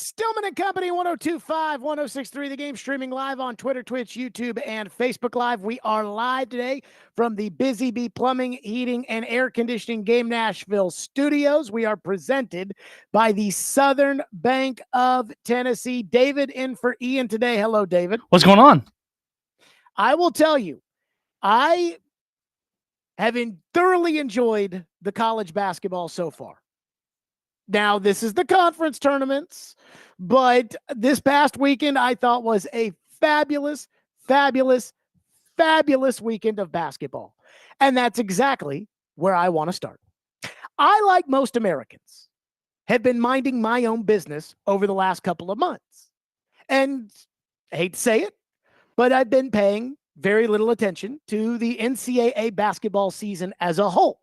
Stillman and Company, 1025, 1063. The Game, streaming live on Twitter, Twitch, YouTube, and Facebook Live. We are live today from the Busy Bee Plumbing, Heating, and Air Conditioning Game Nashville studios. We are presented by the Southern Bank of Tennessee. David in for Ian today. Hello, David. What's going on? I will tell you, I have thoroughly enjoyed the college basketball so far. Now, this is the conference tournaments, but this past weekend I thought was a fabulous, fabulous, fabulous weekend of basketball. And that's exactly where I want to start. I, like most Americans, have been minding my own business over the last couple of months. And I hate to say it, but I've been paying very little attention to the NCAA basketball season as a whole.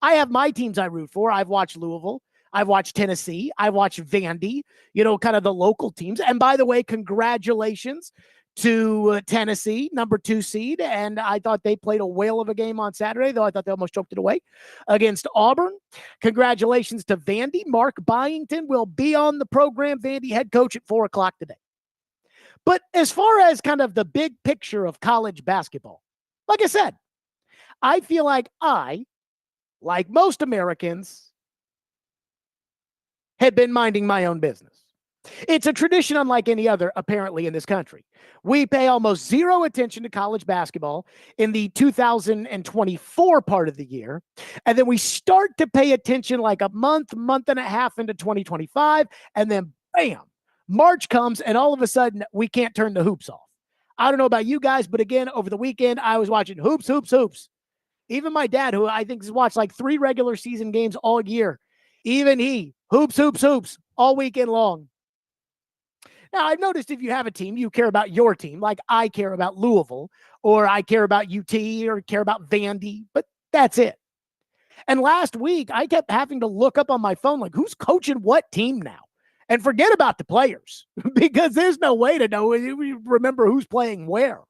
I have my teams I root for. I've watched Louisville. I've watched Tennessee. I watched Vandy, kind of the local teams. And by the way, congratulations to Tennessee, number 2 seed. And I thought they played a whale of a game on Saturday, though I thought they almost choked it away against Auburn. Congratulations to Vandy. Mark Byington will be on the program, Vandy head coach, at 4 o'clock today. But as far as kind of the big picture of college basketball, like I said, I feel like like most Americans, had been minding my own business. It's a tradition unlike any other, apparently, in this country. We pay almost zero attention to college basketball in the 2024 part of the year, and then we start to pay attention like a month and a half into 2025, and then bam, March comes, and all of a sudden, we can't turn the hoops off. I don't know about you guys, but again, over the weekend, I was watching hoops. Even my dad, who I think has watched like 3 regular season games all year, even he, hoops, all weekend long. Now, I've noticed if you have a team, you care about your team, like I care about Louisville, or I care about UT, or care about Vandy, but that's it. And last week, I kept having to look up on my phone, like, who's coaching what team now? And forget about the players, because there's no way to know, remember who's playing where.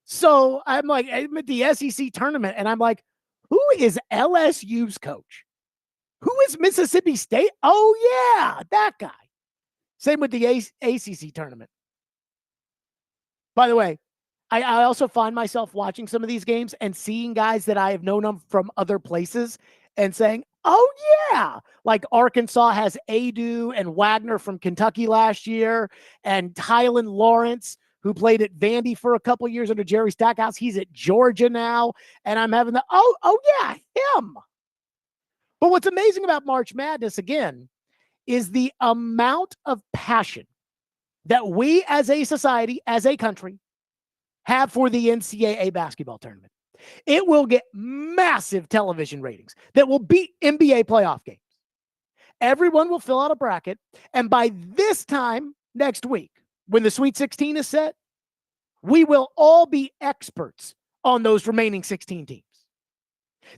So I'm like, I'm at the SEC tournament, and I'm like, who is LSU's coach? Who is Mississippi State? Oh, yeah, that guy. Same with the ACC tournament. By the way, I also find myself watching some of these games and seeing guys that I have known them from other places and saying, oh, yeah, like Arkansas has Adu and Wagner from Kentucky last year, and Tylen Lawrence, who played at Vandy for a couple of years under Jerry Stackhouse. He's at Georgia now, and I'm having oh, yeah, him. But what's amazing about March Madness, again, is the amount of passion that we as a society, as a country, have for the NCAA basketball tournament. It will get massive television ratings that will beat NBA playoff games. Everyone will fill out a bracket, and by this time next week, when the Sweet 16 is set, we will all be experts on those remaining 16 teams.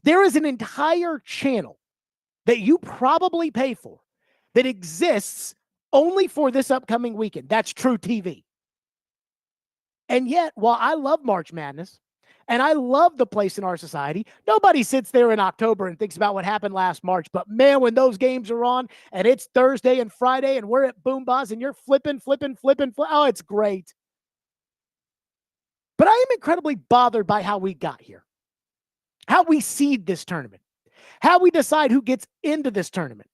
There is an entire channel that you probably pay for that exists only for this upcoming weekend. That's True TV. And yet, while I love March Madness and I love the place in our society, nobody sits there in October and thinks about what happened last March. But man, when those games are on and it's Thursday and Friday and we're at Boom Baz and you're flipping, oh, it's great. But I am incredibly bothered by how we got here, how we seed this tournament, how we decide who gets into this tournament,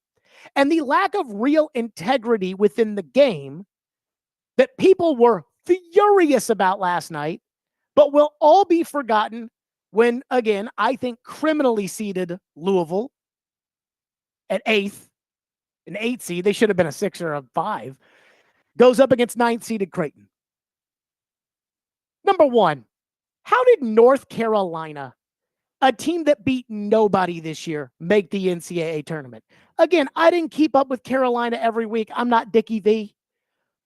and the lack of real integrity within the game that people were furious about last night, but will all be forgotten when, again, I think criminally seeded Louisville at 8th, an 8 seed, they should have been a 6 or a 5, goes up against 9th seeded Creighton. Number one, how did North Carolina, a team that beat nobody this year, make the NCAA tournament? Again, I didn't keep up with Carolina every week. I'm not Dickie V.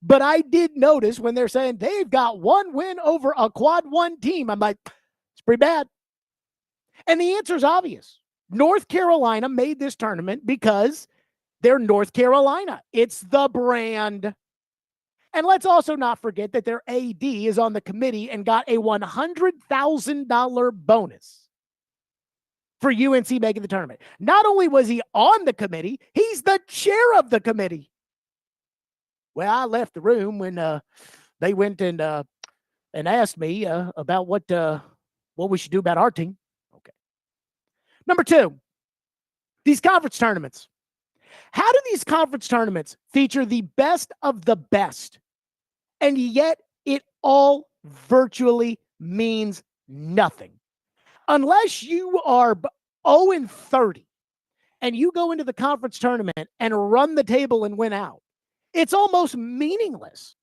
But I did notice when they're saying they've got 1 win over a quad 1 team, I'm like, it's pretty bad. And the answer is obvious. North Carolina made this tournament because they're North Carolina. It's the brand. And let's also not forget that their AD is on the committee and got a $100,000 bonus for UNC making the tournament. Not only was he on the committee, he's the chair of the committee. Well, I left the room when they went and asked me about what we should do about our team. Okay. Number two, these conference tournaments. How do these conference tournaments feature the best of the best, and yet it all virtually means nothing? Unless you are 0-30 and you go into the conference tournament and run the table and win out, it's almost meaningless.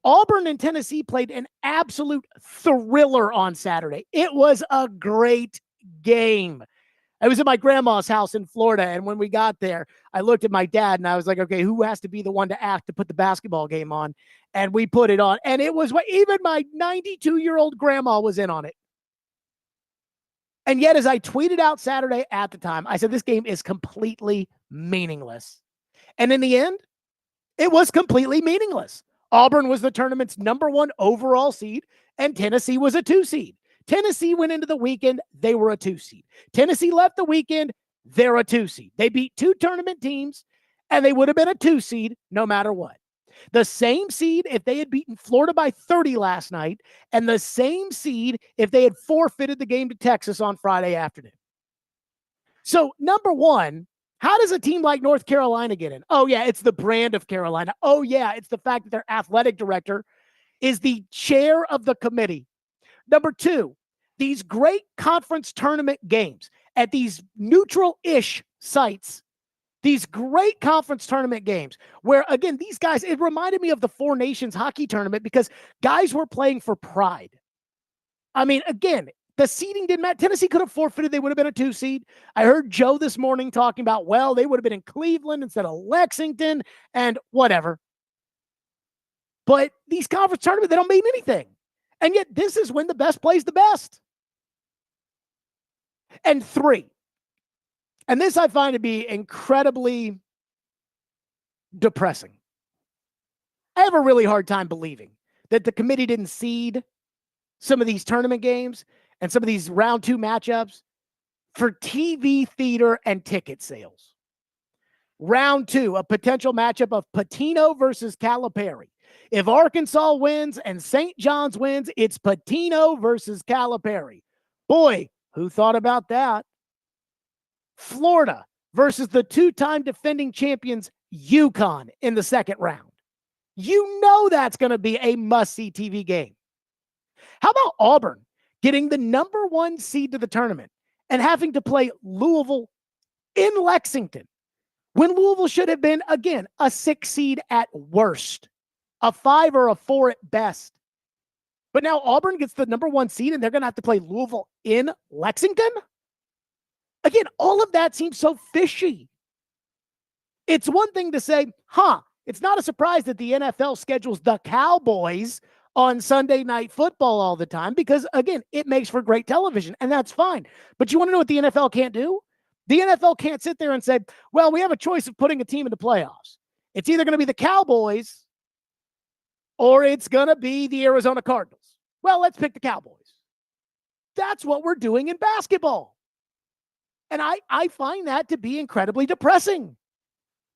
Auburn and Tennessee played an absolute thriller on Saturday. It was a great game. I was at my grandma's house in Florida, and when we got there, I looked at my dad, and I was like, okay, who has to be the one to act to put the basketball game on? And we put it on, and it was what even my 92-year-old grandma was in on it. And yet, as I tweeted out Saturday at the time, I said, this game is completely meaningless. And in the end, it was completely meaningless. Auburn was the tournament's #1 overall seed, and Tennessee was a 2 seed. Tennessee went into the weekend, they were a 2 seed. Tennessee left the weekend, they're a 2 seed. They beat 2 tournament teams, and they would have been a 2 seed no matter what. The same seed if they had beaten Florida by 30 last night, and the same seed if they had forfeited the game to Texas on Friday afternoon. So, number one, how does a team like North Carolina get in? Oh, yeah, it's the brand of Carolina. Oh, yeah, it's the fact that their athletic director is the chair of the committee. Number two, these great conference tournament games at these neutral-ish sites, these great conference tournament games where, again, these guys, it reminded me of the Four Nations hockey tournament because guys were playing for pride. I mean, again, the seeding didn't matter. Tennessee could have forfeited. They would have been a 2 seed. I heard Joe this morning talking about, well, they would have been in Cleveland instead of Lexington and whatever. But these conference tournaments, they don't mean anything. And yet this is when the best plays the best. And three, and this I find to be incredibly depressing. I have a really hard time believing that the committee didn't seed some of these tournament games and some of these round 2 matchups for TV theater and ticket sales. Round 2, a potential matchup of Pitino versus Calipari. If Arkansas wins and St. John's wins, it's Pitino versus Calipari. Boy, who thought about that? Florida versus the 2-time defending champions UConn in the second round. You know that's going to be a must-see TV game. How about Auburn getting the #1 seed to the tournament and having to play Louisville in Lexington when Louisville should have been, again, a 6 seed at worst, a 5 or a 4 at best. But now Auburn gets the #1 seed and they're going to have to play Louisville in Lexington? Again, all of that seems so fishy. It's one thing to say, it's not a surprise that the NFL schedules the Cowboys on Sunday Night Football all the time because, again, it makes for great television, and that's fine. But you want to know what the NFL can't do? The NFL can't sit there and say, well, we have a choice of putting a team into playoffs. It's either going to be the Cowboys or it's going to be the Arizona Cardinals. Well, let's pick the Cowboys. That's what we're doing in basketball. And I find that to be incredibly depressing.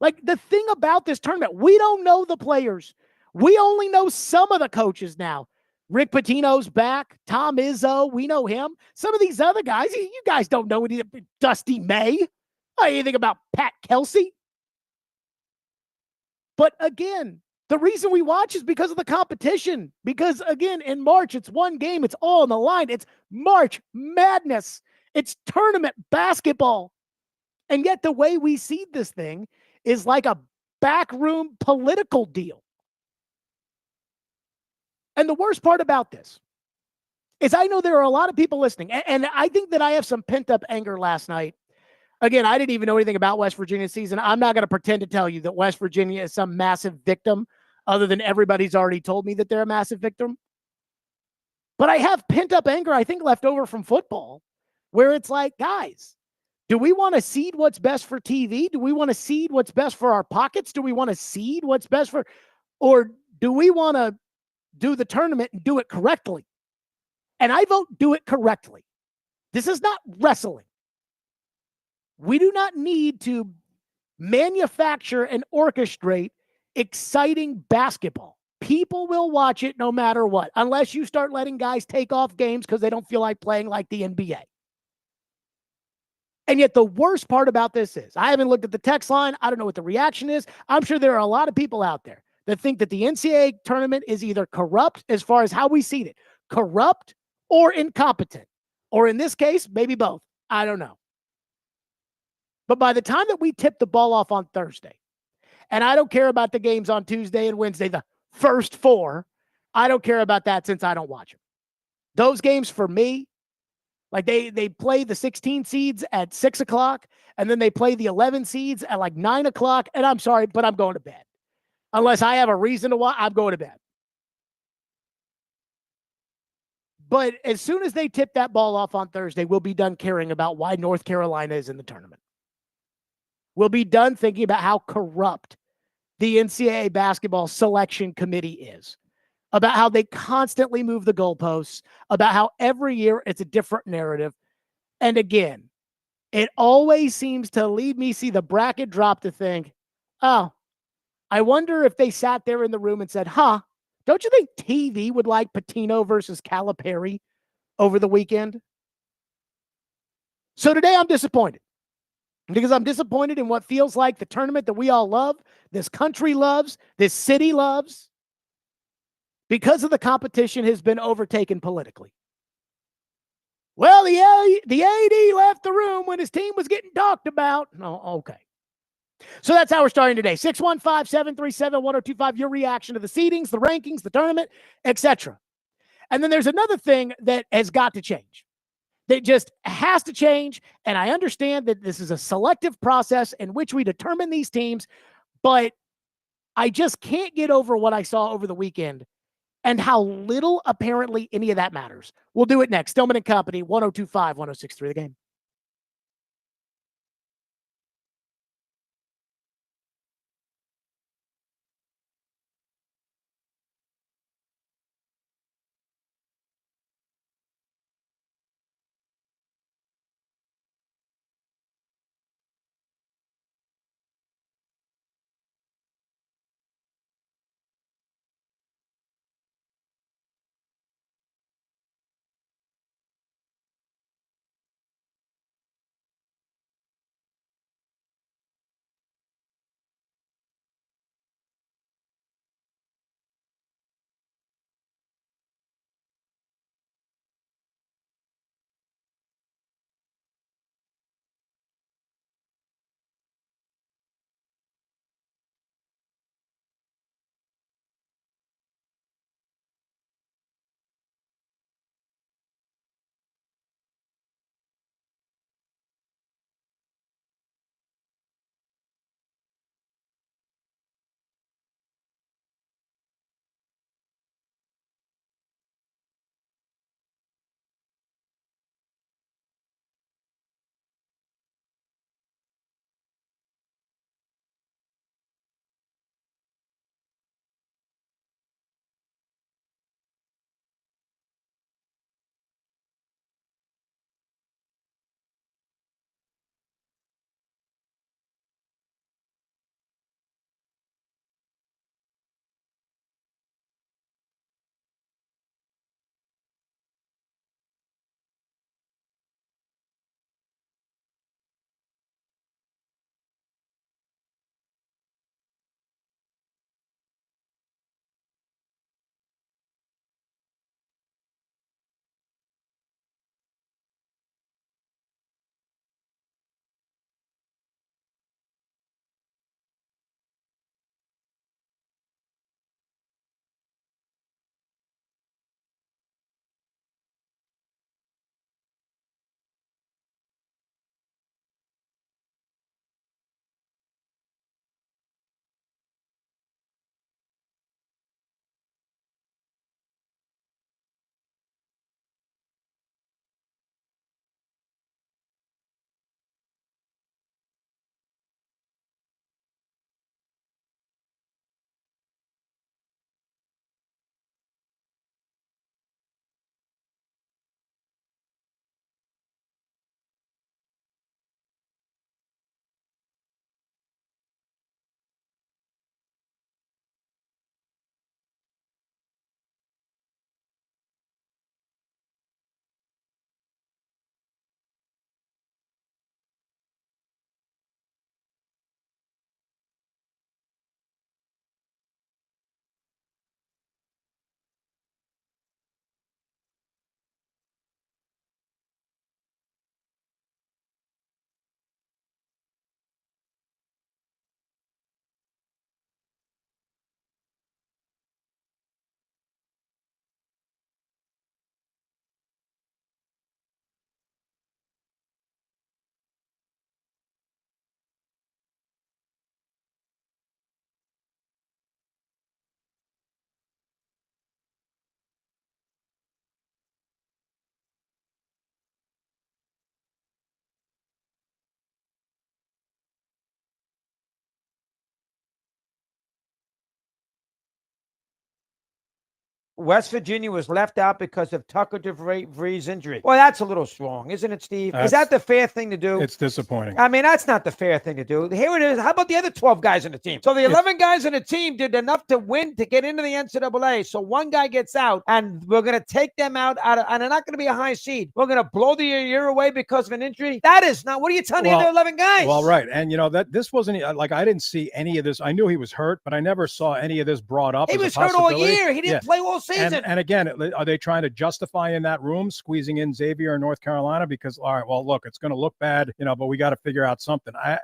Like, the thing about this tournament, we don't know the players. We only know some of the coaches now. Rick Pitino's back. Tom Izzo, we know him. Some of these other guys, you guys don't know anything. Dusty May. Anything about Pat Kelsey. But again, the reason we watch is because of the competition. Because, again, in March, it's one game. It's all on the line. It's March Madness. It's tournament basketball. And yet the way we see this thing is like a backroom political deal. And the worst part about this is I know there are a lot of people listening, and I think that I have some pent-up anger last night. Again, I didn't even know anything about West Virginia's season. I'm not going to pretend to tell you that West Virginia is some massive victim other than everybody's already told me that they're a massive victim. But I have pent-up anger, I think, left over from football, where it's like, guys, do we want to seed what's best for TV? Do we want to seed what's best for our pockets? Do we want to seed what's best for, or do we want to do the tournament and do it correctly? And I vote do it correctly. This is not wrestling. We do not need to manufacture and orchestrate exciting basketball. People will watch it no matter what, unless you start letting guys take off games because they don't feel like playing like the NBA. And yet the worst part about this is, I haven't looked at the text line. I don't know what the reaction is. I'm sure there are a lot of people out there that think that the NCAA tournament is either corrupt as far as how we see it, corrupt or incompetent. Or in this case, maybe both. I don't know. But by the time that we tip the ball off on Thursday, and I don't care about the games on Tuesday and Wednesday, the first four, I don't care about that since I don't watch them. Those games for me, like they play the 16 seeds at 6 o'clock, and then they play the 11 seeds at like 9 o'clock. And I'm sorry, but I'm going to bed. Unless I have a reason to watch, I'm going to bed. But as soon as they tip that ball off on Thursday, we'll be done caring about why North Carolina is in the tournament. We'll be done thinking about how corrupt the NCAA basketball selection committee is, about how they constantly move the goalposts, about how every year it's a different narrative. And again, it always seems to lead me see the bracket drop to think, oh, I wonder if they sat there in the room and said, don't you think TV would like Patino versus Calipari over the weekend? So today I'm disappointed, because I'm disappointed in what feels like the tournament that we all love, this country loves, this city loves, because of the competition has been overtaken politically. Well, the AD left the room when his team was getting talked about. Oh, okay. So that's how we're starting today. 615-737-1025, your reaction to the seedings, the rankings, the tournament, etc. And then there's another thing that has got to change. That just has to change. And I understand that this is a selective process in which we determine these teams, but I just can't get over what I saw over the weekend and how little apparently any of that matters. We'll do it next. Stillman and Company, 1025, 1063 The Game. West Virginia was left out because of Tucker DeVries' injury. Well, that's a little strong, isn't it, Steve? Is that the fair thing to do? It's disappointing. I mean, that's not the fair thing to do. Here it is. How about the other 12 guys in the team? So the 11 guys in the team did enough to win to get into the NCAA. So one guy gets out, and we're going to take them out, and they're not going to be a high seed. We're going to blow the year away because of an injury. That is not. What are you telling the other 11 guys? Well, right. And, that this wasn't like I didn't see any of this. I knew he was hurt, but I never saw any of this brought up. He was hurt all year. He didn't play all season. And again, are they trying to justify in that room squeezing in Xavier in North Carolina? Because, all right, well, look, it's going to look bad, but we got to figure out something. I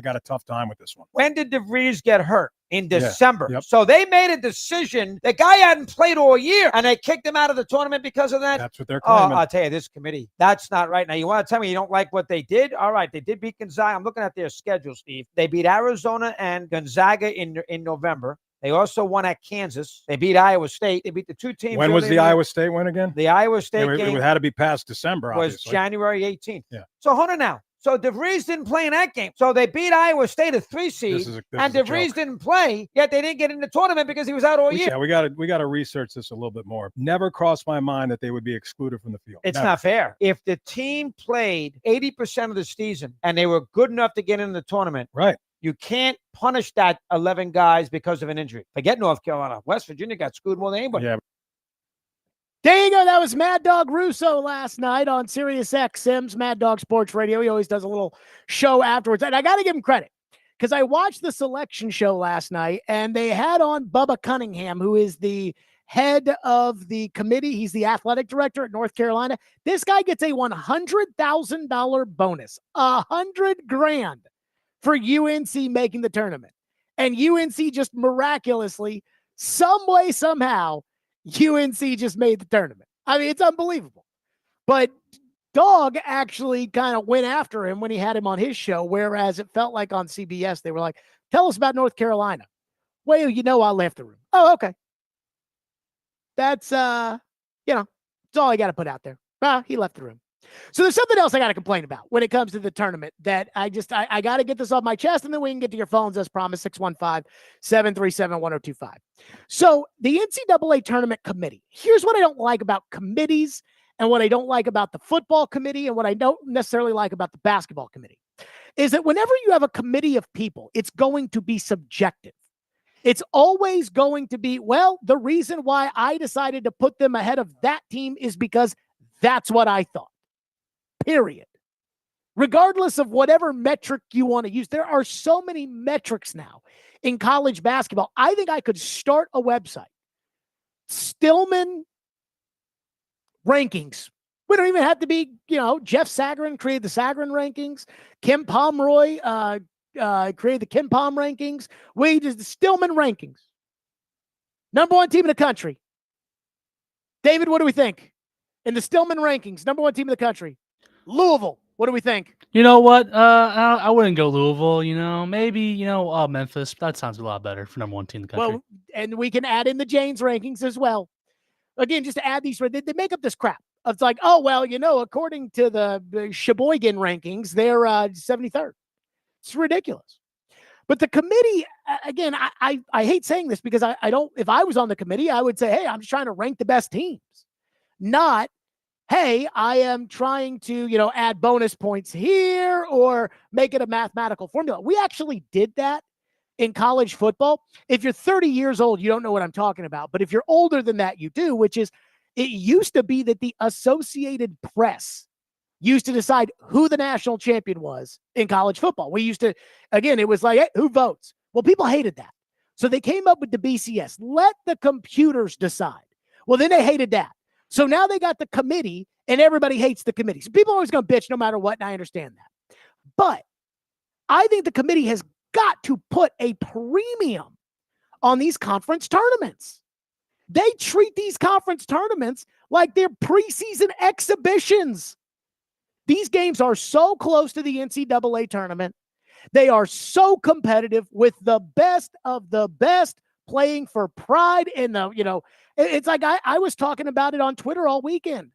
got a tough time with this one. When did DeVries get hurt? In December. Yeah, yep. So they made a decision. The guy hadn't played all year, and they kicked him out of the tournament because of that. That's what they're claiming. Oh, I'll tell you, this committee, that's not right. Now, you want to tell me you don't like what they did? All right, they did beat Gonzaga. I'm looking at their schedule, Steve. They beat Arizona and Gonzaga in November. They also won at Kansas. They beat Iowa State. They beat the two teams. When was the Iowa State win again? The Iowa State game it had to be past December, was obviously. January 18th. Yeah. So hold on now. So DeVries didn't play in that game. So they beat Iowa State a 3 seed, and DeVries didn't play, yet they didn't get in the tournament because he was out all year. Yeah, we got to research this a little bit more. Never crossed my mind that they would be excluded from the field. It's not fair. If the team played 80% of the season and they were good enough to get in the tournament, right? You can't punish that 11 guys because of an injury. Forget North Carolina. West Virginia got screwed more than anybody. Yeah. There you go. That was Mad Dog Russo last night on Sirius XM's Mad Dog Sports Radio. He always does a little show afterwards. And I got to give him credit because I watched the selection show last night, and they had on Bubba Cunningham, who is the head of the committee. He's the athletic director at North Carolina. This guy gets a $100,000 bonus, $100,000 for UNC making the tournament. And UNC just miraculously, some way, somehow, UNC just made the tournament. I mean, it's unbelievable. But Dog actually kind of went after him when he had him on his show, whereas it felt like on CBS, they were like, tell us about North Carolina. Well, I left the room. Oh, okay. That's, that's all I got to put out there. He left the room. So there's something else I got to complain about when it comes to the tournament that I got to get this off my chest, and then we can get to your phones as promised, 615-737-1025. So the NCAA tournament committee, here's what I don't like about committees and what I don't like about the football committee and what I don't necessarily like about the basketball committee is that whenever you have a committee of people, it's going to be subjective. It's always going to be, the reason why I decided to put them ahead of that team is because that's what I thought. Period. Regardless of whatever metric you want to use, there are so many metrics now in college basketball. I think I could start a website. Stillman rankings. We don't even have to be, Jeff Sagarin created the Sagarin rankings. Kim Pomeroy created the Kim Pom rankings. We just Stillman rankings. Number 1 team in the country. David, what do we think? In the Stillman rankings, number 1 team in the country. Louisville, what do we think? You know what? I wouldn't go Louisville, maybe, Memphis. That sounds a lot better for number 1 team in the country. Well, and we can add in the Janes rankings as well. Again, just to add these, they make up this crap. It's like, according to the Sheboygan rankings, they're 73rd. It's ridiculous. But the committee, again, I hate saying this because I don't, if I was on the committee, I would say, hey, I'm just trying to rank the best teams. Not, hey, I am trying to, add bonus points here or make it a mathematical formula. We actually did that in college football. If you're 30 years old, you don't know what I'm talking about. But if you're older than that, you do, which is it used to be that the Associated Press used to decide who the national champion was in college football. We used to, again, it was like, hey, who votes? Well, people hated that. So they came up with the BCS. Let the computers decide. Well, then they hated that. So now they got the committee, and everybody hates the committee. So people are always going to bitch no matter what, and I understand that. But I think the committee has got to put a premium on these conference tournaments. They treat these conference tournaments like they're preseason exhibitions. These games are so close to the NCAA tournament. They are so competitive with the best of the best playing for pride in the, it's like I was talking about it on Twitter all weekend.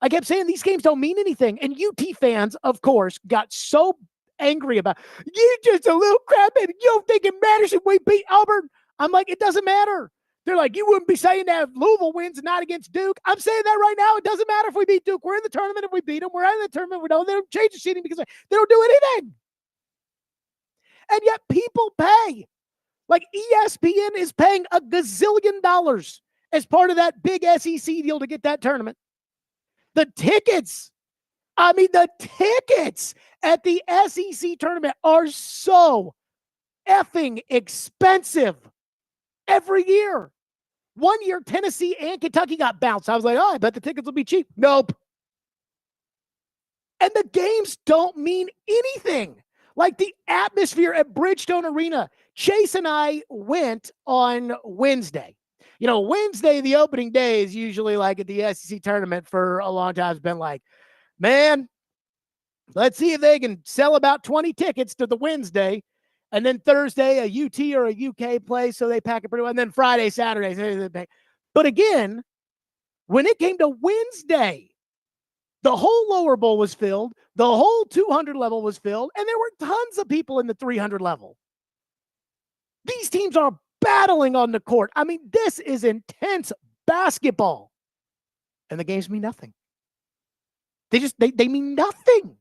I kept saying these games don't mean anything. And UT fans, of course, got so angry about, you just a little crap, and you don't think it matters if we beat Auburn. I'm like, it doesn't matter. They're like, you wouldn't be saying that if Louisville wins and not against Duke. I'm saying that right now. It doesn't matter if we beat Duke. We're in the tournament if we beat them. We're in the tournament. We don't. They don't change the seeding because they don't do anything. And yet people pay. Like ESPN is paying $1 gazillion as part of that big SEC deal to get that tournament. The tickets at the SEC tournament are so effing expensive every year. One year, Tennessee and Kentucky got bounced. I was like, I bet the tickets will be cheap. Nope. And the games don't mean anything. Like the atmosphere at Bridgestone Arena. Chase and I went on Wednesday. Wednesday, the opening day is usually like at the SEC tournament for a long time. It's been like, man, let's see if they can sell about 20 tickets to the Wednesday. And then Thursday, a UT or a UK play, so they pack it pretty well. And then Friday, Saturday, they pack. But again, when it came to Wednesday, the whole lower bowl was filled, the whole 200 level was filled, and there were tons of people in the 300 level. These teams are battling on the court. I mean, this is intense basketball. And the games mean nothing. They mean nothing.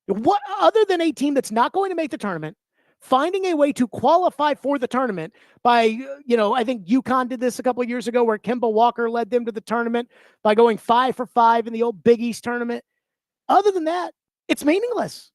What other than a team that's not going to make the tournament, finding a way to qualify for the tournament by, I think UConn did this a couple of years ago where Kemba Walker led them to the tournament by going 5 for 5 in the old Big East tournament. Other than that, it's meaningless.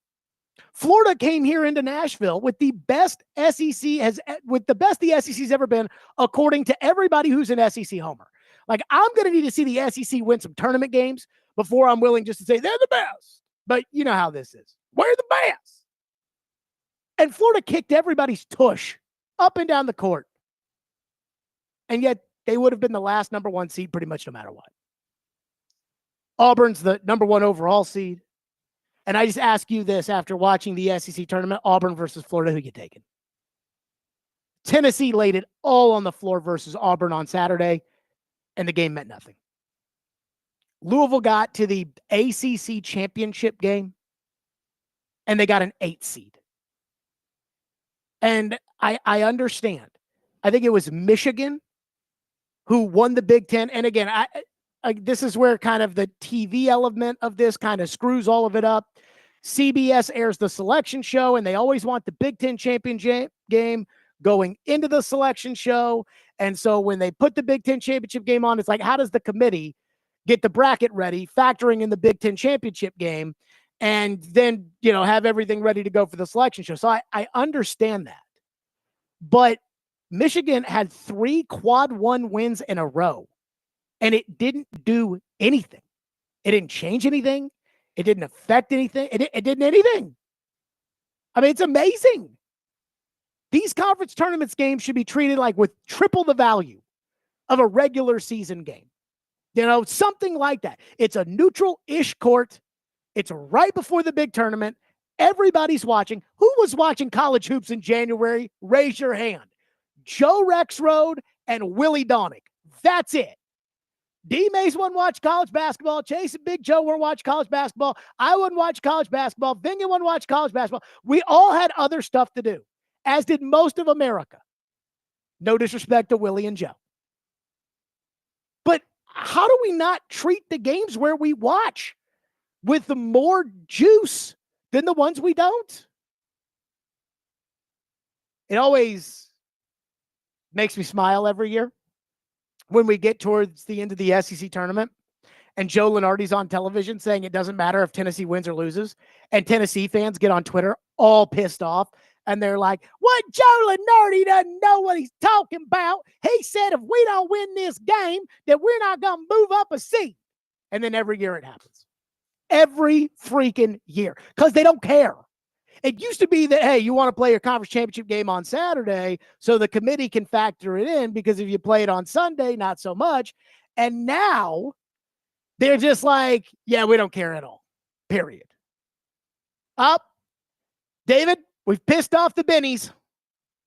Florida came here into Nashville with the best the SEC's ever been, according to everybody who's an SEC homer. Like, I'm going to need to see the SEC win some tournament games before I'm willing just to say they're the best. But you know how this is. We're the best. And Florida kicked everybody's tush up and down the court. And yet they would have been the last number 1 seed pretty much no matter what. Auburn's the number 1 overall seed. And I just ask you this after watching the SEC tournament, Auburn versus Florida, who you taking? Tennessee laid it all on the floor versus Auburn on Saturday, and the game meant nothing. Louisville got to the ACC championship game, and they got an 8 seed. And I understand. I think it was Michigan who won the Big Ten. And again, this is where kind of the TV element of this kind of screws all of it up. CBS airs the selection show, and they always want the Big Ten championship game going into the selection show. And so when they put the Big Ten championship game on, it's like, how does the committee get the bracket ready, factoring in the Big Ten championship game, and then, have everything ready to go for the selection show? So I understand that. But Michigan had 3 quad 1 wins in a row, and it didn't do anything. It didn't change anything. It didn't affect anything. It didn't anything. I mean, it's amazing. These conference tournaments games should be treated like with triple the value of a regular season game. Something like that. It's a neutral-ish court. It's right before the big tournament. Everybody's watching. Who was watching college hoops in January? Raise your hand. Joe Rexrode and Willie Donick. That's it. D. Mays wouldn't watch college basketball. Chase and Big Joe wouldn't watch college basketball. I wouldn't watch college basketball. Vinga wouldn't watch college basketball. We all had other stuff to do, as did most of America. No disrespect to Willie and Joe. But how do we not treat the games where we watch with more juice than the ones we don't? It always makes me smile every year when we get towards the end of the SEC tournament and Joe Lunardi's on television saying it doesn't matter if Tennessee wins or loses, and Tennessee fans get on Twitter all pissed off, and they're like, what? Joe Lunardi doesn't know what he's talking about. He said if we don't win this game, that we're not going to move up a seat. And then every year it happens. Every freaking year. Because they don't care. It used to be that, hey, you want to play your conference championship game on Saturday so the committee can factor it in, because if you play it on Sunday, not so much. And now they're just like, yeah, we don't care at all. Period. Up. David, we've pissed off the Bennies.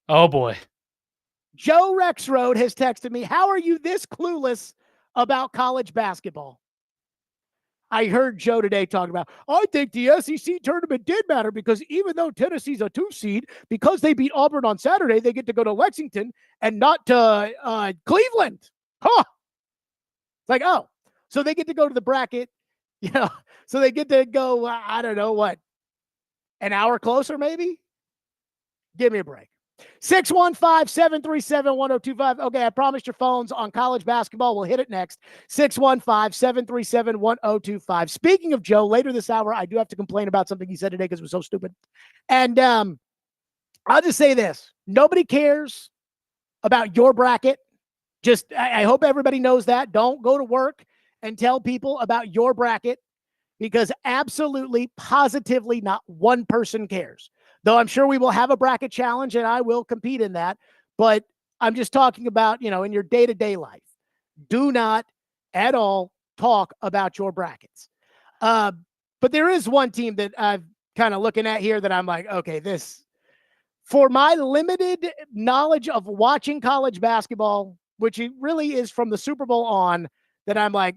Oh, boy. Joe Rexrode has texted me, how are you this clueless about college basketball? I heard Joe today talking about, I think the SEC tournament did matter because even though Tennessee's a 2 seed, because they beat Auburn on Saturday, they get to go to Lexington and not to Cleveland. Huh. It's like, oh, so they get to go to the bracket, so they get to go, I don't know what, an hour closer maybe? Give me a break. 615-737-1025. Okay, I promised your phones on college basketball. We'll hit it next. 615-737-1025. Speaking of Joe, later this hour, I do have to complain about something he said today because it was so stupid. And I'll just say this. Nobody cares about your bracket. Just, I hope everybody knows that. Don't go to work and tell people about your bracket because absolutely, positively, not one person cares. Though I'm sure we will have a bracket challenge and I will compete in that. But I'm just talking about, in your day-to-day life. Do not at all talk about your brackets. But there is one team that I'm kind of looking at here that I'm like, okay, for my limited knowledge of watching college basketball, which it really is from the Super Bowl on, that I'm like,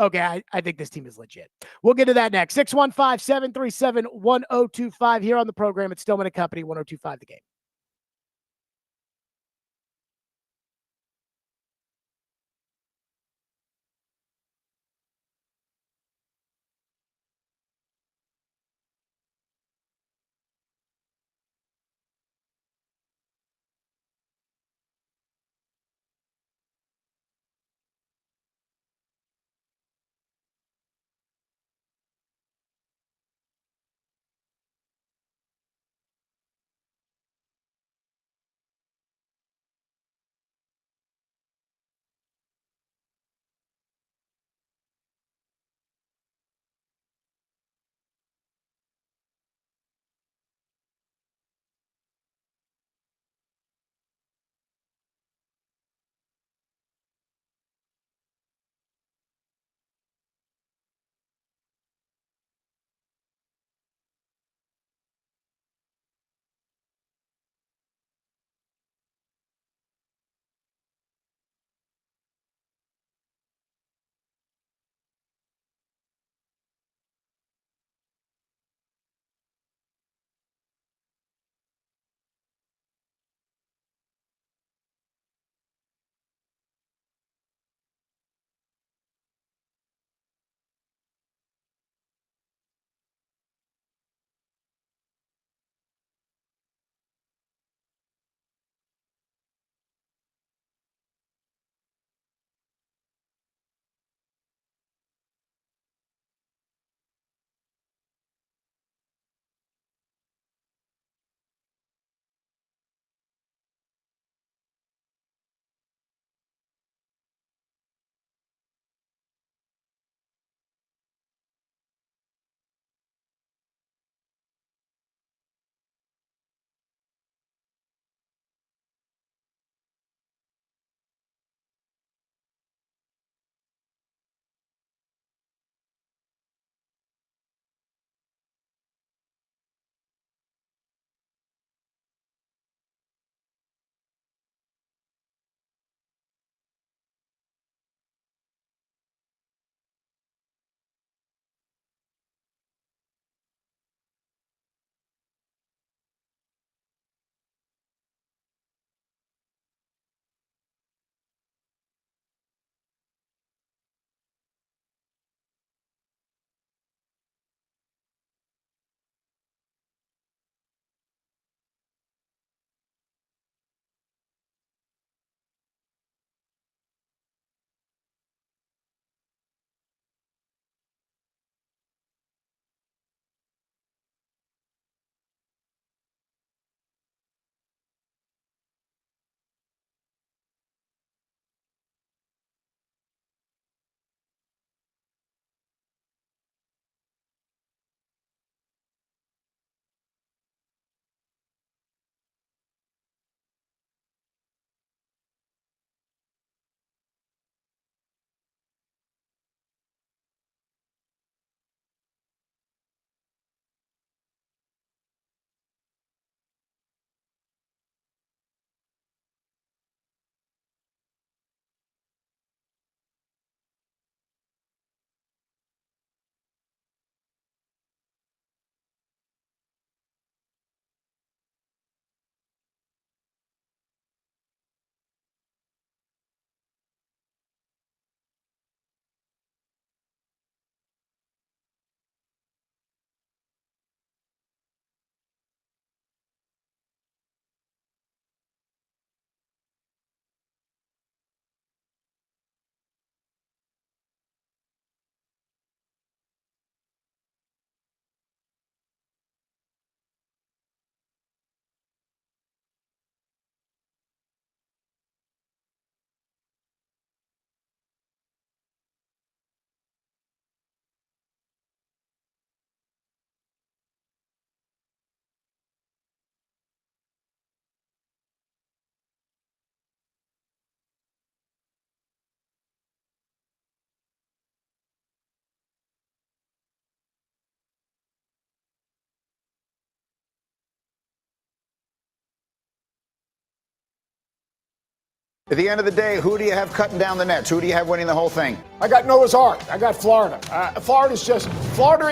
okay, I think this team is legit. We'll get to that next. 615-737-1025 here on the program at Stillman & Company, 1025 The Game. At the end of the day, who do you have cutting down the nets? Who do you have winning the whole thing? I got Noah's Ark. I got Florida. Florida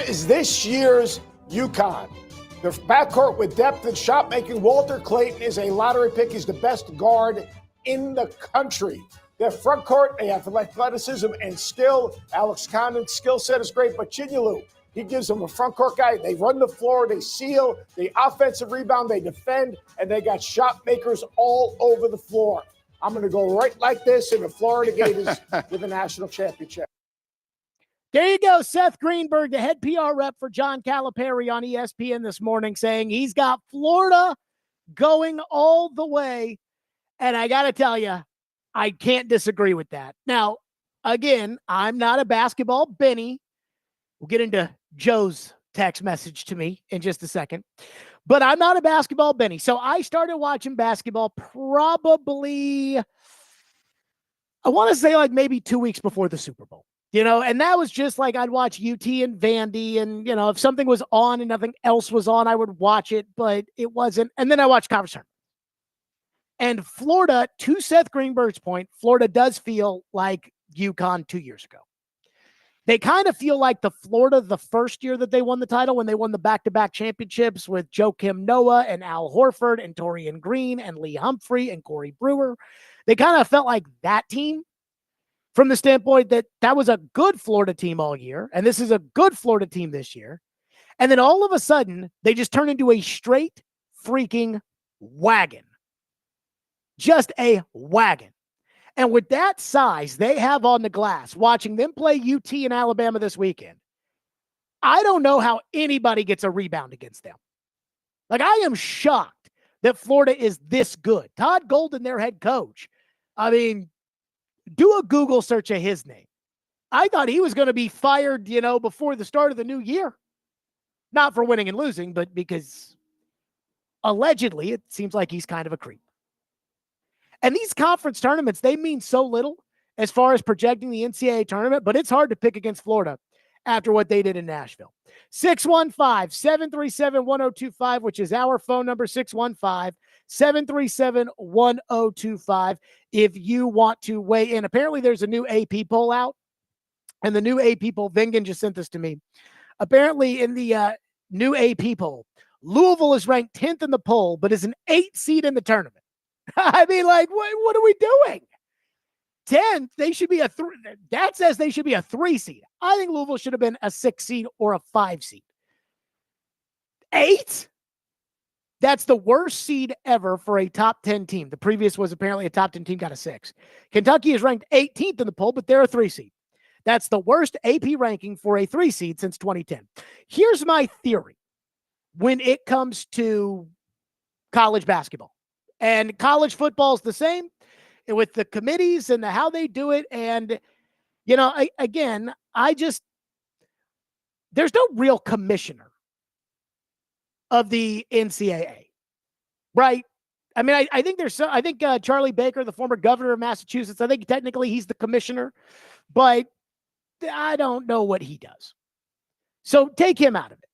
is this year's UConn. Their backcourt with depth and shot making. Walter Clayton is a lottery pick. He's the best guard in the country. Their front court, they have athleticism and skill. Alex Condon's skill set is great, but Chinyelu, he gives them a front court guy. They run the floor, they seal, the offensive rebound, they defend, and they got shot makers all over the floor. I'm going to go right like this, and the Florida Gators with a national championship. There you go. Seth Greenberg, the head PR rep for John Calipari on ESPN this morning, saying he's got Florida going all the way. And I got to tell you, I can't disagree with that. Now, again, I'm not a basketball Benny. We'll get into Joe's text message to me in just a second. But I'm not a basketball Benny. So I started watching basketball probably, I want to say like maybe 2 weeks before the Super Bowl. And that was just like I'd watch UT and Vandy, and, if something was on and nothing else was on, I would watch it, but it wasn't. And then I watched conference tournament. And Florida, to Seth Greenberg's point, Florida does feel like UConn 2 years ago. They kind of feel like the Florida the first year that they won the title, when they won the back-to-back championships with Joakim Noah and Al Horford and Torian Green and Lee Humphrey and Corey Brewer. They kind of felt like that team from the standpoint that that was a good Florida team all year, and this is a good Florida team this year. And then all of a sudden, they just turn into a straight freaking wagon. Just a wagon. And with that size they have on the glass, watching them play UT and Alabama this weekend, I don't know how anybody gets a rebound against them. Like, I am shocked that Florida is this good. Todd Golden, their head coach, I mean, do a Google search of his name. I thought he was going to be fired, before the start of the new year. Not for winning and losing, but because allegedly it seems like he's kind of a creep. And these conference tournaments, they mean so little as far as projecting the NCAA tournament, but it's hard to pick against Florida after what they did in Nashville. 615-737-1025, which is our phone number, 615-737-1025, if you want to weigh in. Apparently there's a new AP poll out, and the new AP poll, Vingan just sent this to me. Apparently in the new AP poll, Louisville is ranked 10th in the poll, but is an 8 seed in the tournament. I mean, like, what are we doing? 10th, they should be a 3. That says they should be a 3 seed. I think Louisville should have been a 6 seed or a 5 seed. 8? That's the worst seed ever for a top 10 team. The previous was apparently a top 10 team got a 6. Kentucky is ranked 18th in the poll, but they're a 3 seed. That's the worst AP ranking for a 3 seed since 2010. Here's my theory when it comes to college basketball. And college football is the same with the committees and how they do it. And, there's no real commissioner of the NCAA, right? I mean, I think Charlie Baker, the former governor of Massachusetts, I think technically he's the commissioner, but I don't know what he does. So take him out of it.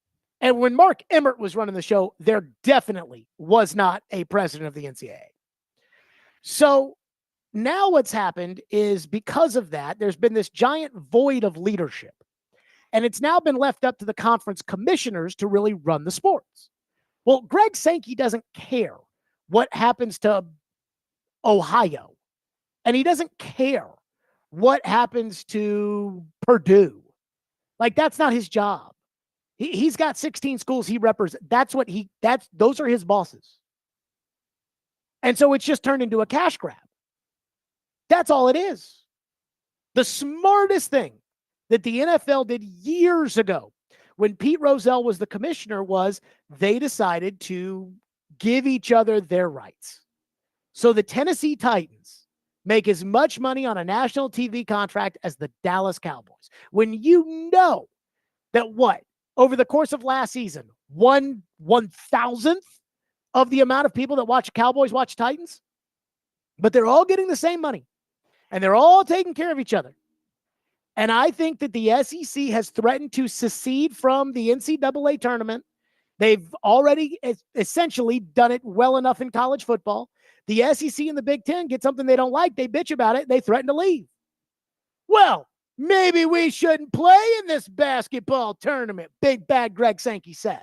And when Mark Emmert was running the show, there definitely was not a president of the NCAA. So now what's happened is, because of that, there's been this giant void of leadership. And it's now been left up to the conference commissioners to really run the sports. Well, Greg Sankey doesn't care what happens to Ohio. And he doesn't care what happens to Purdue. Like, that's not his job. He's got 16 schools he represents. Those are his bosses. And so it's just turned into a cash grab. That's all it is. The smartest thing that the NFL did years ago when Pete Rozelle was the commissioner was they decided to give each other their rights. So the Tennessee Titans make as much money on a national TV contract as the Dallas Cowboys. When you know that over the course of last season, 1/1000th of the amount of people that watch Cowboys watch Titans, but they're all getting the same money, and they're all taking care of each other. And I think that the SEC has threatened to secede from the NCAA tournament. They've already essentially done it well enough in college football. The SEC and the Big Ten get something they don't like, they bitch about it, they threaten to leave. Well, maybe we shouldn't play in this basketball tournament, big bad Greg Sankey says.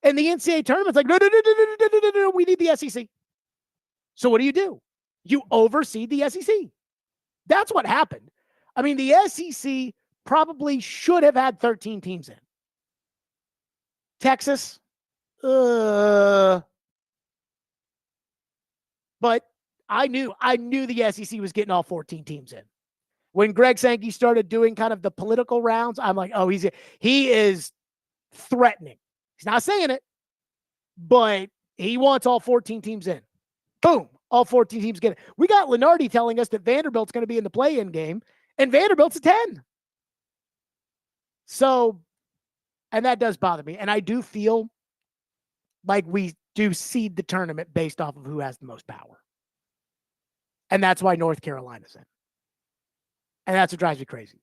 And the NCAA tournament's like, no, we need the SEC. So what do? You oversee the SEC. That's what happened. I mean, the SEC probably should have had 13 teams in. Texas, but I knew the SEC was getting all 14 teams in. When Greg Sankey started doing kind of the political rounds, I'm like, oh, he is threatening. He's not saying it, but he wants all 14 teams in. Boom, all 14 teams get it. We got Lenardi telling us that Vanderbilt's going to be in the play-in game, and Vanderbilt's a 10. So, and that does bother me. And I do feel like we do seed the tournament based off of who has the most power. And that's why North Carolina's in. And that's what drives me crazy.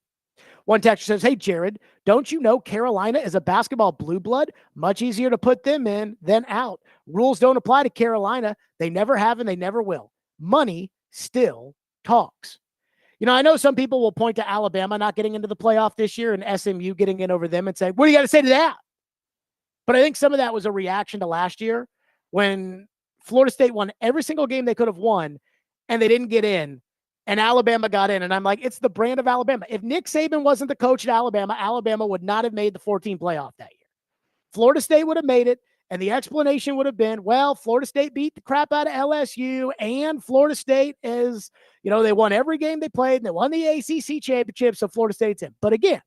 One texter says, hey, Jared, don't you know Carolina is a basketball blue blood? Much easier to put them in than out. Rules don't apply to Carolina. They never have and they never will. Money still talks. You know, I know some people will point to Alabama not getting into the playoff this year and SMU getting in over them and say, what do you got to say to that? But I think some of that was a reaction to last year when Florida State won every single game they could have won and they didn't get in. And Alabama got in. And I'm like, it's the brand of Alabama. If Nick Saban wasn't the coach at Alabama, Alabama would not have made the 14 playoff that year. Florida State would have made it. And the explanation would have been, well, Florida State beat the crap out of LSU. And Florida State is, you know, they won every game they played. And they won the ACC championship. So Florida State's in. But again,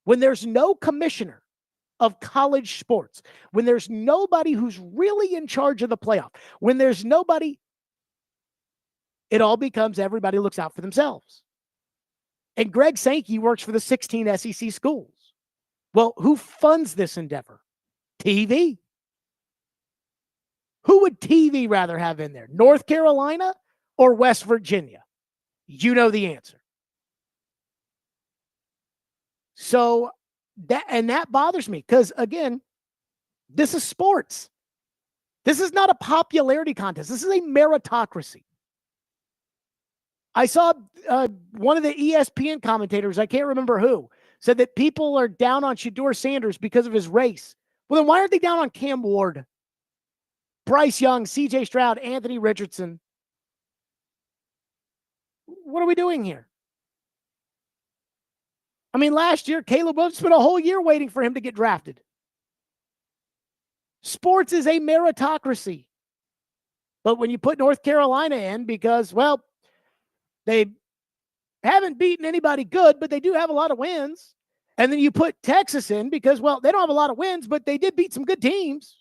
when there's no commissioner of college sports, when there's nobody who's really in charge of the playoff, when there's nobody, it all becomes everybody looks out for themselves. And Greg Sankey works for the 16 SEC schools. Well, who funds this endeavor? TV. Who would TV rather have in there? North Carolina or West Virginia? You know the answer. So that bothers me because, again, this is sports. This is not a popularity contest. This is a meritocracy. I saw one of the ESPN commentators, I can't remember who, said that people are down on Shedeur Sanders because of his race. Well, then why aren't they down on Cam Ward, Bryce Young, CJ Stroud, Anthony Richardson? What are we doing here? I mean, last year, Caleb Williams spent a whole year waiting for him to get drafted. Sports is a meritocracy. But when you put North Carolina in because, well, they haven't beaten anybody good, but they do have a lot of wins. And then you put Texas in because, well, they don't have a lot of wins, but they did beat some good teams.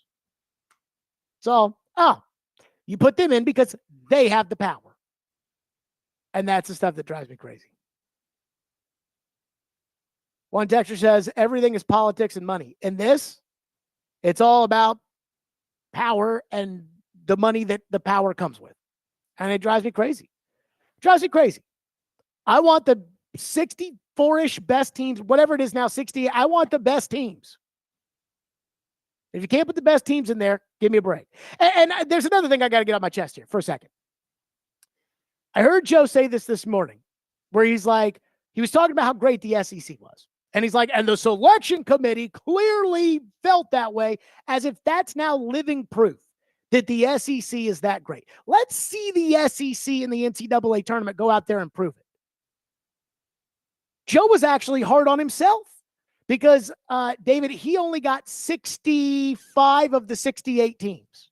So, you put them in because they have the power. And that's the stuff that drives me crazy. One texter says, everything is politics and money. In this, it's all about power and the money that the power comes with. And it drives me crazy. Drives me crazy. I want the 64-ish best teams, whatever it is now, 60. I want the best teams. If you can't put the best teams in there, give me a break. And there's another thing I got to get off my chest here for a second. I heard Joe say this morning where he's like, he was talking about how great the SEC was. And he's like, and the selection committee clearly felt that way, as if that's now living proof that the SEC is that great. Let's see the SEC in the NCAA tournament go out there and prove it. Joe was actually hard on himself because, David, he only got 65 of the 68 teams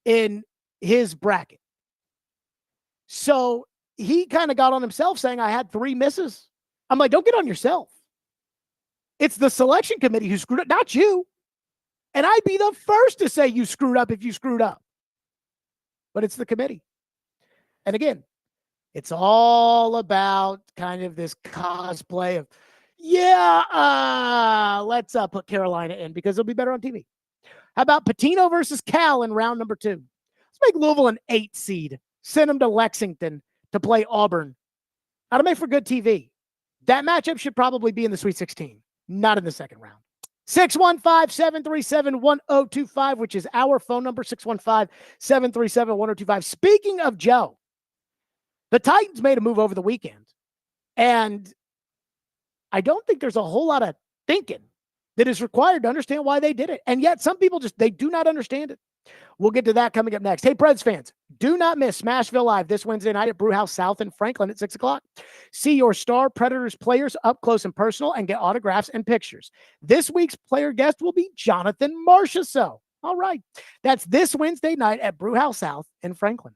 in his bracket. So he kind of got on himself saying, I had 3 misses. I'm like, don't get on yourself. It's the selection committee who screwed up, not you. And I'd be the first to say you screwed up if you screwed up. But it's the committee. And again, it's all about kind of this cosplay of, let's put Carolina in because it'll be better on TV. How about Patino versus Cal in round number 2? Let's make Louisville an 8 seed. Send them to Lexington to play Auburn. That'll make for good TV. That matchup should probably be in the Sweet 16, not in the second round. 615-737-1025, which is our phone number, 615-737-1025. Speaking of Joe, the Titans made a move over the weekend, and I don't think there's a whole lot of thinking that is required to understand why they did it. And yet some people they do not understand it. We'll get to that coming up next. Hey, Preds fans, do not miss Smashville Live this Wednesday night at Brewhouse South in Franklin at 6 o'clock. See your star Predators players up close and personal and get autographs and pictures. This week's player guest will be Jonathan Marchessault. All right. That's this Wednesday night at Brewhouse South in Franklin.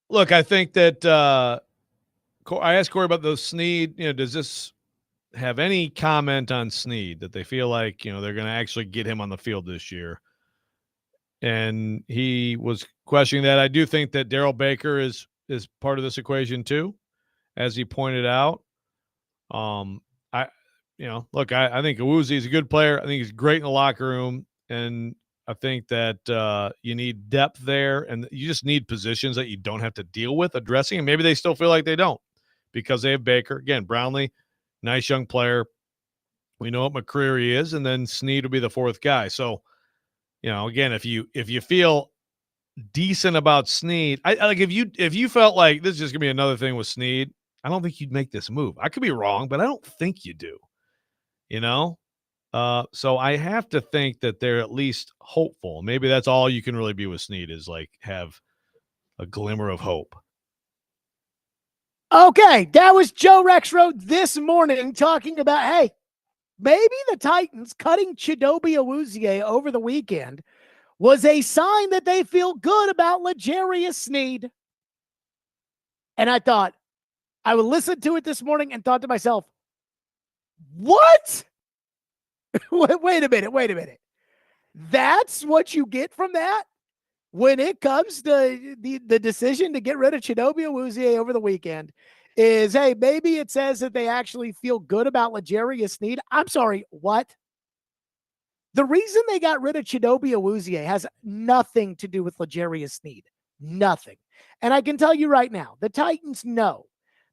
Look, I think that I asked Corey about those Snead. Does this have any comment on Snead that they feel like they're going to actually get him on the field this year? And he was questioning that. I do think that Darrell Baker is part of this equation too, as he pointed out. I think Awuzie is a good player. I think he's great in the locker room, and I think that you need depth there, and you just need positions that you don't have to deal with addressing. And maybe they still feel like they don't because they have Baker. Again, Brownlee, nice young player. We know what McCreary is, and then Snead will be the fourth guy. So, again, if you feel decent about Snead, if you felt like this is just gonna be another thing with Snead, I don't think you'd make this move. I could be wrong, but I don't think you do. So I have to think that they're at least hopeful. Maybe that's all you can really be with Snead is like have a glimmer of hope. Okay, that was Joe Rexroth this morning talking about, hey, maybe the Titans cutting Chidobe Awuzie over the weekend was a sign that they feel good about L'Jarius Snead. And I thought, I would listen to it this morning and thought to myself, what? Wait a minute. That's what you get from that? When it comes to the decision to get rid of Chidobe Awuzie over the weekend is, hey, maybe it says that they actually feel good about L'Jarius Snead. I'm sorry, what? The reason they got rid of Chidobe Awuzie has nothing to do with L'Jarius Snead. Nothing. And I can tell you right now, the Titans know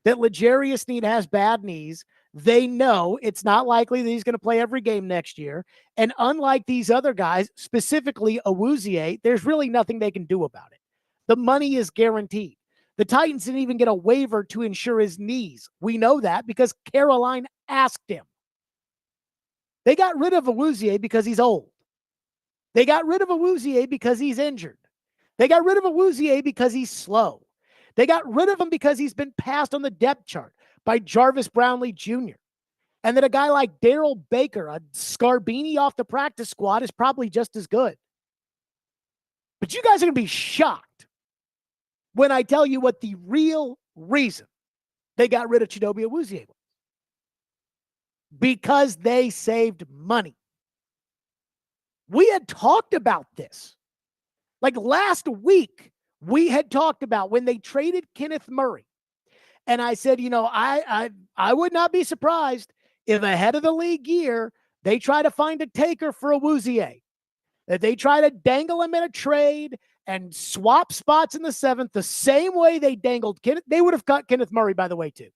that L'Jarius Snead has bad knees. They know it's not likely that he's going to play every game next year. And unlike these other guys, specifically Awuzie, there's really nothing they can do about it. The money is guaranteed. The Titans didn't even get a waiver to insure his knees. We know that because Caroline asked him. They got rid of Awuzie because he's old. They got rid of Awuzie because he's injured. They got rid of Awuzie because he's slow. They got rid of him because he's been passed on the depth chart by Jarvis Brownlee Jr. And then a guy like Darrell Baker, a Scarbini off the practice squad, is probably just as good. But you guys are going to be shocked when I tell you what the real reason they got rid of Chidobe Awuzie was. Because they saved money. We had talked about this. Like last week, we had talked about when they traded Kenneth Murray. And I said, I would not be surprised if ahead of the league year, they try to find a taker for Awuzie. That they try to dangle him in a trade and swap spots in the seventh the same way they dangled Kenneth. They would have cut Kenneth Murray, by the way, too.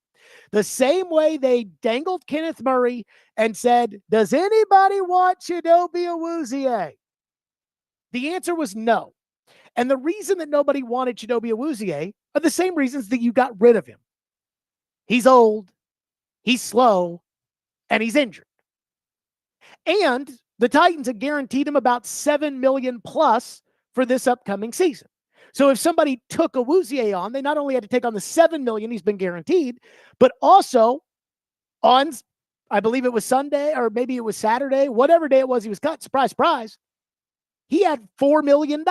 The same way they dangled Kenneth Murray and said, does anybody want Chidobe Awuzie? The answer was no. And the reason that nobody wanted Chidobe Awuzie are the same reasons that you got rid of him. He's old, he's slow, and he's injured. And the Titans had guaranteed him about $7 million plus for this upcoming season. So if somebody took Awuzie on, they not only had to take on the $7 million he's been guaranteed, but also on, I believe it was Sunday or maybe it was Saturday, whatever day it was he was cut, surprise, surprise, he had $4 million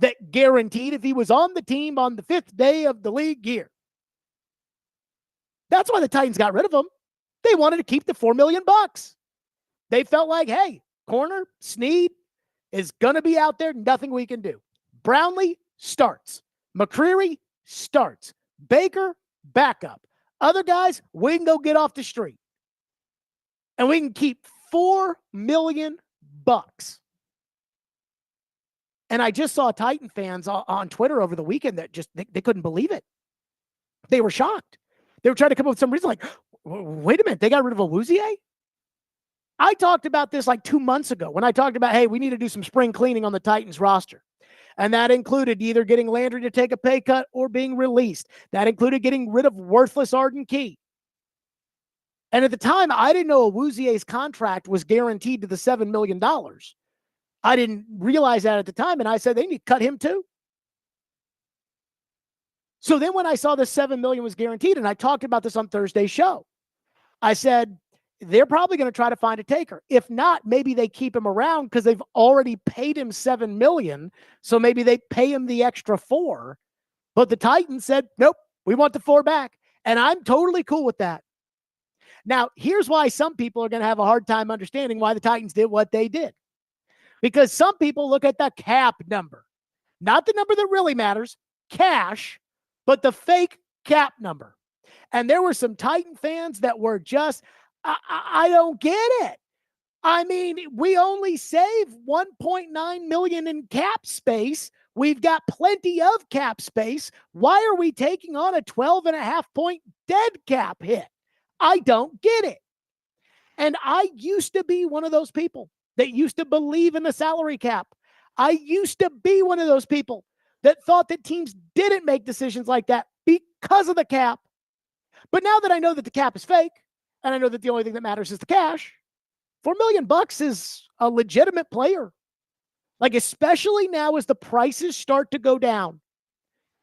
that guaranteed if he was on the team on the 5th day of the league year. That's why the Titans got rid of him. They wanted to keep the $4 million. They felt like, hey, corner, Snead is going to be out there. Nothing we can do. Brownlee starts. McCreary starts. Baker, backup. Other guys, we can go get off the street. And we can keep $4 million. And I just saw Titan fans on Twitter over the weekend that just, they couldn't believe it. They were shocked. They were trying to come up with some reason like, wait a minute, they got rid of Awuzie? I talked about this like 2 months ago when I talked about, hey, we need to do some spring cleaning on the Titans roster. And that included either getting Landry to take a pay cut or being released. That included getting rid of worthless Arden Key. And at the time, I didn't know Awuzie's contract was guaranteed to the $7 million. I didn't realize that at the time, and I said they need to cut him too. So then when I saw the $7 million was guaranteed, and I talked about this on Thursday's show, I said, they're probably going to try to find a taker. If not, maybe they keep him around because they've already paid him $7 million. So maybe they pay him the extra $4 million. But the Titans said, nope, we want the 4 back. And I'm totally cool with that. Now, here's why some people are going to have a hard time understanding why the Titans did what they did. Because some people look at the cap number, not the number that really matters, cash, but the fake cap number. And there were some Titan fans that were just, I don't get it. I mean, we only save 1.9 million in cap space. We've got plenty of cap space. Why are we taking on a 12.5 point dead cap hit? I don't get it. And I used to be one of those people that used to believe in the salary cap. I used to be one of those people that thought that teams didn't make decisions like that because of the cap. But now that I know that the cap is fake, and I know that the only thing that matters is the cash, $4 million is a legitimate player. Like, especially now as the prices start to go down,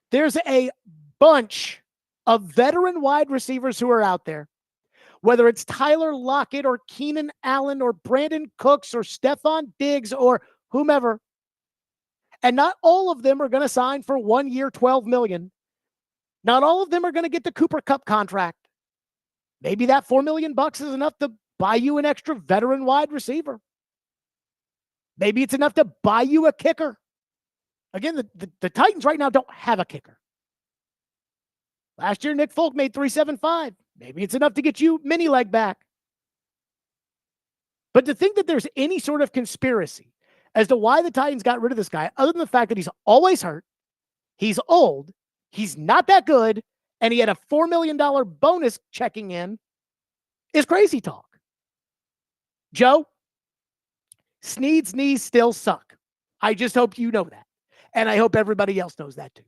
there's a bunch of veteran wide receivers who are out there, whether it's Tyler Lockett or Keenan Allen or Brandon Cooks or Stephon Diggs or whomever. And not all of them are going to sign for 1 year, $12 million. Not all of them are going to get the Cooper Kupp contract. Maybe that $4 million is enough to buy you an extra veteran wide receiver. Maybe it's enough to buy you a kicker. Again, the Titans right now don't have a kicker. Last year, Nick Folk made $375. Maybe it's enough to get you mini leg back. But to think that there's any sort of conspiracy as to why the Titans got rid of this guy, other than the fact that he's always hurt, he's old, he's not that good, and he had a $4 million bonus checking in, is crazy talk. Joe, Snead's knees still suck. I just hope you know that. And I hope everybody else knows that too.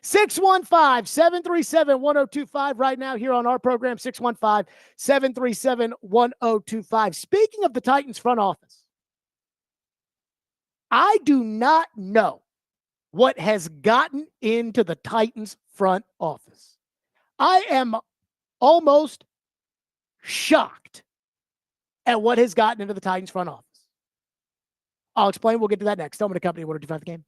615-737-1025 right now here on our program, 615-737-1025. Speaking of the Titans front office, I do not know what has gotten into the Titans front office. I am almost shocked at what has gotten into the Titans front office. I'll explain. We'll get to that next. Stillman & Company, 102.5 The Game.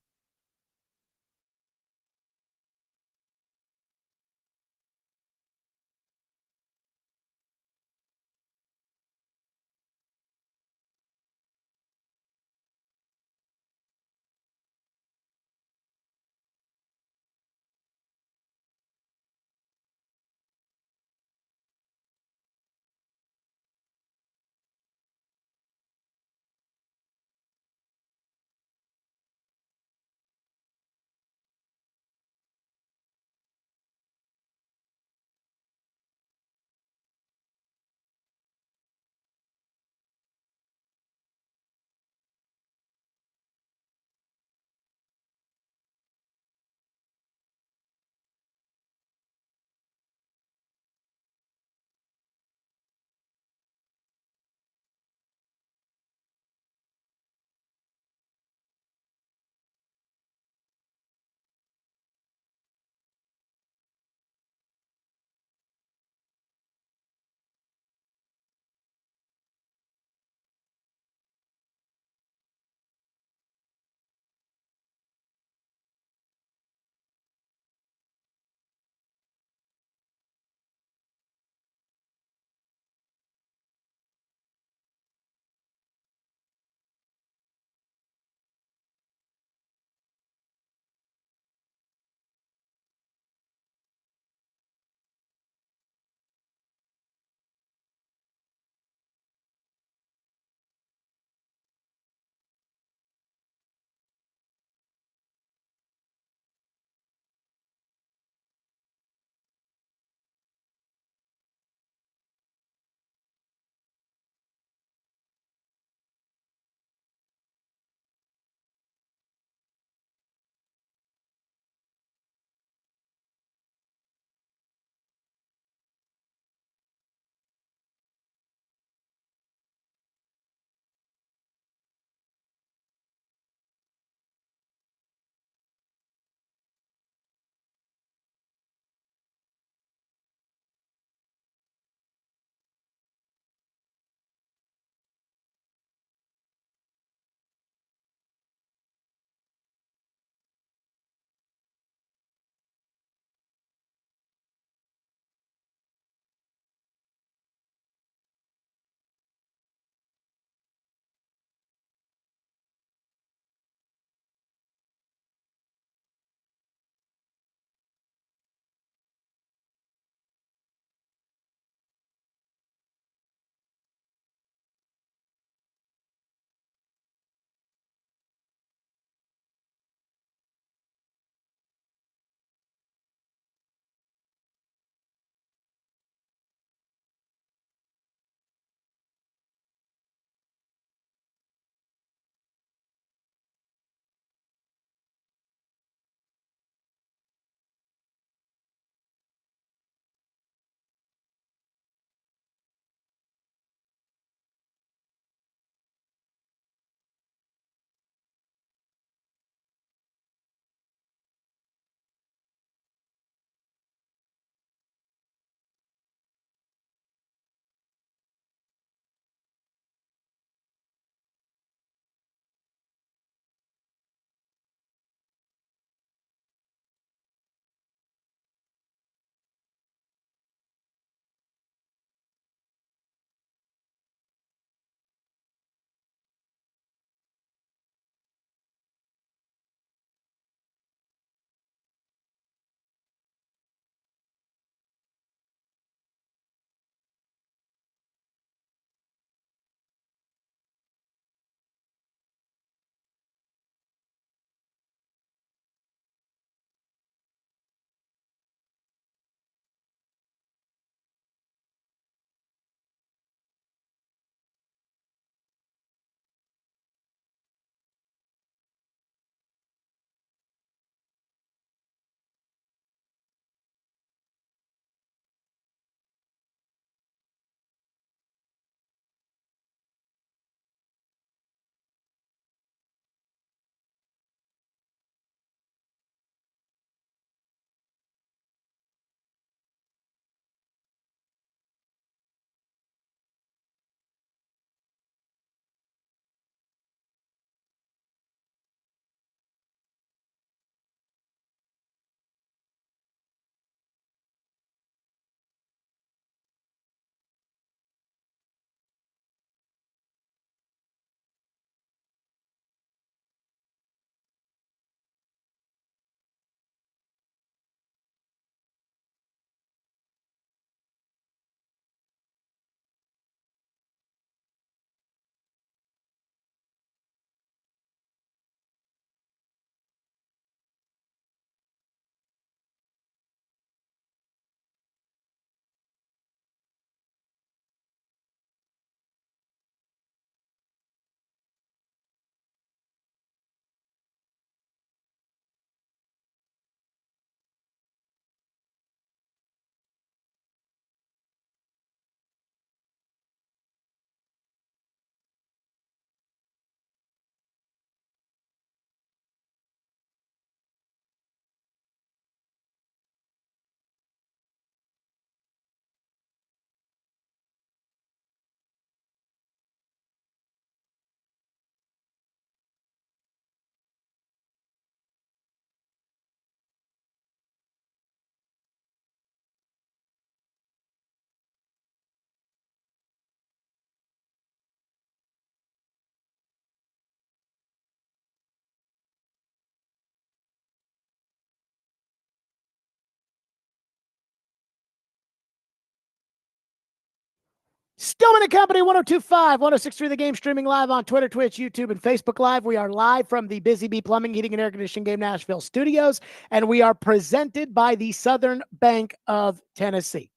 Stillman and Company, 1025, 1063 The Game, streaming live on Twitter, Twitch, YouTube, and Facebook Live. We are live from the Busy Bee Plumbing, Heating, and Air Conditioning Game Nashville studios, and we are presented by the Southern Bank of Tennessee.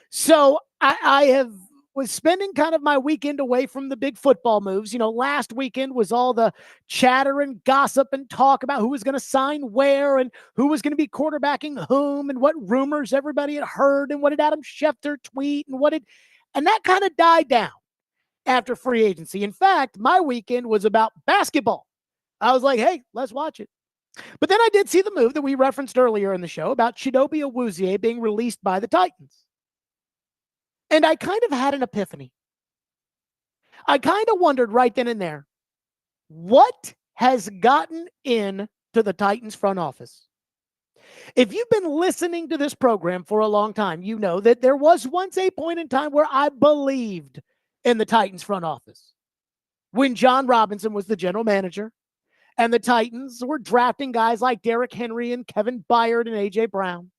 So I was spending kind of my weekend away from the big football moves. You know, last weekend was all the chatter and gossip and talk about who was going to sign where and who was going to be quarterbacking whom and what rumors everybody had heard and what did Adam Schefter tweet and that kind of died down after free agency. In fact, my weekend was about basketball. I was like, hey, let's watch it. But then I did see the move that we referenced earlier in the show about Chidobe Awuzie being released by the Titans. And I kind of had an epiphany. I kind of wondered right then and there, what has gotten into the Titans front office? If you've been listening to this program for a long time, you know that there was once a point in time where I believed in the Titans front office. When John Robinson was the general manager and the Titans were drafting guys like Derrick Henry and Kevin Byard and A.J. Brown.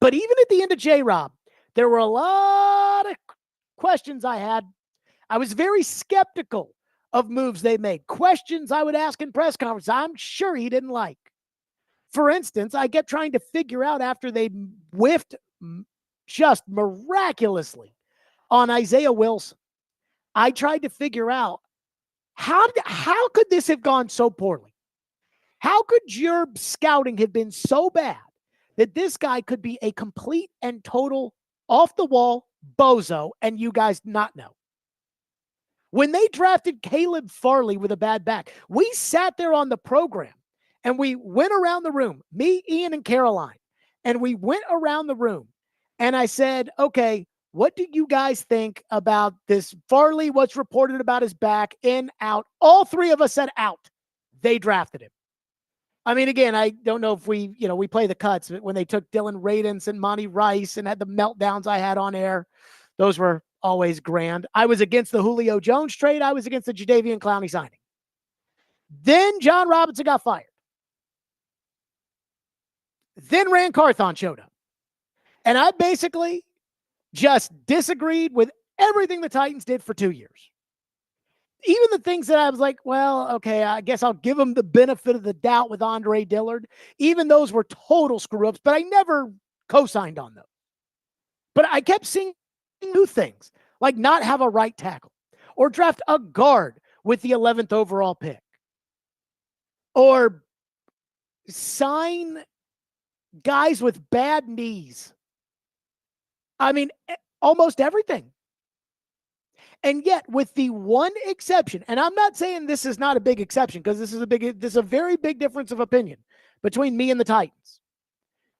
But even at the end of J-Rob, there were a lot of questions I had. I was very skeptical of moves they made. Questions I would ask in press conferences I'm sure he didn't like. For instance, I kept trying to figure out after they whiffed just miraculously on Isaiah Wilson. I tried to figure out how could this have gone so poorly? How could your scouting have been so bad that this guy could be a complete and total off-the-wall bozo and you guys not know? When they drafted Caleb Farley with a bad back, we sat there on the program and we went around the room, me, Ian, and Caroline, and we went around the room and I said, okay, what do you guys think about this Farley, what's reported about his back, in, out? All three of us said out. They drafted him. I mean, again, I don't know if we play the cuts when they took Dylan Radins and Monty Rice and had the meltdowns I had on air. Those were always grand. I was against the Julio Jones trade. I was against the Jadeveon Clowney signing. Then John Robinson got fired. Then Rand Carthon showed up. And I basically just disagreed with everything the Titans did for 2 years. Even the things that I was like, well, okay, I guess I'll give them the benefit of the doubt with Andre Dillard. Even those were total screw-ups, but I never co-signed on those. But I kept seeing new things, like not have a right tackle, or draft a guard with the 11th overall pick, or sign guys with bad knees. I mean, almost everything. And yet, with the one exception, and I'm not saying this is not a big exception because this is a very big difference of opinion between me and the Titans.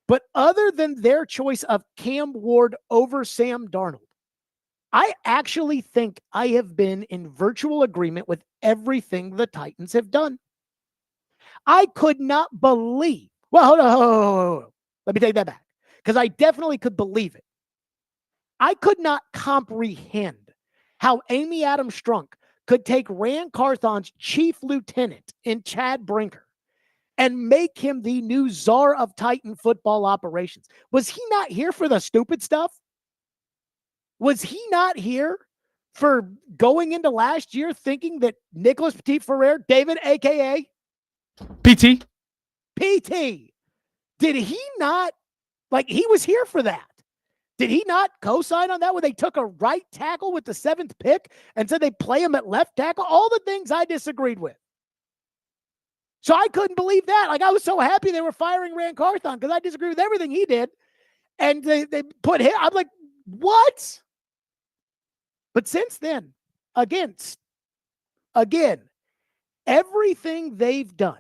But other than their choice of Cam Ward over Sam Darnold, I actually think I have been in virtual agreement with everything the Titans have done. I could not believe. Well, hold on. Let me take that back because I definitely could believe it. I could not comprehend how Amy Adams Strunk could take Rand Carthon's chief lieutenant in Chad Brinker and make him the new czar of Titan football operations. Was he not here for the stupid stuff? Was he not here for going into last year thinking that Nicholas Petit-Ferrer, David, a.k.a. PT, did he not, he was here for that? Did he not co-sign on that when they took a right tackle with the 7th pick and said they play him at left tackle? All the things I disagreed with. So I couldn't believe that. I was so happy they were firing Rand Carthon because I disagree with everything he did. And they put him, I'm like, what? But since then, again, everything they've done,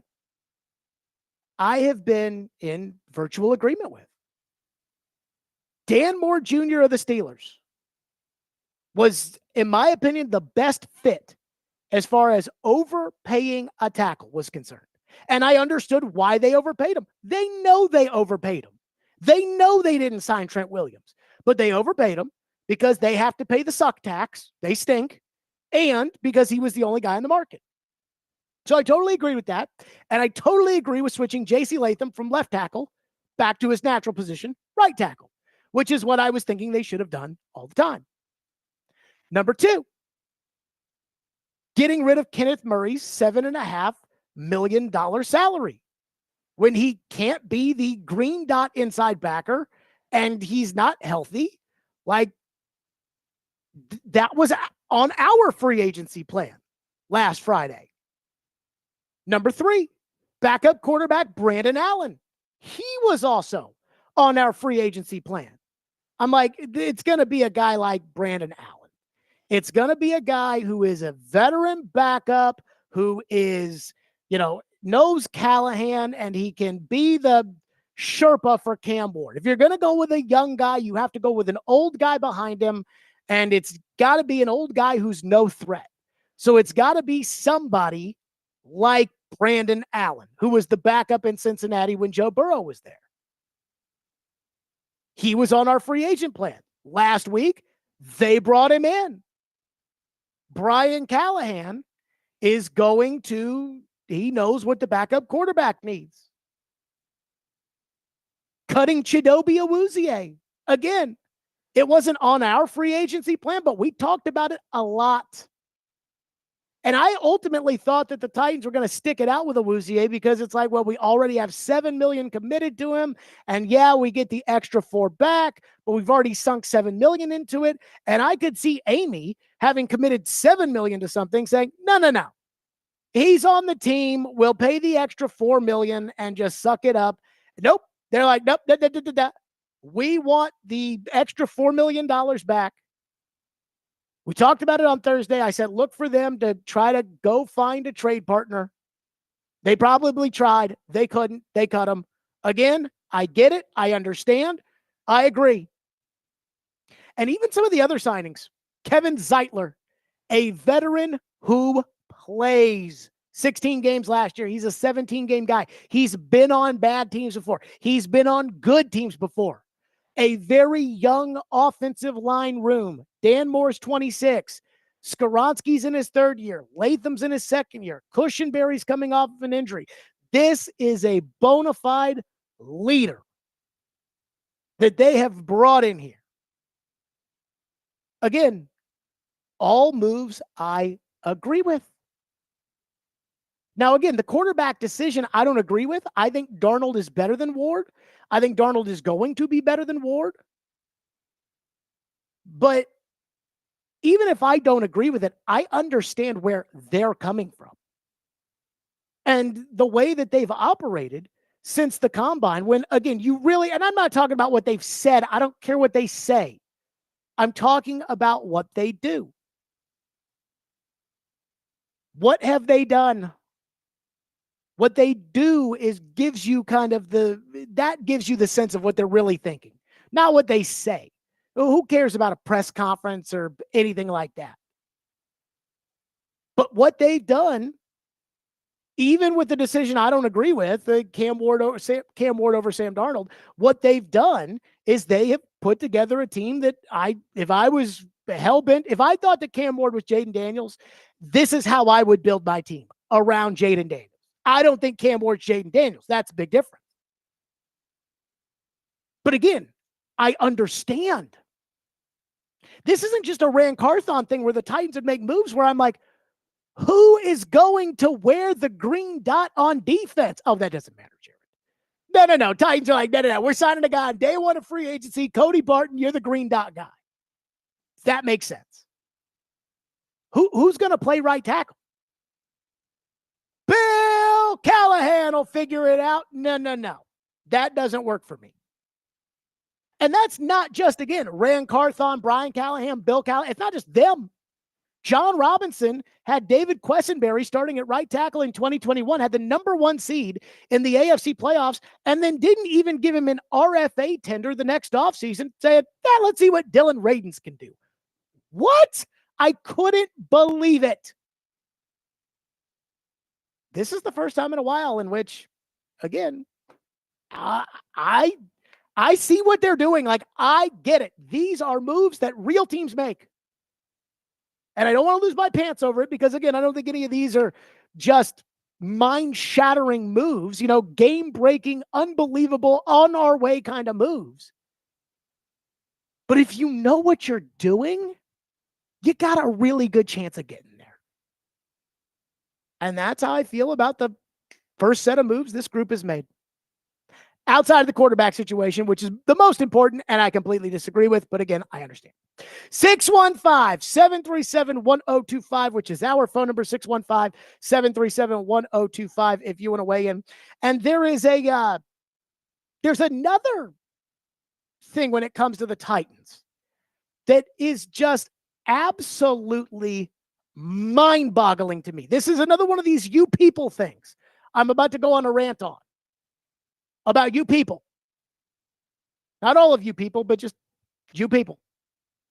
I have been in virtual agreement with. Dan Moore Jr. of the Steelers was, in my opinion, the best fit as far as overpaying a tackle was concerned. And I understood why they overpaid him. They know they overpaid him. They know they didn't sign Trent Williams, but they overpaid him because they have to pay the suck tax. They stink. And because he was the only guy in the market. So I totally agree with that. And I totally agree with switching J.C. Latham from left tackle back to his natural position, right tackle, which is what I was thinking they should have done all the time. Number 2, getting rid of Kenneth Murray's $7.5 million salary when he can't be the green dot inside backer and he's not healthy. Like, that was on our free agency plan last Friday. Number 3, backup quarterback Brandon Allen. He was also on our free agency plan. I'm like, it's going to be a guy like Brandon Allen. It's going to be a guy who is a veteran backup, who is, knows Callahan, and he can be the Sherpa for Cam Ward. If you're going to go with a young guy, you have to go with an old guy behind him, and it's got to be an old guy who's no threat. So it's got to be somebody like Brandon Allen, who was the backup in Cincinnati when Joe Burrow was there. He was on our free agent plan. Last week, they brought him in. Brian Callahan is he knows what the backup quarterback needs. Cutting Chidobe Awuzie. Again, it wasn't on our free agency plan, but we talked about it a lot. And I ultimately thought that the Titans were going to stick it out with Awuzie because it's like, well, we already have $7 million committed to him. And yeah, we get the extra 4 back, but we've already sunk $7 million into it. And I could see Amy having committed $7 million to something saying, no. He's on the team. We'll pay the extra $4 million and just suck it up. Nope. They're like, nope. We want the extra $4 million back. We talked about it on Thursday. I said, look for them to try to go find a trade partner. They probably tried. They couldn't. They cut them. Again, I get it. I understand. I agree. And even some of the other signings. Kevin Zeitler, a veteran who plays 16 games last year. He's a 17-game guy. He's been on bad teams before. He's been on good teams before. A very young offensive line room. Dan Moore's 26. Skaronski's in his 3rd year. Latham's in his 2nd year. Cushenberry's coming off of an injury. This is a bona fide leader that they have brought in here. Again, all moves I agree with. Now, again, the quarterback decision I don't agree with. I think Darnold is better than Ward. I think Darnold is going to be better than Ward. But even if I don't agree with it, I understand where they're coming from. And the way that they've operated since the combine, when, again, you really, and I'm not talking about what they've said. I don't care what they say. I'm talking about what they do. What have they done? What they do is gives you that gives you the sense of what they're really thinking, not what they say. Who cares about a press conference or anything like that? But what they've done, even with the decision I don't agree with, Cam Ward over Sam Darnold, what they've done is they have put together a team that if I was hell-bent, if I thought that Cam Ward was Jaden Daniels, this is how I would build my team around Jaden Daniels. I don't think Cam Ward's Jaden Daniels. That's a big difference. But again, I understand. This isn't just a Ran Carthon thing where the Titans would make moves where I'm like, who is going to wear the green dot on defense? Oh, that doesn't matter, Jared. No. Titans are like, no. We're signing a guy on day 1 of free agency. Cody Barton, you're the green dot guy. That makes sense. Who's going to play right tackle? Bill Callahan will figure it out. No. That doesn't work for me. And that's not just, again, Ran Carthon, Brian Callahan, Bill Callahan. It's not just them. John Robinson had David Quessenberry starting at right tackle in 2021, had the number 1 seed in the AFC playoffs, and then didn't even give him an RFA tender the next offseason, saying, let's see what Dylan Radins can do. What? I couldn't believe it. This is the first time in a while in which, again, I see what they're doing. Like, I get it. These are moves that real teams make. And I don't want to lose my pants over it because, again, I don't think any of these are just mind-shattering moves, game-breaking, unbelievable, on our way kind of moves. But if you know what you're doing, you got a really good chance of getting there. And that's how I feel about the first set of moves this group has made. Outside of the quarterback situation, which is the most important, and I completely disagree with, but again, I understand. 615-737-1025, which is our phone number, 615-737-1025, if you want to weigh in. And there's another thing when it comes to the Titans that is just absolutely mind-boggling to me. This is another one of these you people things I'm about to go on a rant on about you people. Not all of you people, but just you people.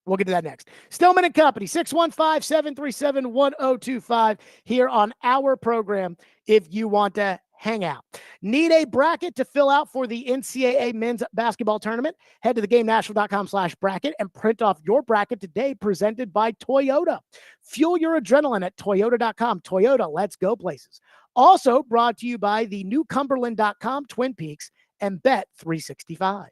We'll get to that next. Stillman and Company, 615-737-1025 here on our program if you want to hang out. Need a bracket to fill out for the NCAA men's basketball tournament? Head to theGameNational.com/bracket and print off your bracket today, presented by Toyota. Fuel your adrenaline at Toyota.com. Toyota, let's go places. Also brought to you by the new Cumberland.com, Twin Peaks, and Bet365.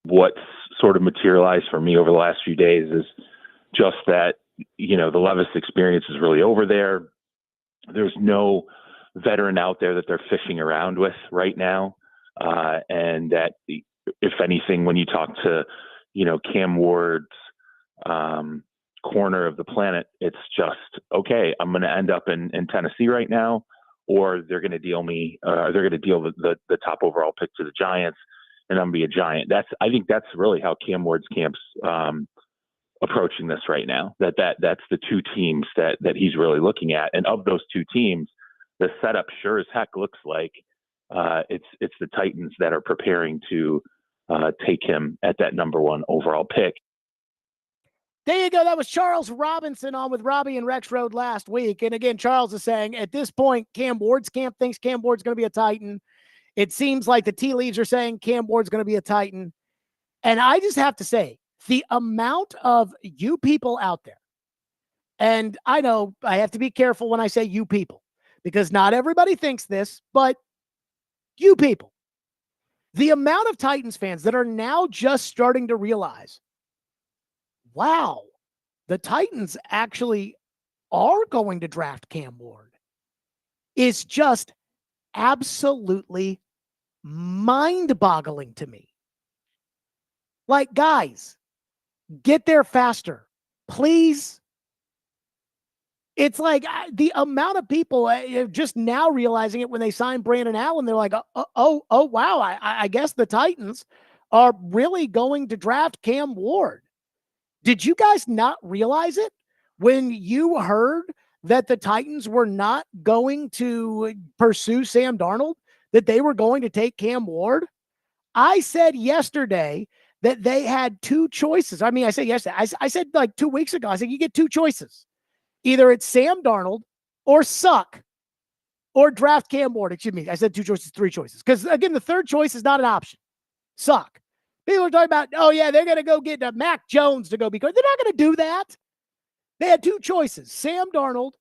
what's sort of materialized for me over the last few days is just that, the Levis experience is really over there. There's no veteran out there that they're fishing around with right now. And that, if anything, when you talk to, Cam Ward's corner of the planet, it's just, okay, I'm going to end up in Tennessee right now, or they're going to deal me, they're going to deal the top overall pick to the Giants, and I'm going to be a Giant. I think that's really how Cam Ward's camp's approaching this right now. That's the two teams that he's really looking at. And of those two teams, the setup sure as heck looks like it's the Titans that are preparing to take him at that number 1 overall pick. There you go. That was Charles Robinson on with Robbie and Rex Road last week. And again, Charles is saying at this point, Cam Ward's camp thinks Cam Ward's going to be a Titan. It seems like the tea leaves are saying Cam Ward's going to be a Titan. And I just have to say, the amount of you people out there, and I know I have to be careful when I say you people, because not everybody thinks this, but you people, the amount of Titans fans that are now just starting to realize, wow, the Titans actually are going to draft Cam Ward, is just absolutely mind-boggling to me. Like, guys, get there faster, please. It's like the amount of people just now realizing it when they signed Brandon Allen. They're like, oh, wow, I guess the Titans are really going to draft Cam Ward. Did you guys not realize it when you heard that the Titans were not going to pursue Sam Darnold, that they were going to take Cam Ward? I said yesterday that they had two choices. I mean, I said yesterday. I said like 2 weeks ago, I said you get two choices. Either it's Sam Darnold or suck or draft Cam Ward. Excuse me. I said two choices, three choices. Because, again, the third choice is not an option. Suck. People are talking about, oh, yeah, they're going to go get Mac Jones to go be good. They're not going to do that. They had two choices, Sam Darnold,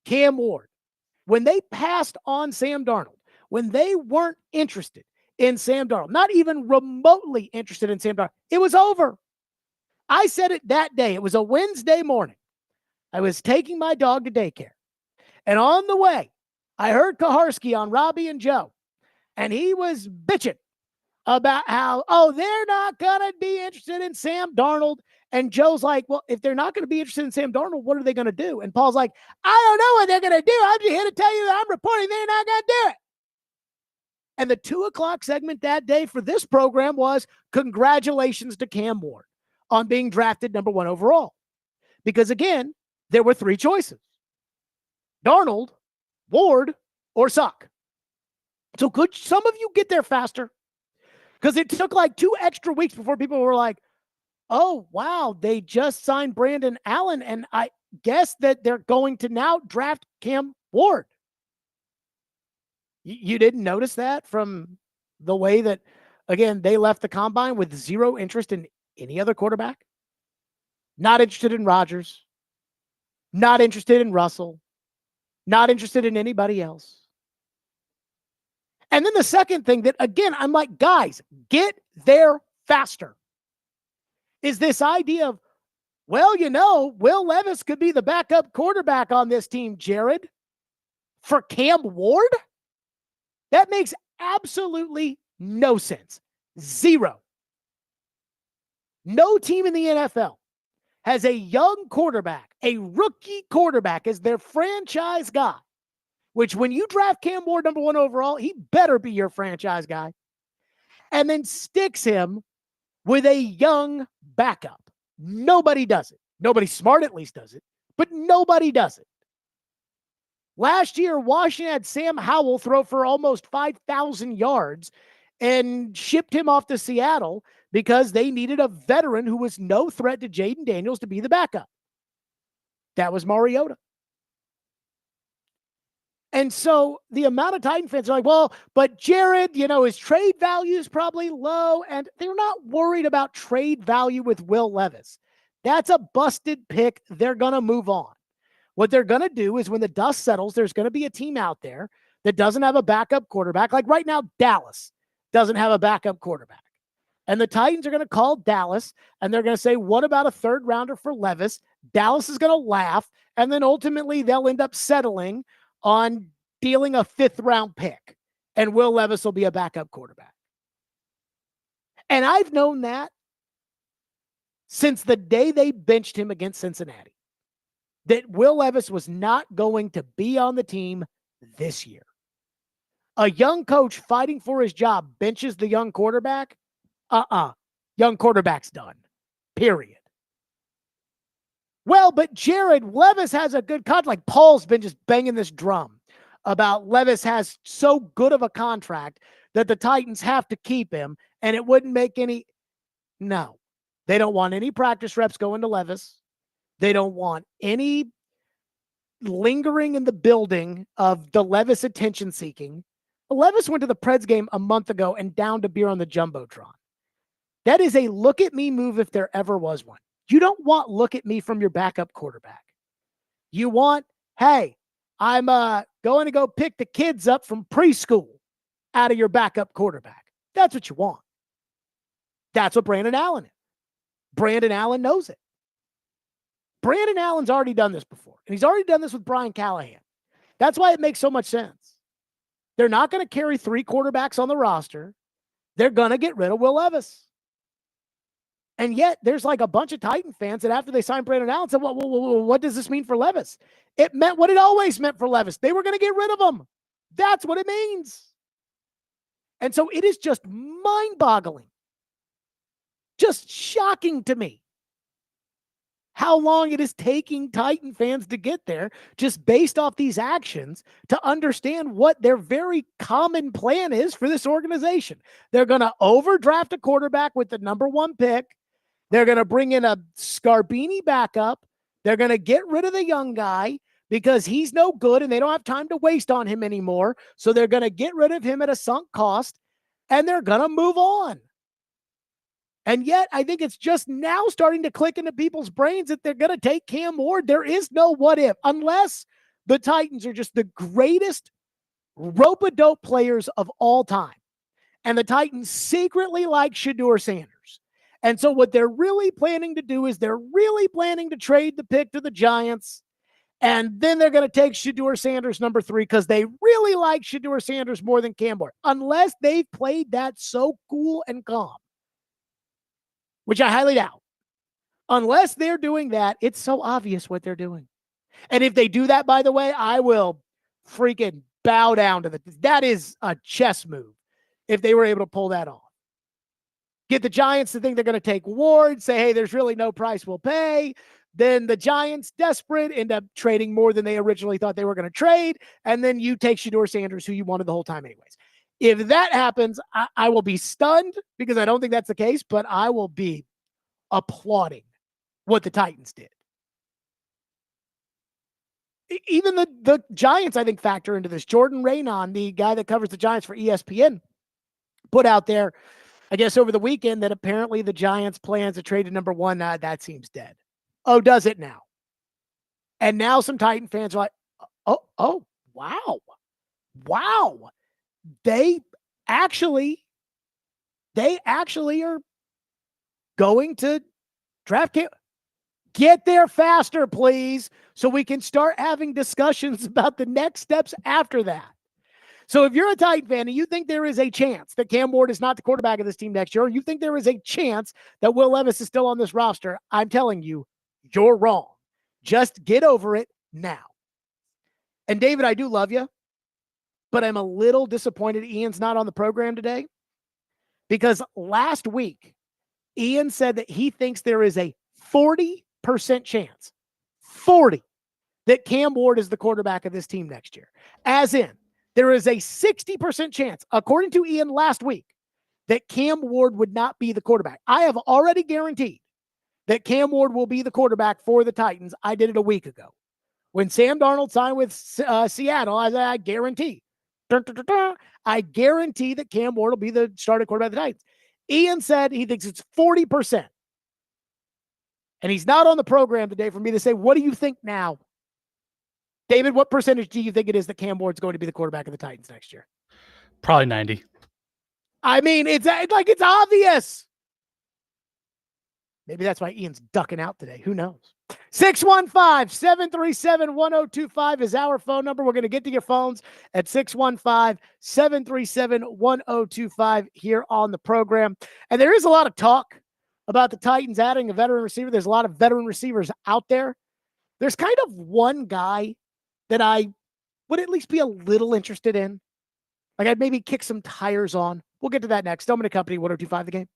Cam Ward. When they passed on Sam Darnold, when they weren't interested in Sam Darnold, not even remotely interested in Sam Darnold, it was over. I said it that day. It was a Wednesday morning. I was taking my dog to daycare. And on the way, I heard Kaharski on Robbie and Joe. And he was bitching about how, they're not going to be interested in Sam Darnold. And Joe's like, well, if they're not going to be interested in Sam Darnold, what are they going to do? And Paul's like, I don't know what they're going to do. I'm just here to tell you that I'm reporting they're not going to do it. And the 2:00 segment that day for this program was congratulations to Cam Ward on being drafted number 1 overall. Because, again, there were three choices: Darnold, Ward, or suck. So could some of you get there faster? Because it took like 2 extra weeks before people were like, oh, wow, they just signed Brandon Allen, and I guess that they're going to now draft Cam Ward. You didn't notice that from the way that, again, they left the combine with zero interest in any other quarterback? Not interested in Rodgers. Not interested in Russell. Not interested in anybody else. And then the second thing that, again, I'm like, guys, get there faster, is this idea of, well, Will Levis could be the backup quarterback on this team, Jared, for Cam Ward? That makes absolutely no sense. Zero. No team in the NFL has a young quarterback, a rookie quarterback, as their franchise guy, which when you draft Cam Ward number 1 overall, he better be your franchise guy, and then sticks him with a young backup. Nobody does it. Nobody smart at least does it, but nobody does it. Last year, Washington had Sam Howell throw for almost 5,000 yards and shipped him off to Seattle because they needed a veteran who was no threat to Jaden Daniels to be the backup. That was Mariota. And so the amount of Titan fans are like, well, but Jared, his trade value is probably low, and they're not worried about trade value with Will Levis. That's a busted pick. They're going to move on. What they're going to do is when the dust settles, there's going to be a team out there that doesn't have a backup quarterback. Like right now, Dallas doesn't have a backup quarterback. And the Titans are going to call Dallas, and they're going to say, what about a third rounder for Levis? Dallas is going to laugh, and then ultimately they'll end up settling on dealing a 5th-round pick, and Will Levis will be a backup quarterback. And I've known that since the day they benched him against Cincinnati, that Will Levis was not going to be on the team this year. A young coach fighting for his job benches the young quarterback. Young quarterback's done. Period. Well, but Jared, Levis has a good contract. Like Paul's been just banging this drum about Levis has so good of a contract that the Titans have to keep him, and it wouldn't make any. No, they don't want any practice reps going to Levis. They don't want any lingering in the building of the Levis attention seeking. Levis went to the Preds game a month ago and downed a beer on the Jumbotron. That is a look at me move if there ever was one. You don't want look at me from your backup quarterback. You want, hey, I'm going to go pick the kids up from preschool out of your backup quarterback. That's what you want. That's what Brandon Allen is. Brandon Allen knows it. Brandon Allen's already done this before, and he's already done this with Brian Callahan. That's why it makes so much sense. They're not going to carry 3 quarterbacks on the roster. They're going to get rid of Will Levis. And yet there's like a bunch of Titan fans that after they signed Brandon Allen said, well, what does this mean for Levis? It meant what it always meant for Levis. They were going to get rid of him. That's what it means. And so it is just mind-boggling, just shocking to me how long it is taking Titan fans to get there just based off these actions to understand what their very common plan is for this organization. They're going to overdraft a quarterback with the number 1 pick. They're going to bring in a Scarbini backup. They're going to get rid of the young guy because he's no good and they don't have time to waste on him anymore. So they're going to get rid of him at a sunk cost and they're going to move on. And yet, I think it's just now starting to click into people's brains that they're going to take Cam Ward. There is no what if, unless the Titans are just the greatest rope-a-dope players of all time. And the Titans secretly like Shedeur Sanders. And so what they're really planning to do is they're really planning to trade the pick to the Giants. And then they're going to take Shedeur Sanders number 3 because they really like Shedeur Sanders more than Cam Ward. Unless they've played that so cool and calm, which I highly doubt. Unless they're doing that, it's so obvious what they're doing. And if they do that, by the way, I will freaking bow down to that is a chess move if they were able to pull that off. Get the Giants to think they're going to take Ward, say, hey, there's really no price we'll pay. Then the Giants, desperate, end up trading more than they originally thought they were going to trade. And then you take Shedeur Sanders, who you wanted the whole time anyways. If that happens, I will be stunned because I don't think that's the case, but I will be applauding what the Titans did. Even the Giants, I think, factor into this. Jordan Raynon, the guy that covers the Giants for ESPN, put out there, I guess, over the weekend that apparently the Giants' plans to trade to number 1, that seems dead. Oh, does it now? And now some Titan fans are like, oh, wow. They actually are going to draft Cam. Get there faster, please, so we can start having discussions about the next steps after that. So if you're a Titan fan and you think there is a chance that Cam Ward is not the quarterback of this team next year, or you think there is a chance that Will Levis is still on this roster, I'm telling you, you're wrong. Just get over it now. And David, I do love you, but I'm a little disappointed Ian's not on the program today because last week, Ian said that he thinks there is a 40% chance, 40, that Cam Ward is the quarterback of this team next year. As in, there is a 60% chance, according to Ian last week, that Cam Ward would not be the quarterback. I have already guaranteed that Cam Ward will be the quarterback for the Titans. I did it a week ago. When Sam Darnold signed with Seattle, I guarantee. I guarantee that Cam Ward will be the starting quarterback of the Titans. Ian said he thinks it's 40%. And he's not on the program today for me to say, what do you think now? David, what percentage do you think it is that Cam Ward's going to be the quarterback of the Titans next year? Probably 90. I mean, it's like it's obvious. Maybe that's why Ian's ducking out today. Who knows? 615-737-1025 is our phone number. We're going to get to your phones at 615-737-1025 here on the program. And there is a lot of talk about the Titans adding a veteran receiver. There's a lot of veteran receivers out there. There's kind of one guy that I would at least be a little interested in. Like I'd maybe kick some tires on. We'll get to that next. Stillman and Company, 1025 The Game.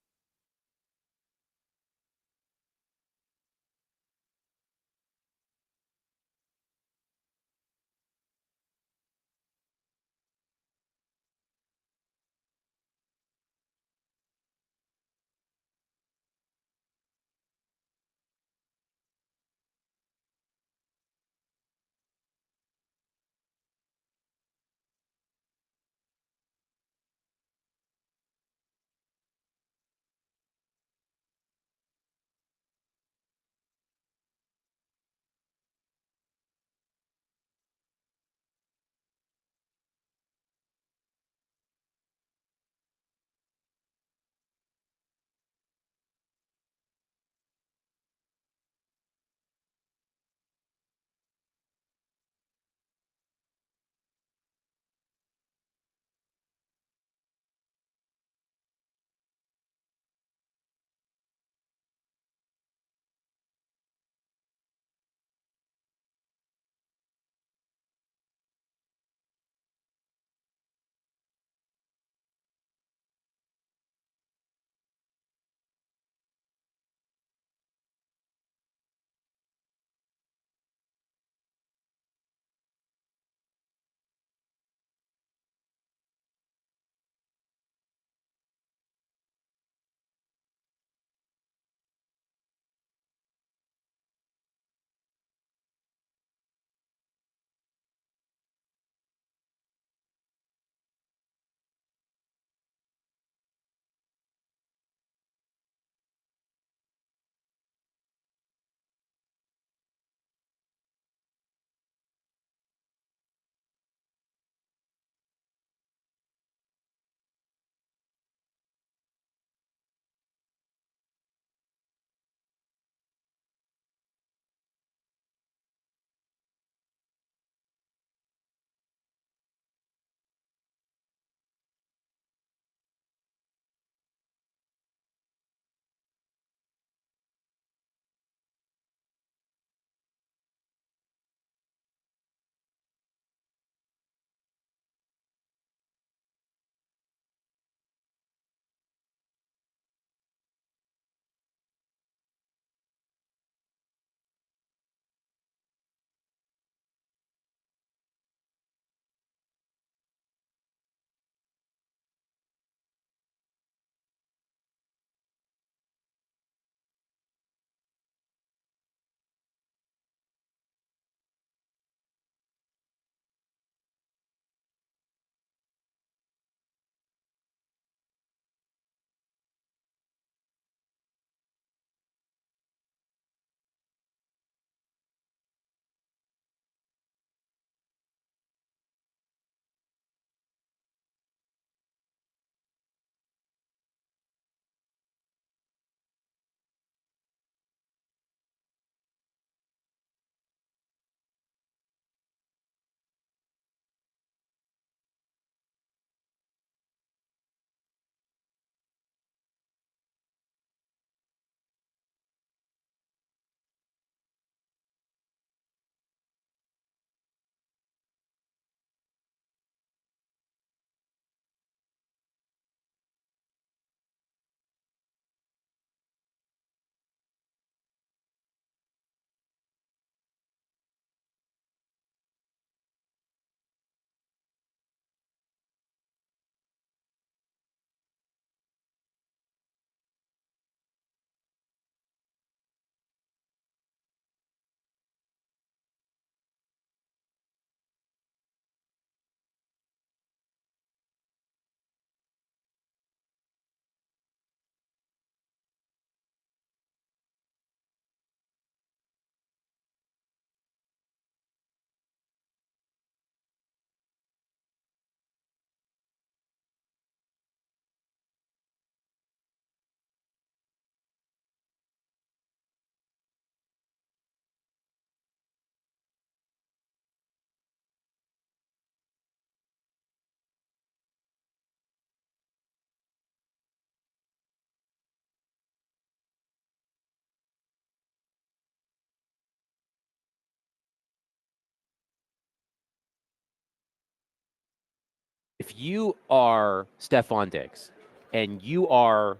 if you are Stephon Diggs and you are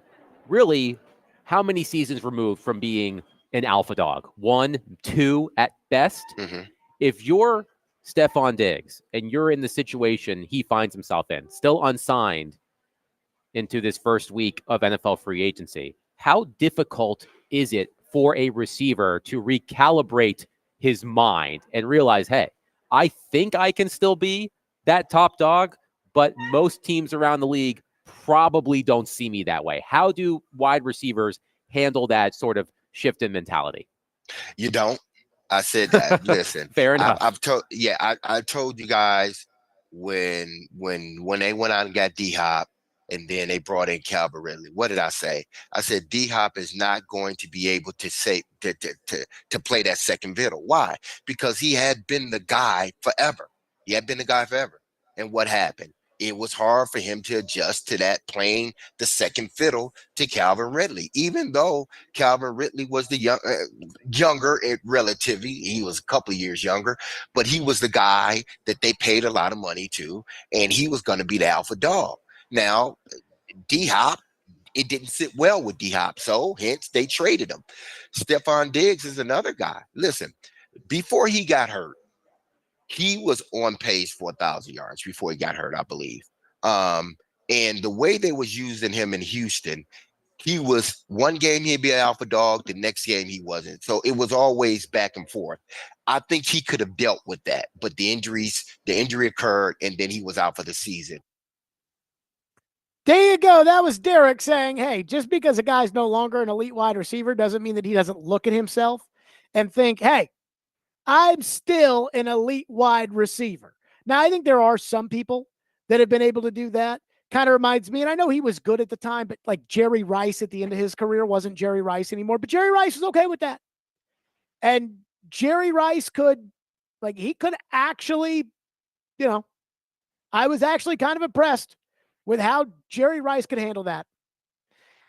really how many seasons removed from being an alpha dog? 1, 2 at best. Mm-hmm. If you're Stephon Diggs and you're in the situation he finds himself in, still unsigned into this first week of NFL free agency, how difficult is it for a receiver to recalibrate his mind and realize, hey, I think I can still be that top dog, but most teams around the league probably don't see me that way. How do wide receivers handle that sort of shift in mentality? You don't. I said that. Listen, Fair enough. I told you guys when they went out and got D-Hop and then they brought in Calvin Ridley. What did I say? I said D-Hop is not going to be able to say to play that second fiddle. Why? Because he had been the guy forever. And what happened? It was hard for him to adjust to that, playing the second fiddle to Calvin Ridley. Even though Calvin Ridley was the younger, relatively, he was a couple of years younger, but he was the guy that they paid a lot of money to, and he was going to be the alpha dog. Now, D-Hop, it didn't sit well with D-Hop, so hence they traded him. Stephon Diggs is another guy. Listen, before he got hurt, he was on pace for 1,000 yards before he got hurt, I believe. And the way they was using him in Houston, he was one game he'd be an alpha dog, the next game he wasn't. So it was always back and forth. I think he could have dealt with that, but the injury occurred, and then he was out for the season. There you go. That was Derek saying, hey, just because a guy's no longer an elite wide receiver doesn't mean that he doesn't look at himself and think, hey, I'm still an elite wide receiver. Now, I think there are some people that have been able to do that. Kind of reminds me, and I know he was good at the time, but like Jerry Rice at the end of his career wasn't Jerry Rice anymore, but Jerry Rice was okay with that. And Jerry Rice he could actually, I was actually kind of impressed with how Jerry Rice could handle that.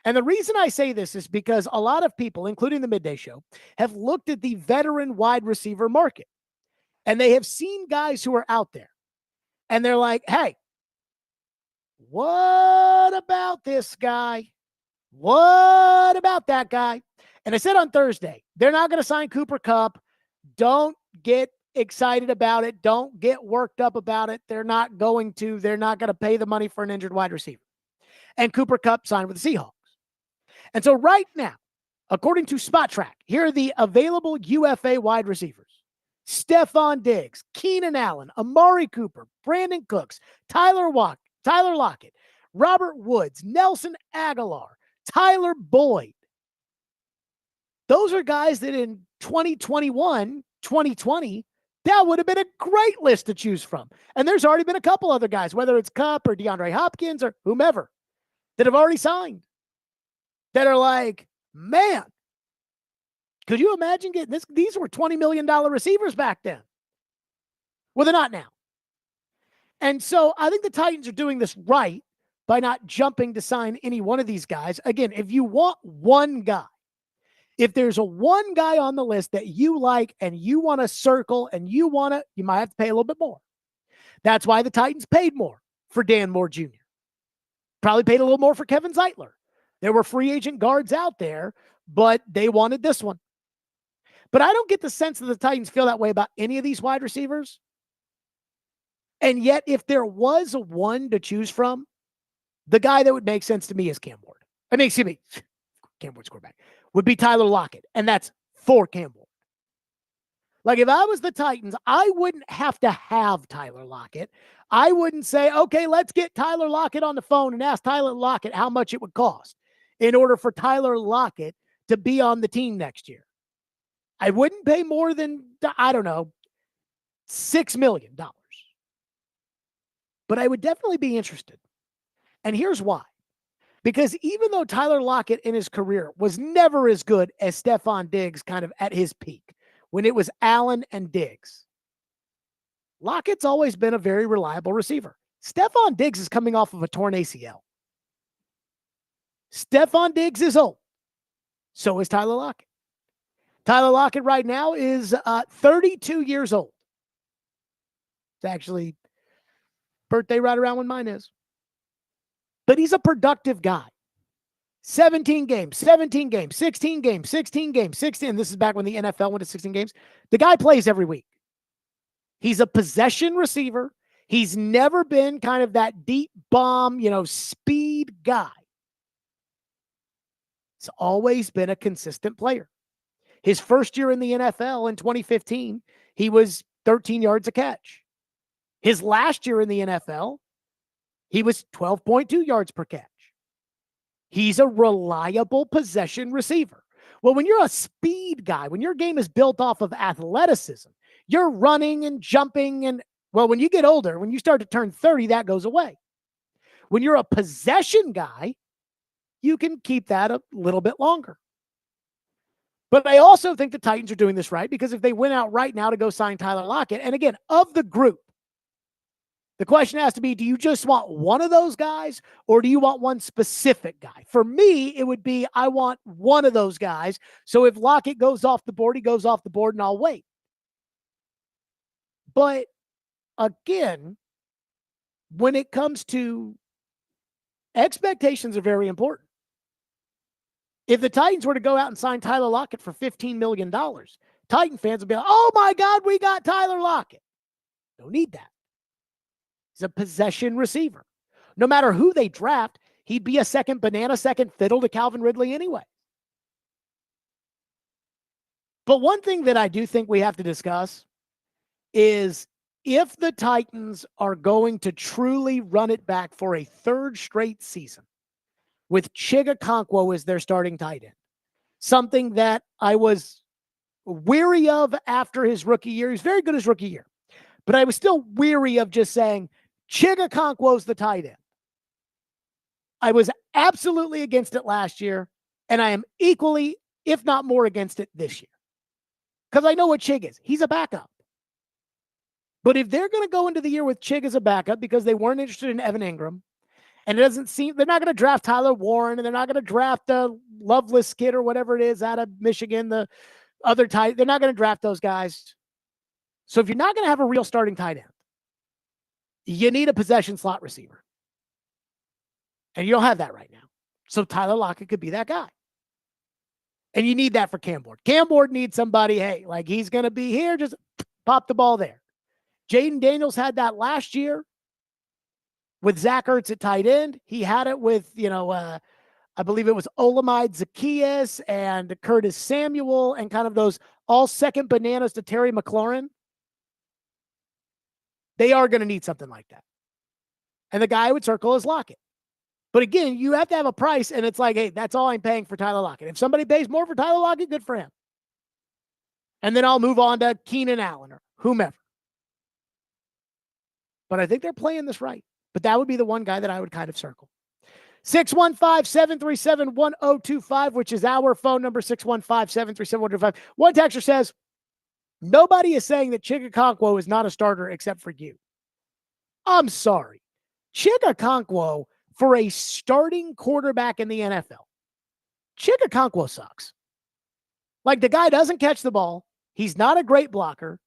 And the reason I say this is because a lot of people, including the Midday Show, have looked at the veteran wide receiver market, and they have seen guys who are out there, and they're like, hey, what about this guy? What about that guy? And I said on Thursday, they're not going to sign Cooper Kupp. Don't get excited about it. Don't get worked up about it. They're not going to pay the money for an injured wide receiver. And Cooper Kupp signed with the Seahawks. And so right now, according to Spot Track, here are the available UFA wide receivers. Stephon Diggs, Keenan Allen, Amari Cooper, Brandon Cooks, Tyler Lockett, Robert Woods, Nelson Aguilar, Tyler Boyd. Those are guys that in 2021, 2020, that would have been a great list to choose from. And there's already been a couple other guys, whether it's Kupp or DeAndre Hopkins or whomever, that have already signed, that are like, man, could you imagine getting this? These were $20 million receivers back then. Well, they're not now. And so I think the Titans are doing this right by not jumping to sign any one of these guys. Again, if you want one guy, if there's one guy on the list that you like and you want to circle and you might have to pay a little bit more. That's why the Titans paid more for Dan Moore Jr. Probably paid a little more for Kevin Zeitler. There were free agent guards out there, but they wanted this one. But I don't get the sense that the Titans feel that way about any of these wide receivers. And yet, if there was one to choose from, the guy that would make sense to me is Cam Ward. Cam Ward's quarterback would be Tyler Lockett, and that's for Cam Ward. Like, if I was the Titans, I wouldn't have to have Tyler Lockett. I wouldn't say, okay, let's get Tyler Lockett on the phone and ask Tyler Lockett how much it would cost in order for Tyler Lockett to be on the team next year. I wouldn't pay more than, $6 million. But I would definitely be interested. And here's why. Because even though Tyler Lockett in his career was never as good as Stephon Diggs kind of at his peak, when it was Allen and Diggs, Lockett's always been a very reliable receiver. Stephon Diggs is coming off of a torn ACL. Stephon Diggs is old. So is Tyler Lockett. Tyler Lockett right now is 32 years old. It's actually Birthday right around when mine is. But he's a productive guy. 17 games, 17 games, 16 games, 16 games, 16. This is back when the NFL went to 16 games. The guy plays every week. He's a possession receiver. He's never been kind of that deep bomb, speed guy. He's always been a consistent player. His first year in the NFL in 2015, he was 13 yards a catch. His last year in the NFL, he was 12.2 yards per catch. He's a reliable possession receiver. Well, when you're a speed guy, when your game is built off of athleticism, you're running and jumping. And well, when you get older, when you start to turn 30, that goes away. When you're a possession guy, you can keep that a little bit longer. But I also think the Titans are doing this right, because if they went out right now to go sign Tyler Lockett, and again, of the group, the question has to be, do you just want one of those guys, or do you want one specific guy? For me, it would be, I want one of those guys. So if Lockett goes off the board, he goes off the board, and I'll wait. But again, when it comes to expectations are very important. If the Titans were to go out and sign Tyler Lockett for $15 million, Titan fans would be like, oh my God, we got Tyler Lockett. Don't need that. He's a possession receiver. No matter who they draft, he'd be a second banana, second fiddle to Calvin Ridley anyway. But one thing that I do think we have to discuss is if the Titans are going to truly run it back for a third straight season with Chigakonkwo as their starting tight end, something that I was weary of after his rookie year. He's very good his rookie year, but I was still weary of just saying Chigakonkwo's the tight end. I was absolutely against it last year, and I am equally, if not more, against it this year. Because I know what Chig is. He's a backup. But if they're going to go into the year with Chig as a backup because they weren't interested in Evan Ingram, and it doesn't seem, they're not going to draft Tyler Warren, and they're not going to draft a Loveless kid or whatever it is out of Michigan, the other tight, they're not going to draft those guys. So if you're not going to have a real starting tight end, you need a possession slot receiver. And you don't have that right now. So Tyler Lockett could be that guy. And you need that for Cam Ward. Cam Ward needs somebody, hey, like he's going to be here, just pop the ball there. Jaden Daniels had that last year with Zach Ertz at tight end. He had it with, I believe it was Olamide Zacchaeus and Curtis Samuel and kind of those all second bananas to Terry McLaurin. They are going to need something like that. And the guy I would circle is Lockett. But again, you have to have a price, and it's like, hey, that's all I'm paying for Tyler Lockett. If somebody pays more for Tyler Lockett, good for him. And then I'll move on to Keenan Allen or whomever. But I think they're playing this right. But that would be the one guy that I would kind of circle. 615-737-1025, which is our phone number, 615-737-1025. One texter says, nobody is saying that Chigakonkwo is not a starter except for you. I'm sorry. Chigakonkwo, for a starting quarterback in the NFL, Chigakonkwo sucks. Like, the guy doesn't catch the ball. He's not a great blocker.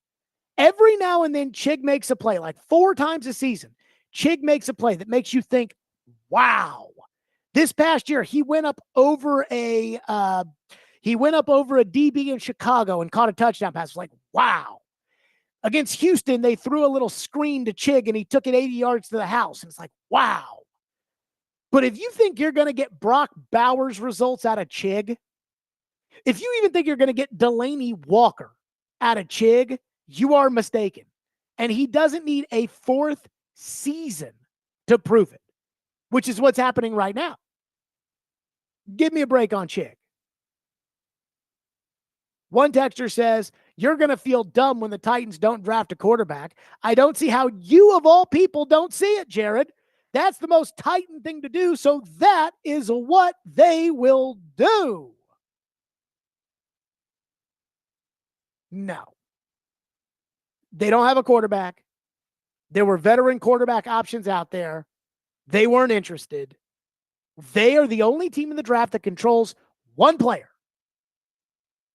Every now and then, Chig makes a play, like 4 times a season. Chig makes a play that makes you think, wow. This past year, he went up over a DB in Chicago and caught a touchdown pass. It was like, wow. Against Houston, they threw a little screen to Chig, and he took it 80 yards to the house. And it's like, wow. But if you think you're going to get Brock Bowers results out of Chig, if you even think you're going to get Delaney Walker out of Chig, you are mistaken. And he doesn't need a 4th season to prove it, which is what's happening right now. Give me a break on Chig. One texter says, you're going to feel dumb when the Titans don't draft a quarterback. I don't see how you, of all people, don't see it, Jared. That's the most Titan thing to do, so that is what they will do. No. They don't have a quarterback. There were veteran quarterback options out there. They weren't interested. They are the only team in the draft that controls one player,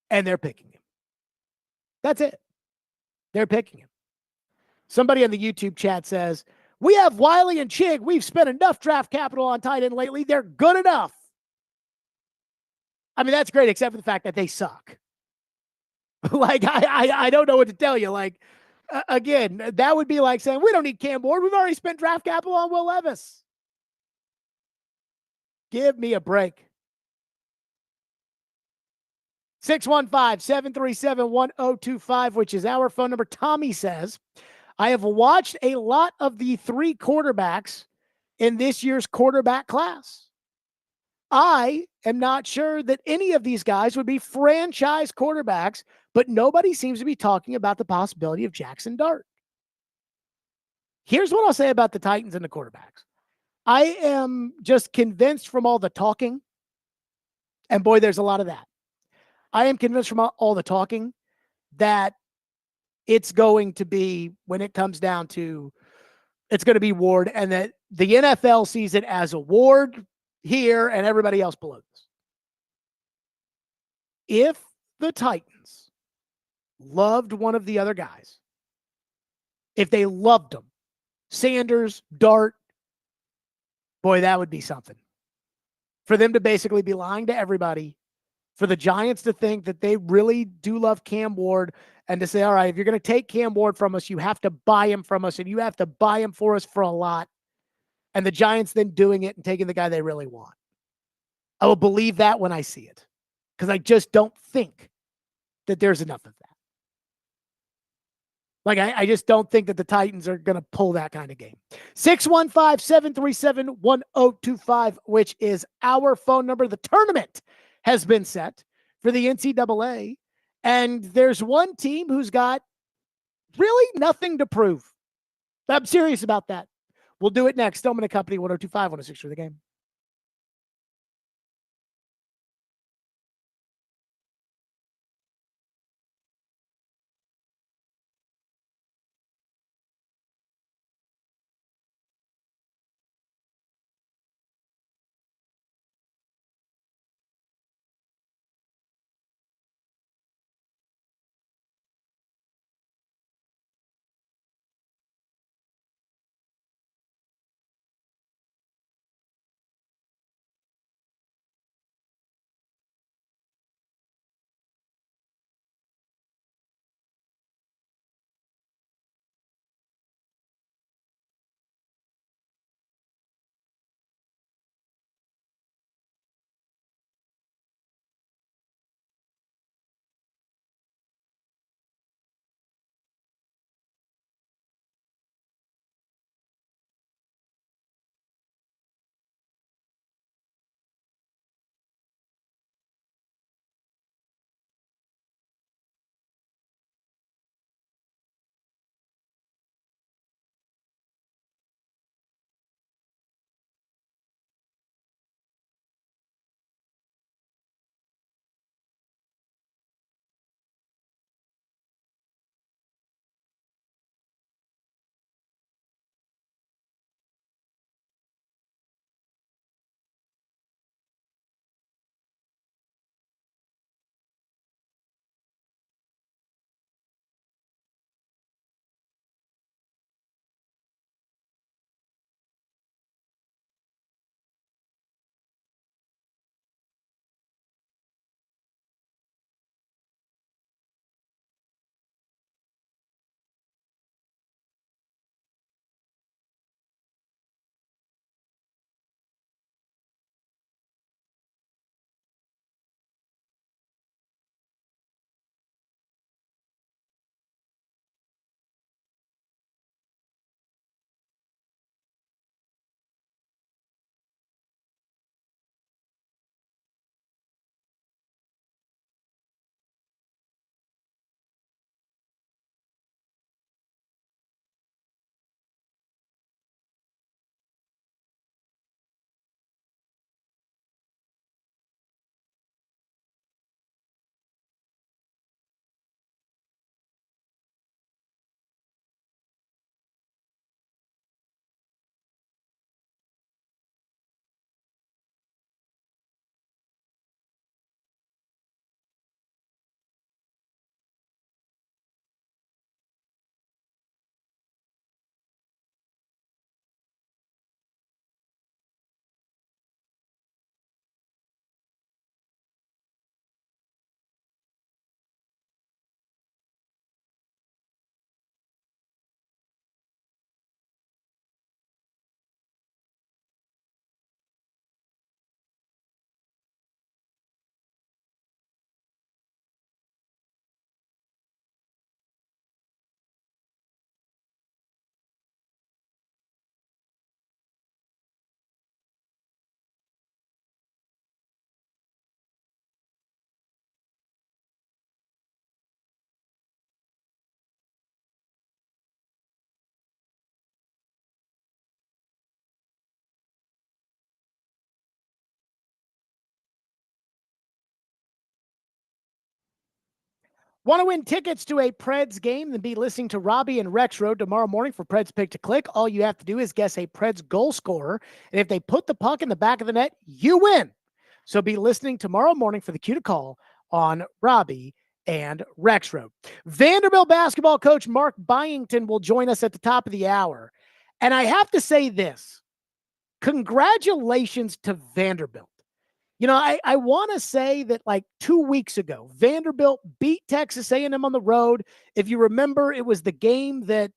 and they're picking him. That's it. They're picking him. Somebody on the YouTube chat says, We have Wiley and Chig. We've spent enough draft capital on tight end lately. They're good enough. I mean, that's great, except for the fact that they suck. Like, I don't know what to tell you. Like, again, that would be like saying, we don't need Cam Ward. We've already spent draft capital on Will Levis. Give me a break. 615-737-1025, which is our phone number. Tommy says, I have watched a lot of the 3 quarterbacks in this year's quarterback class. I am not sure that any of these guys would be franchise quarterbacks, but nobody seems to be talking about the possibility of Jackson Dart. Here's what I'll say about the Titans and the quarterbacks. I am just convinced from all the talking, and boy, there's a lot of that. I am convinced from all the talking that it's going to be, when it comes down to, it's going to be Ward, and that the NFL sees it as a Ward here and everybody else below this. If the Titans loved one of the other guys, if they loved them, Sanders, Dart, boy, that would be something. For them to basically be lying to everybody, for the Giants to think that they really do love Cam Ward, and to say, all right, if you're going to take Cam Ward from us, you have to buy him from us, and you have to buy him for us for a lot. And the Giants then doing it and taking the guy they really want. I will believe that when I see it, because I just don't think that there's enough of that. Like, I just don't think that the Titans are going to pull that kind of game. 615-737-1025, which is our phone number. The tournament has been set for the NCAA, and there's one team who's got really nothing to prove. I'm serious about that. We'll do it next. Stillman & Company, 102.5, 106 for the game. Want to win tickets to a Preds game? Then be listening to Robbie and Rex Road tomorrow morning for Preds Pick to Click. All you have to do is guess a Preds goal scorer. And if they put the puck in the back of the net, you win. So be listening tomorrow morning for the cue to call on Robbie and Rex Road. Vanderbilt basketball coach Mark Byington will join us at the top of the hour. And I have to say this. Congratulations to Vanderbilt. You know, I want to say that like 2 weeks ago, Vanderbilt beat Texas A&M on the road. If you remember, it was the game that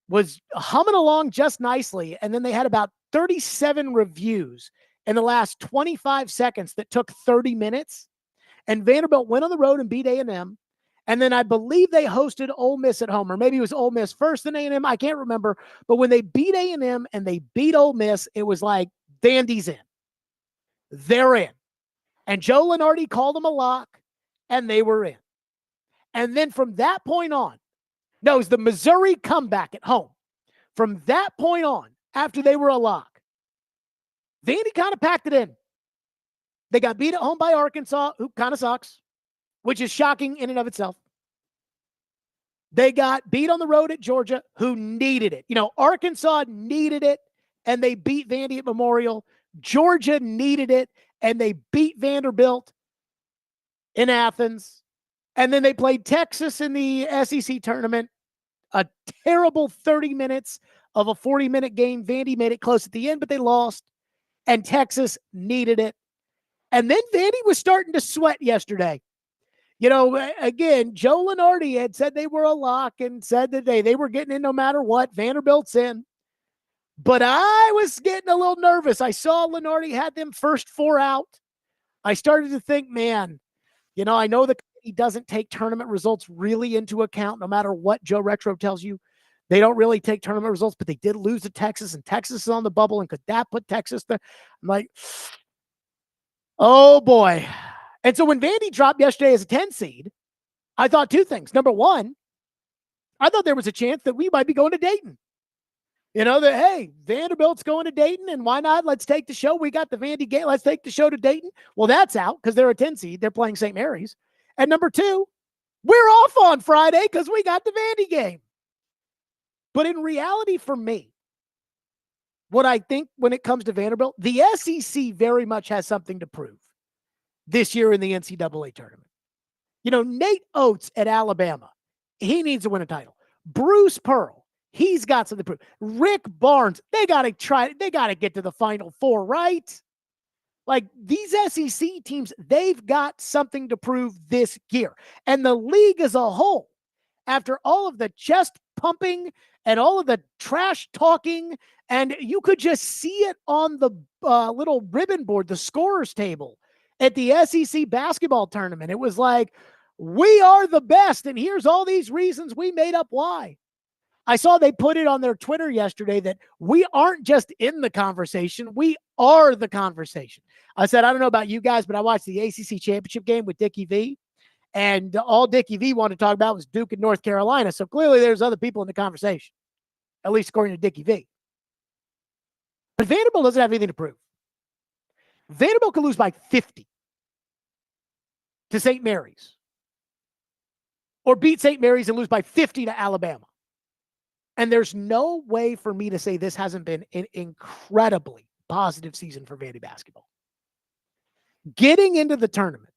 was humming along just nicely. And then they had about 37 reviews in the last 25 seconds that took 30 minutes. And Vanderbilt went on the road and beat A&M. And then I believe they hosted Ole Miss at home, or maybe it was Ole Miss first and A&M. I can't remember. But when they beat A&M and they beat Ole Miss, it was like Vandy's in. They're in. And Joe Lenardi called them a lock, and they were in. And then from that point on, no, it was the Missouri comeback at home. From that point on, after they were a lock, Vandy kind of packed it in. They got beat at home by Arkansas, who kind of sucks, which is shocking in and of itself. They got beat on the road at Georgia, who needed it. You know, Arkansas needed it, and they beat Vandy at Memorial. Georgia needed it, and they beat Vanderbilt in Athens. And then they played Texas in the SEC tournament. A terrible 30 minutes of a 40-minute game. Vandy made it close at the end, but they lost. And Texas needed it. And then Vandy was starting to sweat yesterday. You know, again, Joe Lenardi had said they were a lock and said that they were getting in no matter what. Vanderbilt's in. But I was getting a little nervous. I saw Lenardi had them first 4 out. I started to think, man, you know, I know that he doesn't take tournament results really into account, no matter what Joe Retro tells you. They don't really take tournament results, but they did lose to Texas, and Texas is on the bubble, and could that put Texas there? I'm like, oh, boy. And so when Vandy dropped yesterday as a 10 seed, I thought 2 things. Number one, I thought there was a chance that we might be going to Dayton. You know, that, hey, Vanderbilt's going to Dayton, and why not? Let's take the show. We got the Vandy game. Let's take the show to Dayton. Well, that's out because they're a 10 seed. They're playing St. Mary's. And number 2, we're off on Friday because we got the Vandy game. But in reality, for me, what I think when it comes to Vanderbilt, the SEC very much has something to prove this year in the NCAA tournament. You know, Nate Oates at Alabama, he needs to win a title. Bruce Pearl, he's got something to prove. Rick Barnes, they got to get to the Final Four, right? Like, these SEC teams, they've got something to prove this year. And the league as a whole, after all of the chest pumping and all of the trash talking, and you could just see it on the little ribbon board, the scorers table at the SEC basketball tournament. It was like, we are the best, and here's all these reasons we made up why. I saw they put it on their Twitter yesterday that we aren't just in the conversation, we are the conversation. I said, I don't know about you guys, but I watched the ACC championship game with Dickie V, and all Dickie V wanted to talk about was Duke and North Carolina. So clearly there's other people in the conversation, at least according to Dickie V. But Vanderbilt doesn't have anything to prove. Vanderbilt could lose by 50 to St. Mary's, or beat St. Mary's and lose by 50 to Alabama. And there's no way for me to say this hasn't been an incredibly positive season for Vandy basketball. Getting into the tournament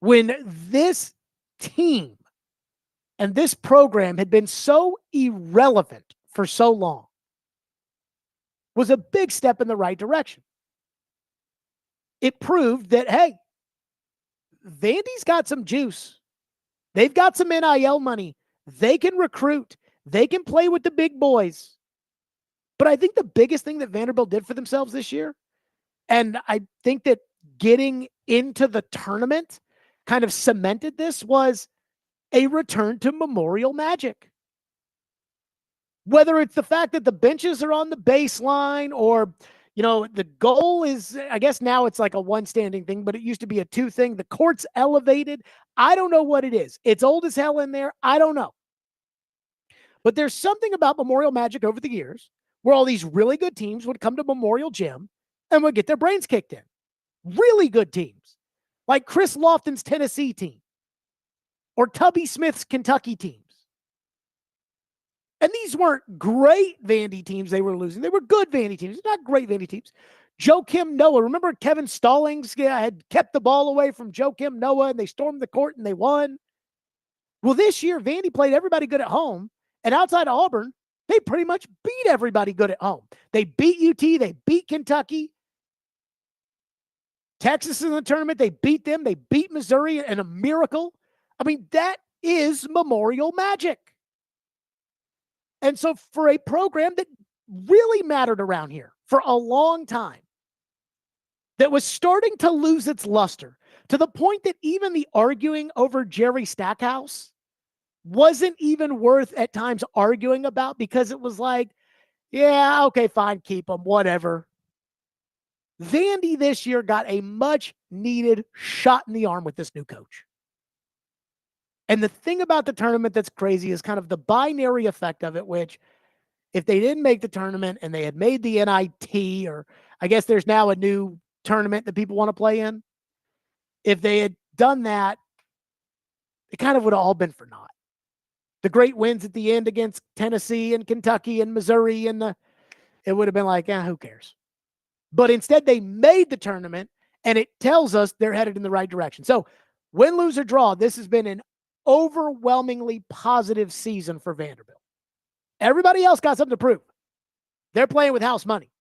when this team and this program had been so irrelevant for so long was a big step in the right direction. It proved that, hey, Vandy's got some juice. They've got some NIL money. They can recruit. They can play with the big boys. But I think the biggest thing that Vanderbilt did for themselves this year, and I think that getting into the tournament kind of cemented this, was a return to Memorial magic. Whether it's the fact that the benches are on the baseline, or, you know, the goal is, I guess now it's like a one standing thing, but it used to be a 2 thing. The court's elevated. I don't know what it is. It's old as hell in there. I don't know. But there's something about Memorial magic over the years where all these really good teams would come to Memorial Gym and would get their brains kicked in. Really good teams. Like Chris Lofton's Tennessee team. or Tubby Smith's Kentucky teams. And these weren't great Vandy teams they were losing. They were good Vandy teams, not great Vandy teams. Joakim Noah. Remember Kevin Stallings had kept the ball away from Joakim Noah, and they stormed the court and they won? Well, this year, Vandy played everybody good at home, and outside of Auburn, they pretty much beat everybody good at home. They beat UT. They beat Kentucky. Texas in the tournament, they beat them. They beat Missouri in a miracle. I mean, that is Memorial magic. And so for a program that really mattered around here for a long time, that was starting to lose its luster to the point that even the arguing over Jerry Stackhouse wasn't even worth at times arguing about, because it was like, yeah, okay, fine, keep them, whatever. Vandy this year got a much needed shot in the arm with this new coach. And the thing about the tournament that's crazy is kind of the binary effect of it, which if they didn't make the tournament and they had made the NIT, or I guess there's now a new tournament that people want to play in, if they had done that, it kind of would have all been for naught. The great wins at the end against Tennessee and Kentucky and Missouri, and it would have been like, who cares? But instead, they made the tournament, and it tells us they're headed in the right direction. So win, lose, or draw, this has been an overwhelmingly positive season for Vanderbilt. Everybody else got something to prove. They're playing with house money.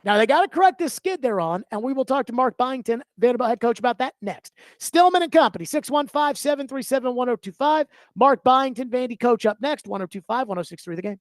Now, they got to correct this skid they're on, and we will talk to Mark Byington, Vanderbilt head coach, about that next. Stillman and Company, 615-737-1025. Mark Byington, Vandy coach, up next, 1025-1063 The Game.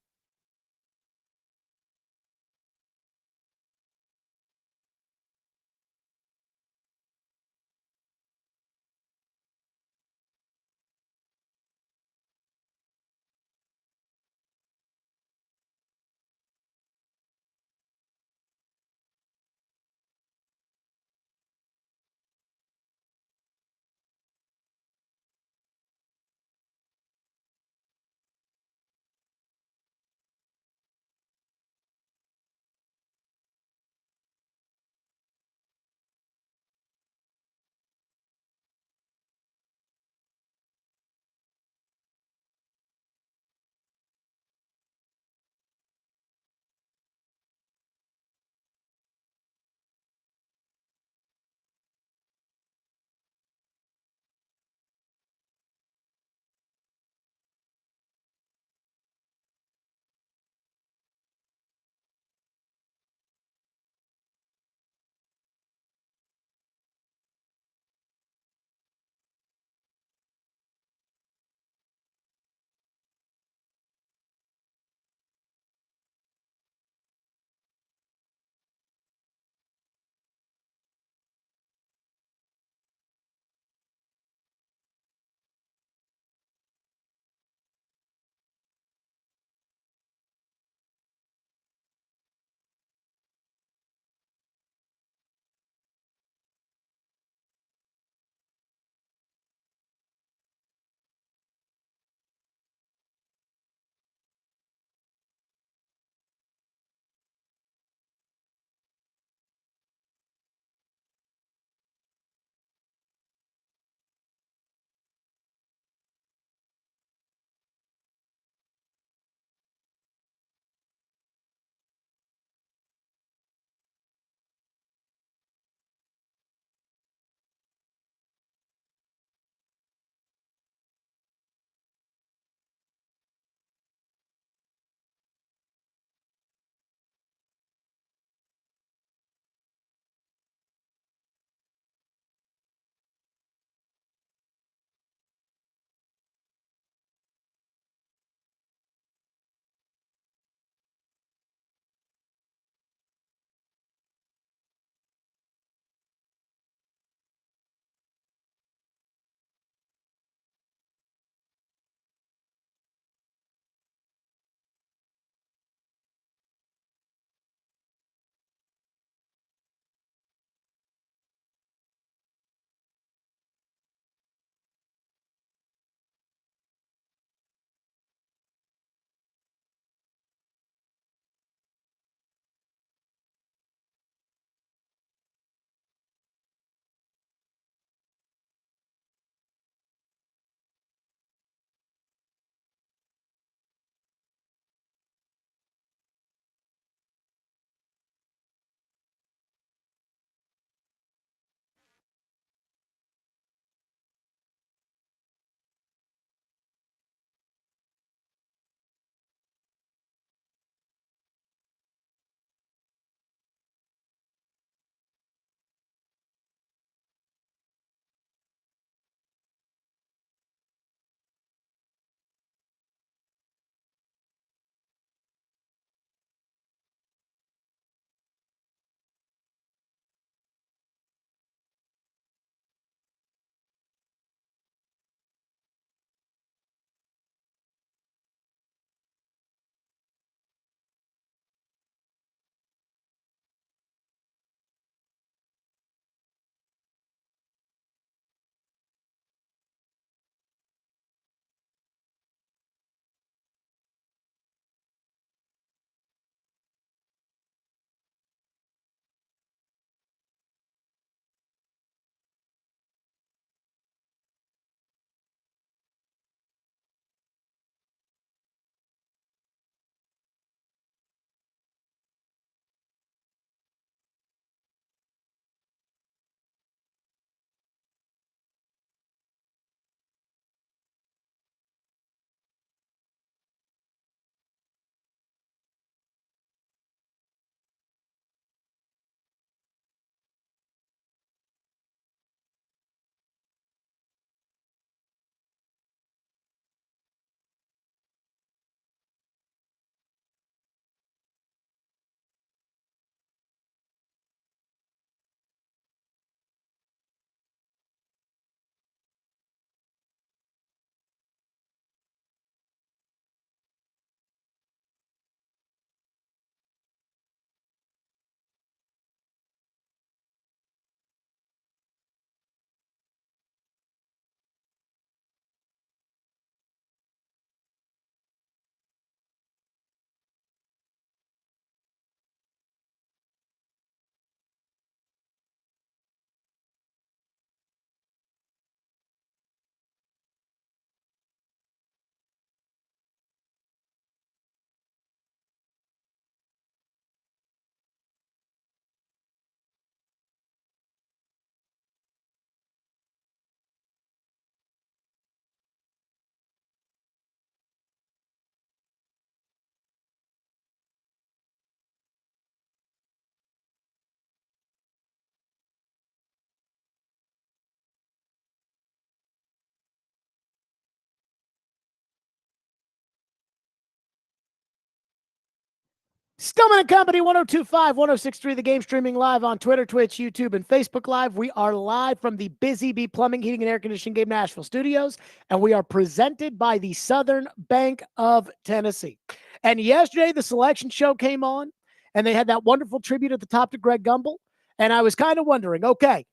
Stillman and Company, 1025, 1063, The Game, streaming live on Twitter, Twitch, YouTube, and Facebook Live. We are live from the Busy Bee Plumbing, Heating, and Air Conditioning Game Nashville studios, and we are presented by the Southern Bank of Tennessee. And yesterday, the selection show came on, and they had that wonderful tribute at the top to Greg Gumbel, and I was kind of wondering, okay,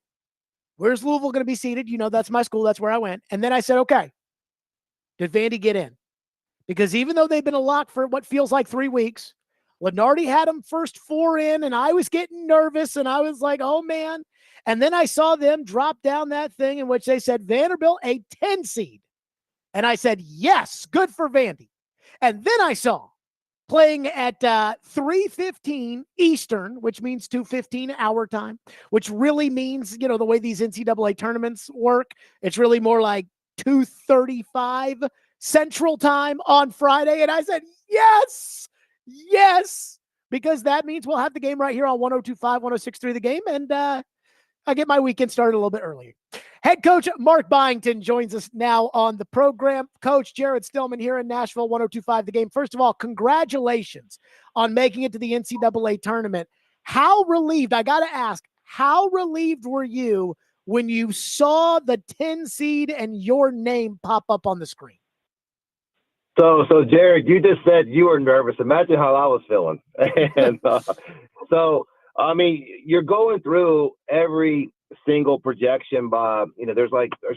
where's Louisville going to be seated? You know, that's my school. That's where I went. And then I said, okay, did Vandy get in? Because even though they've been a lock for what feels like 3 weeks, Lenardi had them first 4 in, and I was getting nervous, and I was like, oh, man. And then I saw them drop down that thing in which they said Vanderbilt, a 10 seed. And I said, yes, good for Vandy. And then I saw playing at 3:15 Eastern, which means 2:15 our time, which really means, you know, the way these NCAA tournaments work, it's really more like 2:35 Central Time on Friday. And I said, yes, because that means we'll have the game right here on 1025, 1063 The Game, and I get my weekend started a little bit earlier. Head coach Mark Byington joins us now on the program. Coach Jared Stillman here in Nashville, 1025 The Game. First of all, congratulations on making it to the NCAA tournament. How relieved, I got to ask, how relieved were you when you saw the 10 seed and your name pop up on the screen? So Jared, you just said you were nervous. Imagine how I was feeling. And I mean, you're going through every single projection by, you know, there's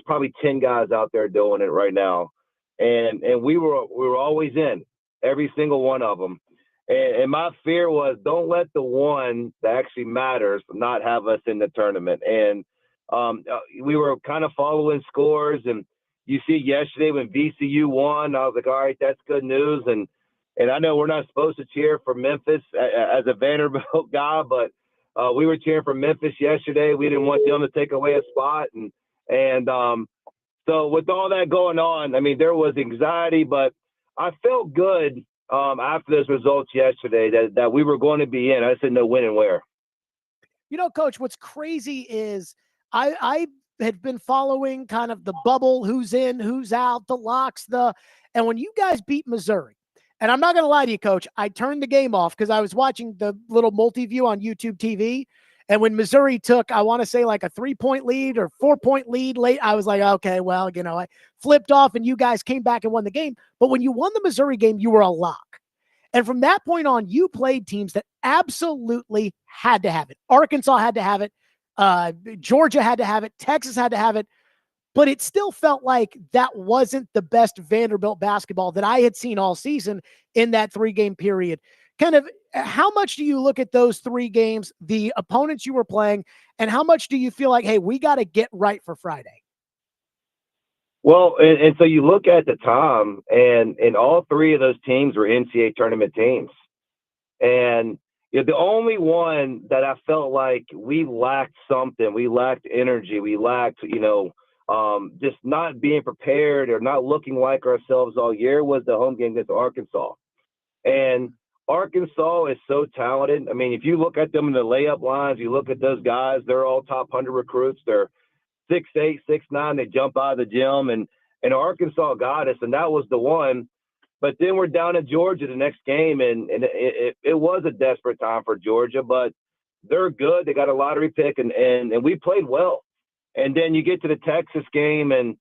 probably 10 guys out there doing it right now. And we were always in every single one of them. And my fear was, don't let the one that actually matters not have us in the tournament. And we were kind of following scores, and you see yesterday when VCU won, I was like, all right, that's good news. And I know we're not supposed to cheer for Memphis as a Vanderbilt guy, but we were cheering for Memphis yesterday. We didn't want them to take away a spot. And so with all that going on, I mean, there was anxiety, but I felt good after those results yesterday that we were going to be in. I just didn't know when and where. You know, Coach, what's crazy is I had been following kind of the bubble, who's in, who's out, the locks, and when you guys beat Missouri, and I'm not going to lie to you, Coach, I turned the game off because I was watching the little multi-view on YouTube TV, and when Missouri took, I want to say like a 3-point lead or 4-point lead late, I was like, okay, well, you know, I flipped off and you guys came back and won the game. But when you won the Missouri game, you were a lock. And from that point on, you played teams that absolutely had to have it. Arkansas had to have it. Georgia had to have it. Texas had to have it. But it still felt like that wasn't the best Vanderbilt basketball that I had seen all season in that 3-game period. Kind of how much do you look at those 3 games, the opponents you were playing, and how much do you feel like, hey, we got to get right for Friday? Well, and so you look at the time, and all 3 of those teams were NCAA tournament teams. And you know, the only one that I felt like we lacked something, we lacked energy, we lacked, you know, just not being prepared or not looking like ourselves all year was the home game against Arkansas. And Arkansas is so talented. I mean, if you look at them in the layup lines, you look at those guys, they're all top 100 recruits. They're 6'8", 6'9", they jump out of the gym, and Arkansas got us, and that was the one. But then we're down in Georgia the next game, and it was a desperate time for Georgia, but they're good. They got a lottery pick, and we played well. And then you get to the Texas game, and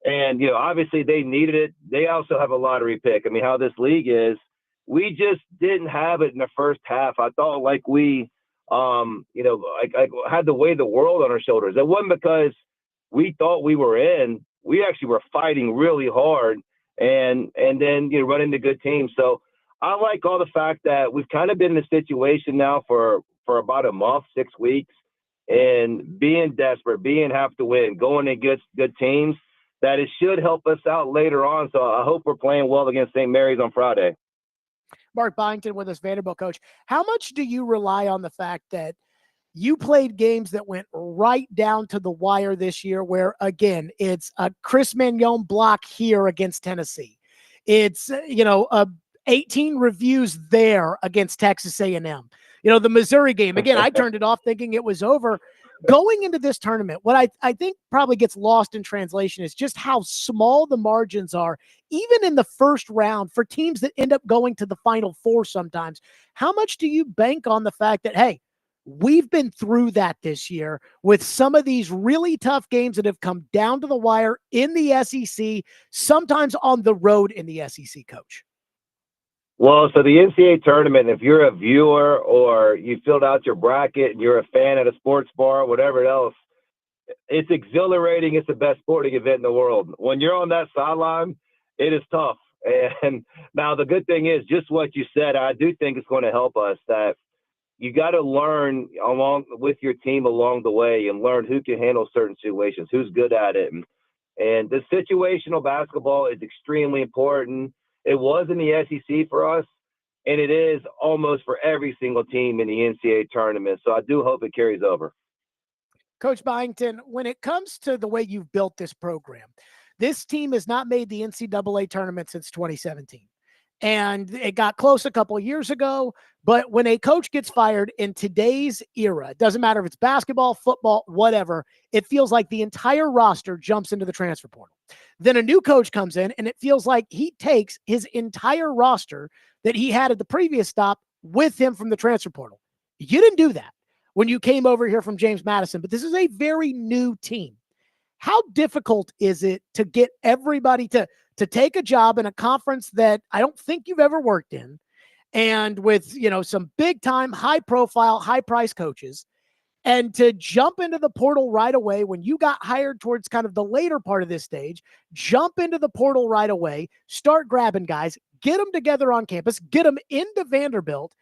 you know, obviously they needed it. They also have a lottery pick. I mean, how this league is, we just didn't have it in the first half. I thought like we, you know, I had to weigh the world on our shoulders. It wasn't because we thought we were in. We actually were fighting really hard, and then, you know, running into good teams. So I like all the fact that we've kind of been in a situation now for about a month, 6 weeks, and being desperate, have to win, going against good teams, that it should help us out later on. So I hope we're playing well against St. Mary's on Friday. Mark Byington with us, Vanderbilt coach. How much do you rely on the fact that you played games that went right down to the wire this year, where, again, it's a Chris Magnon block here against Tennessee. It's, you know, 18 reviews there against Texas A&M. The Missouri game. Again, I turned it off thinking it was over. Going into this tournament, what I think probably gets lost in translation is just how small the margins are, even in the first round for teams that end up going to the Final Four sometimes. How much do you bank on the fact that, hey, we've been through that this year with some of these really tough games that have come down to the wire in the SEC, sometimes on the road in the SEC, Coach? Well, so the NCAA tournament, if you're a viewer or you filled out your bracket and you're a fan at a sports bar, whatever else, it's exhilarating. It's the best sporting event in the world. When you're on that sideline, it is tough. And now the good thing is just what you said, I do think it's going to help us that you got to learn along with your team along the way and learn who can handle certain situations, who's good at it. And the situational basketball is extremely important. It was in the SEC for us, and it is almost for every single team in the NCAA tournament. So I do hope it carries over. Coach Byington, when it comes to the way you've built this program, this team has not made the NCAA tournament since 2017. And it got close a couple of years ago. But when a coach gets fired in today's era, it doesn't matter if it's basketball, football, whatever, it feels like the entire roster jumps into the transfer portal. Then a new coach comes in, and it feels like he takes his entire roster that he had at the previous stop with him from the transfer portal. You didn't do that when you came over here from James Madison, but this is a very new team. How difficult is it to get everybody to take a job in a conference that I don't think you've ever worked in, and with, some big time, high profile, high price coaches, and to jump into the portal right away when you got hired towards kind of the later part of this stage, jump into the portal right away, start grabbing guys, get them together on campus, get them into Vanderbilt,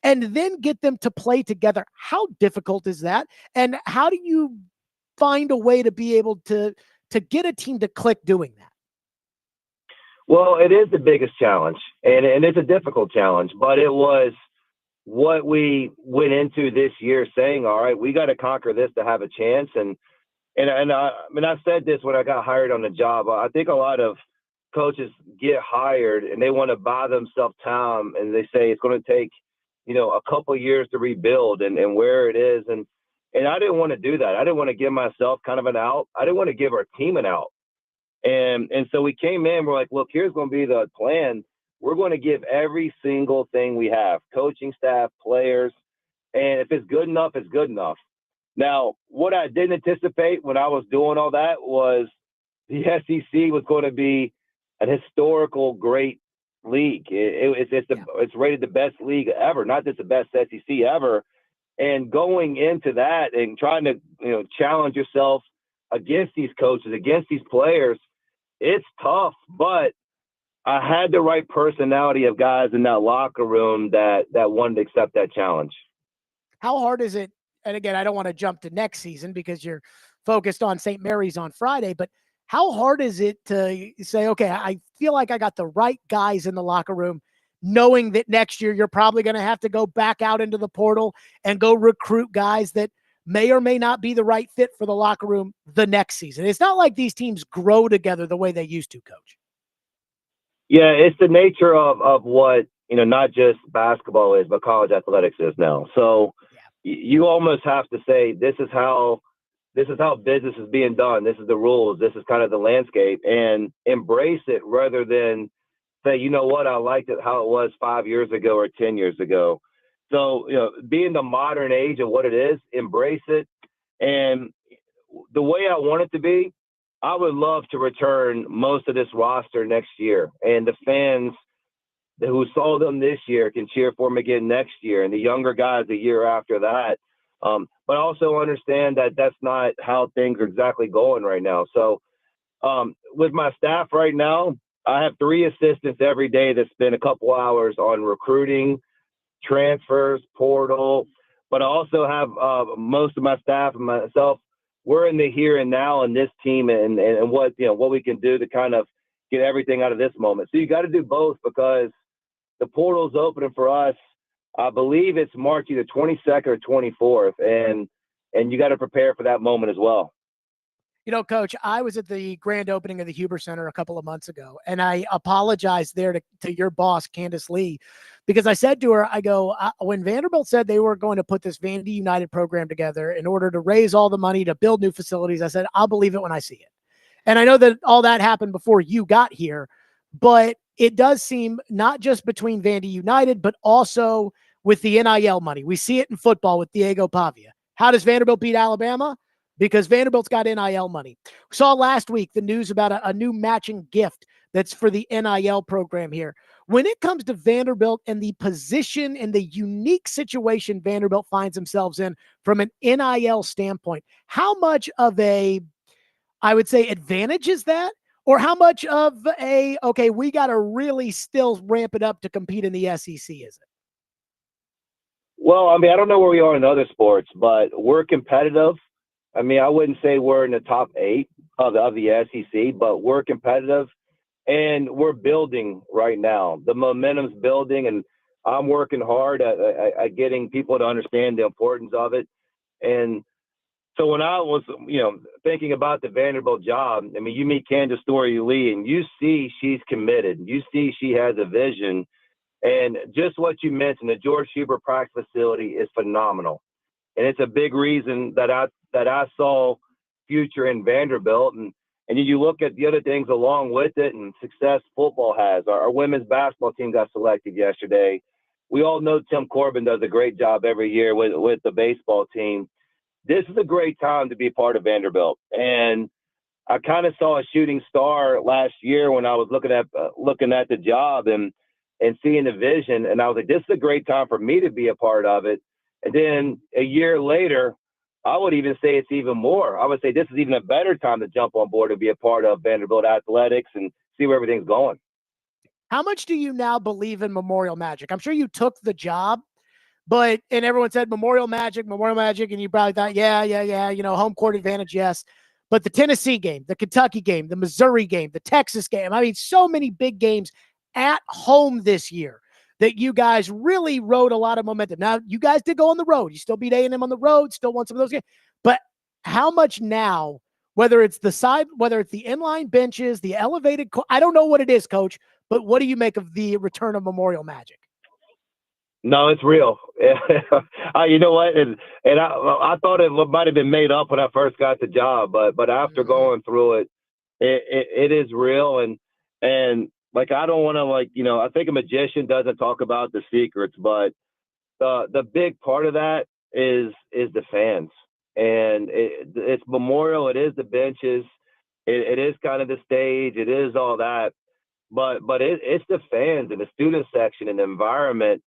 and then get them to play together. How difficult is that? And how do you find a way to be able to get a team to click doing that? Well, it is the biggest challenge, and it's a difficult challenge, but it was what we went into this year saying, all right, we got to conquer this to have a chance. And I said this when I got hired on the job. I think a lot of coaches get hired and they want to buy themselves time, and they say it's going to take, a couple of years to rebuild and where it is. And I didn't want to do that. I didn't want to give myself kind of an out. I didn't want to give our team an out. And so we came in, we're like, look, here's going to be the plan. We're going to give every single thing we have, coaching staff, players, and if it's good enough, it's good enough. Now, what I didn't anticipate when I was doing all that was the SEC was going to be an historical great league. It's rated the best league ever, not just the best SEC ever. And going into that and trying to, challenge yourself against these coaches, against these players, it's tough, but I had the right personality of guys in that locker room that wanted to accept that challenge. How hard is it? And again, I don't want to jump to next season because you're focused on St. Mary's on Friday, but how hard is it to say, okay, I feel like I got the right guys in the locker room, knowing that next year you're probably going to have to go back out into the portal and go recruit guys that may or may not be the right fit for the locker room the next season? It's not like these teams grow together the way they used to, Coach. Yeah, it's the nature of what, not just basketball is, but college athletics is now. So you almost have to say, this is how business is being done. This is the rules. This is kind of the landscape, and embrace it rather than say, you know what, I liked it how it was 5 years ago or 10 years ago. So, being the modern age of what it is, embrace it. And the way I want it to be, I would love to return most of this roster next year. And the fans who saw them this year can cheer for them again next year, and the younger guys the year after that. But also understand that that's not how things are exactly going right now. So with my staff right now, I have 3 assistants every day that spend a couple hours on recruiting, transfers, portal, but I also have most of my staff and myself, we're in the here and now in this team and what, what we can do to kind of get everything out of this moment. So you got to do both, because the portal's opening for us. I believe it's March either 22nd or 24th, and you got to prepare for that moment as well. You know, Coach, I was at the grand opening of the Huber Center a couple of months ago, and I apologized there to your boss, Candace Lee, because I said to her, I go, when Vanderbilt said they were going to put this Vandy United program together in order to raise all the money to build new facilities, I said, I'll believe it when I see it. And I know that all that happened before you got here, but it does seem not just between Vandy United, but also with the NIL money. We see it in football with Diego Pavia. How does Vanderbilt beat Alabama? Because Vanderbilt's got NIL money. We saw last week the news about a new matching gift that's for the NIL program here. When it comes to Vanderbilt and the position and the unique situation Vanderbilt finds themselves in from an NIL standpoint, how much of a, I would say, advantage is that? Or how much of a, okay, we got to really still ramp it up to compete in the SEC, is it? Well, I mean, I don't know where we are in other sports, but we're competitive. I mean, I wouldn't say we're in the top 8 of the SEC, but we're competitive, and we're building right now. The momentum's building, and I'm working hard at getting people to understand the importance of it. And so when I was, thinking about the Vanderbilt job, I mean, you meet Candace Lee, and you see she's committed. You see she has a vision. And just what you mentioned, the George Huber practice facility is phenomenal. And it's a big reason that I saw future in Vanderbilt. And you look at the other things along with it and success football has. Our women's basketball team got selected yesterday. We all know Tim Corbin does a great job every year with the baseball team. This is a great time to be part of Vanderbilt. And I kind of saw a shooting star last year when I was looking at the job and seeing the vision. And I was like, this is a great time for me to be a part of it. And then a year later, I would even say it's even more. I would say this is even a better time to jump on board and be a part of Vanderbilt athletics and see where everything's going. How much do you now believe in Memorial Magic? I'm sure you took the job, and everyone said Memorial Magic, and you probably thought, yeah, home court advantage, yes. But the Tennessee game, the Kentucky game, the Missouri game, the Texas game, I mean, so many big games at home this year that you guys really rode a lot of momentum. Now, you guys did go on the road. You still beat A&M on the road, still won some of those games. But how much now, whether it's the inline benches, the elevated, I don't know what it is, Coach, but what do you make of the return of Memorial Magic? No, it's real. You know what? And I thought it might have been made up when I first got the job, but after going through it, it is real. And like, I don't want to I think a magician doesn't talk about the secrets, but the big part of that is the fans. And it's Memorial. It is the benches. It is kind of the stage. It is all that. But it's the fans and the student section and the environment.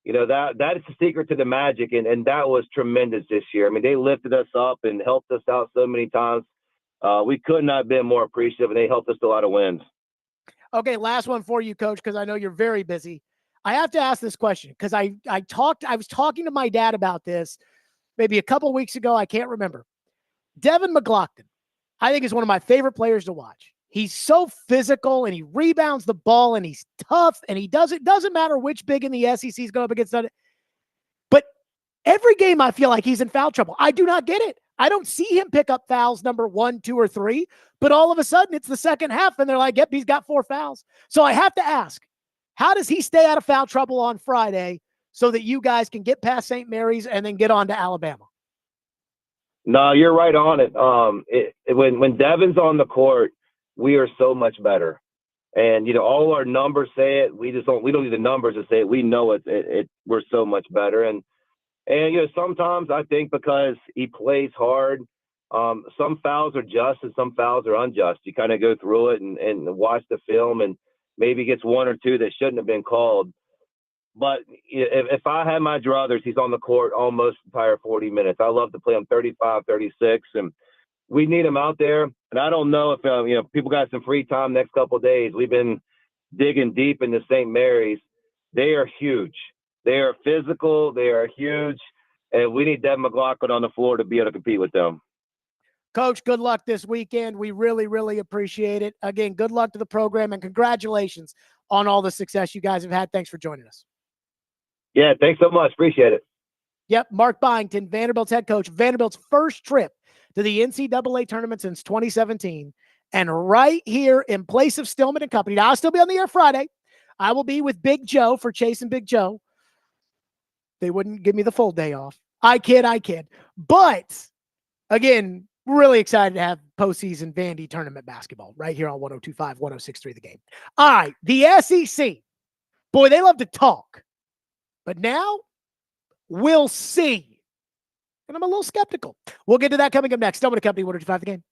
That is the secret to the Magic, and that was tremendous this year. I mean, they lifted us up and helped us out so many times. We could not have been more appreciative, and they helped us to a lot of wins. Okay, last one for you, Coach, because I know you're very busy. I have to ask this question because I was talking to my dad about this maybe a couple weeks ago. I can't remember. Devin McLaughlin, I think, is one of my favorite players to watch. He's so physical, and he rebounds the ball, and he's tough, and it doesn't matter which big in the SEC is going up against it. But every game I feel like he's in foul trouble. I do not get it. I don't see him pick up fouls number 1, 2, or 3, but all of a sudden it's the second half and they're like, yep, he's got 4 fouls. So I have to ask, how does he stay out of foul trouble on Friday so that you guys can get past St. Mary's and then get on to Alabama? No, you're right on it. When Devin's on the court, we are so much better. And, all our numbers say it. We don't need the numbers to say it. We know it. We're so much better. And sometimes I think because he plays hard, some fouls are just and some fouls are unjust. You kind of go through it and watch the film and maybe gets 1 or 2 that shouldn't have been called. But if I had my druthers, he's on the court almost the entire 40 minutes. I love to play him 35, 36, and we need him out there. And I don't know if people got some free time next couple of days. We've been digging deep into St. Mary's. They are huge. They are physical. They are huge. And we need Devin McLaughlin on the floor to be able to compete with them. Coach, good luck this weekend. We really, really appreciate it. Again, good luck to the program, and congratulations on all the success you guys have had. Thanks for joining us. Yeah, thanks so much. Appreciate it. Yep, Mark Byington, Vanderbilt's head coach. Vanderbilt's first trip to the NCAA tournament since 2017. And right here in place of Stillman and company. Now, I'll still be on the air Friday. I will be with Big Joe for Chase and Big Joe. They wouldn't give me the full day off. I kid. But, again, really excited to have postseason Vandy tournament basketball right here on 102.5, 106.3 The Game. All right, the SEC. Boy, they love to talk. But now, we'll see. And I'm a little skeptical. We'll get to that coming up next. Stillman and company, 102.5 The Game.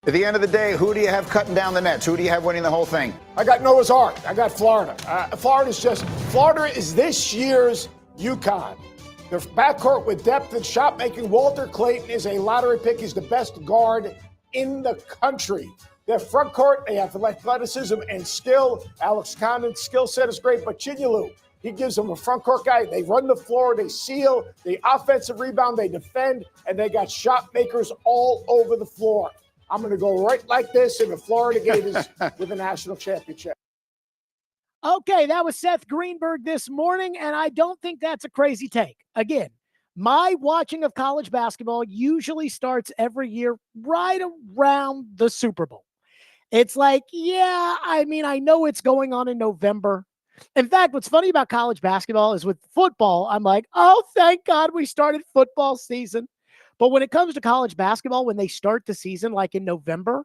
At the end of the day, who do you have cutting down the nets? Who do you have winning the whole thing? I got Noah's Ark. I got Florida. Florida is this year's UConn. Their backcourt with depth and shot making. Walter Clayton is a lottery pick. He's the best guard in the country. Their front court, they have athleticism and skill. Alex Condon's skill set is great, but Chinyelu, he gives them a front court guy. They run the floor, they seal, the offensive rebound, they defend, and they got shot makers all over the floor. I'm going to go right like this, and the Florida Gators with a national championship. Okay, that was Seth Greenberg this morning, and I don't think that's a crazy take. Again, my watching of college basketball usually starts every year right around the Super Bowl. It's like, yeah, I mean, I know it's going on in November. In fact, what's funny about college basketball is with football, I'm like, oh, thank God we started football season. But when it comes to college basketball, when they start the season, like in November,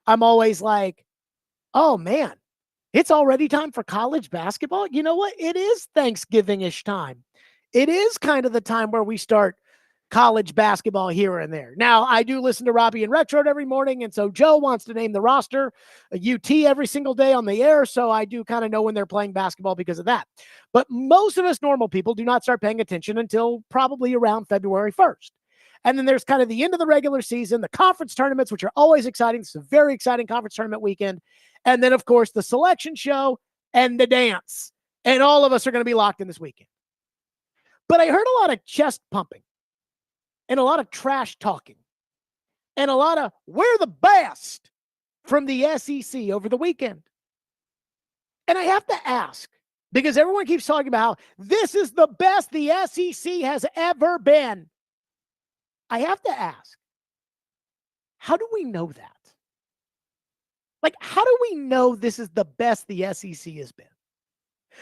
I'm always like, oh, man. It's already time for college basketball. You know what? It is Thanksgiving-ish time. It is kind of the time where we start college basketball here and there. Now, I do listen to Robbie and Retro every morning, and so Joe wants to name the roster, UT every single day on the air, so I do kind of know when they're playing basketball because of that. But most of us normal people do not start paying attention until probably around February 1st. And then there's kind of the end of the regular season, the conference tournaments, which are always exciting. It's a very exciting conference tournament weekend. And then, of course, the selection show and the dance. And all of us are going to be locked in this weekend. But I heard a lot of chest pumping and a lot of trash talking and a lot of we're the best from the SEC over the weekend. And I have to ask, because everyone keeps talking about how this is the best the SEC has ever been. I have to ask, how do we know that? Like, how do we know this is the best the SEC has been?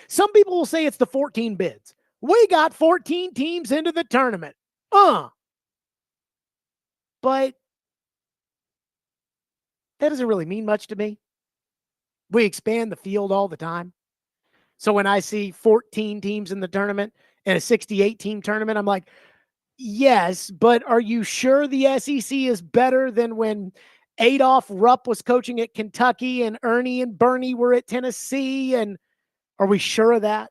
Some people will say it's the 14 bids. We got 14 teams into the tournament. But that doesn't really mean much to me. We expand the field all the time. So when I see 14 teams in the tournament and a 68-team tournament, I'm like, yes, but are you sure the SEC is better than when Adolph Rupp was coaching at Kentucky and Ernie and Bernie were at Tennessee? And are we sure of that?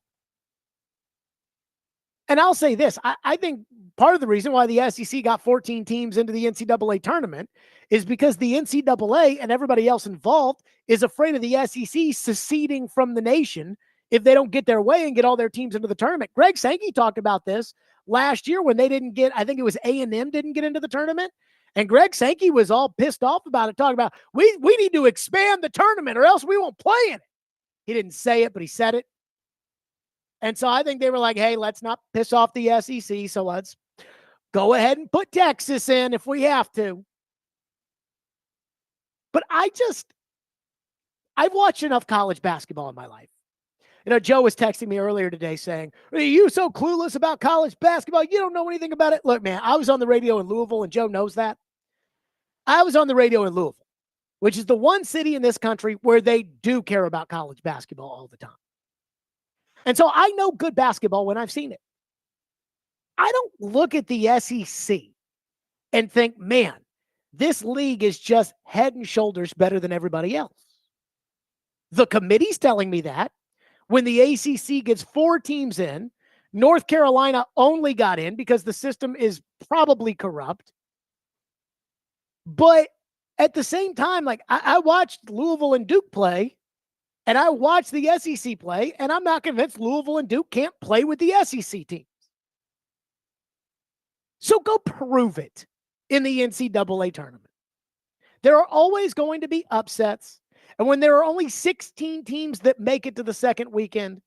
And I'll say this, I think part of the reason why the SEC got 14 teams into the NCAA tournament is because the NCAA and everybody else involved is afraid of the SEC seceding from the nation if they don't get their way and get all their teams into the tournament. Greg Sankey talked about this last year when they didn't get, I think it was A&M didn't get into the tournament. And Greg Sankey was all pissed off about it, talking about, we need to expand the tournament or else we won't play in it. He didn't say it, but he said it. And so I think they were like, hey, let's not piss off the SEC, so let's go ahead and put Texas in if we have to. But I've watched enough college basketball in my life. You know, Joe was texting me earlier today saying, are you so clueless about college basketball? You don't know anything about it. Look, man, I was on the radio in Louisville, and Joe knows that. I was on the radio in Louisville, which is the one city in this country where they do care about college basketball all the time. And so I know good basketball when I've seen it. I don't look at the SEC and think, man, this league is just head and shoulders better than everybody else. The committee's telling me that. When the ACC gets 4 teams in, North Carolina only got in because the system is probably corrupt. But at the same time, like I watched Louisville and Duke play, and I watched the SEC play, and I'm not convinced Louisville and Duke can't play with the SEC teams. So go prove it in the NCAA tournament. There are always going to be upsets. And when there are only 16 teams that make it to the second weekend,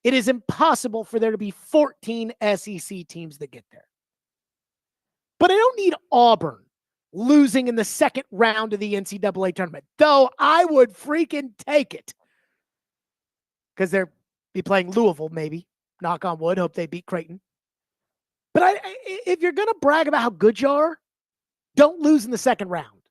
it is impossible for there to be 14 SEC teams that get there. But I don't need Auburn losing in the second round of the NCAA tournament, though I would freaking take it. Because they'll be playing Louisville, maybe. Knock on wood. Hope they beat Creighton. But if you're going to brag about how good you are, don't lose in the second round.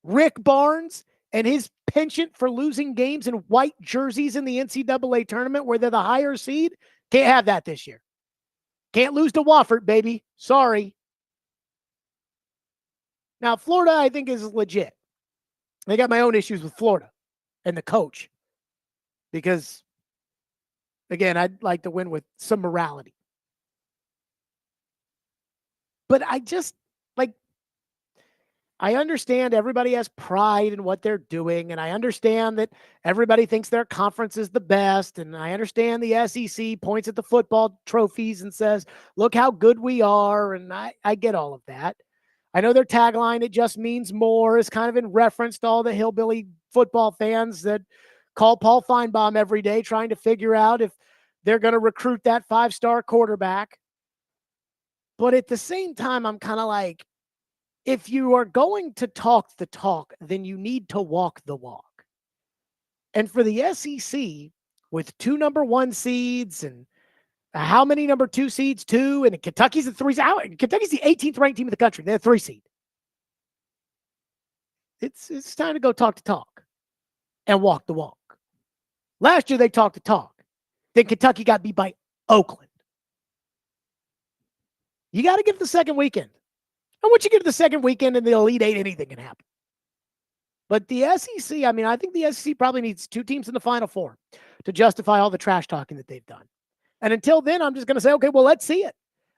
Rick Barnes and his penchant for losing games in white jerseys in the NCAA tournament where they're the higher seed, can't have that this year. Can't lose to Wofford, baby. Sorry. Now, Florida, I think, is legit. I got my own issues with Florida and the coach because, again, I'd like to win with some morality. But I just like, I understand everybody has pride in what they're doing, and I understand that everybody thinks their conference is the best, and I understand the SEC points at the football trophies and says, look how good we are, and I get all of that. I know their tagline, it just means more, is kind of in reference to all the hillbilly football fans that call Paul Feinbaum every day trying to figure out if they're going to recruit that 5-star quarterback. But at the same time, I'm kind of like, if you are going to talk the talk, then you need to walk the walk. And for the SEC, with 2 number 1 seeds and how many number 2 seeds? 2, and Kentucky's the 3. Kentucky's the 18th ranked team in the country. They're 3 seed. It's time to go talk the talk and walk the walk. Last year they talked the talk. Then Kentucky got beat by Oakland. You got to give the second weekend. And once you get to the second weekend in the Elite Eight, anything can happen. But the SEC, I mean, I think the SEC probably needs 2 teams in the Final Four to justify all the trash talking that they've done. And until then, I'm just going to say, okay, well, let's see it.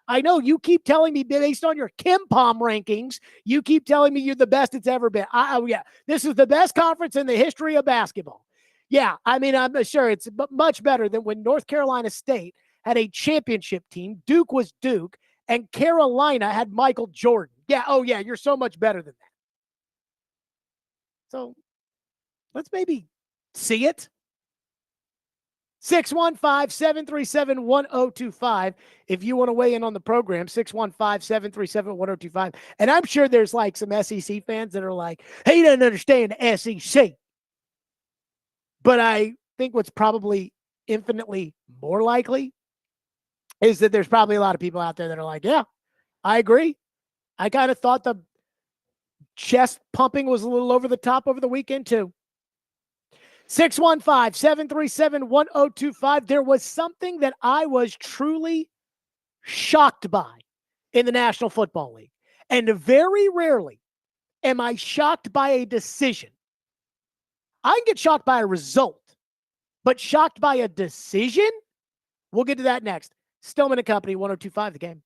I know you keep telling me based on your KenPom rankings, you keep telling me you're the best it's ever been. Yeah, this is the best conference in the history of basketball. Yeah, I mean, I'm sure it's much better than when North Carolina State had a championship team. Duke was Duke, and Carolina had Michael Jordan. Yeah, oh yeah, you're so much better than that. So let's maybe see it. 615-737-1025. If you want to weigh in on the program, 615-737-1025. And I'm sure there's like some SEC fans that are like, hey, he doesn't understand the SEC. But I think what's probably infinitely more likely is that there's probably a lot of people out there that are like, yeah, I agree. I kind of thought the chest pumping was a little over the top over the weekend too. 615-737-1025. There was something that I was truly shocked by in the National Football League. And very rarely am I shocked by a decision. I can get shocked by a result, but shocked by a decision? We'll get to that next. Stillman and Company, 1025 The Game.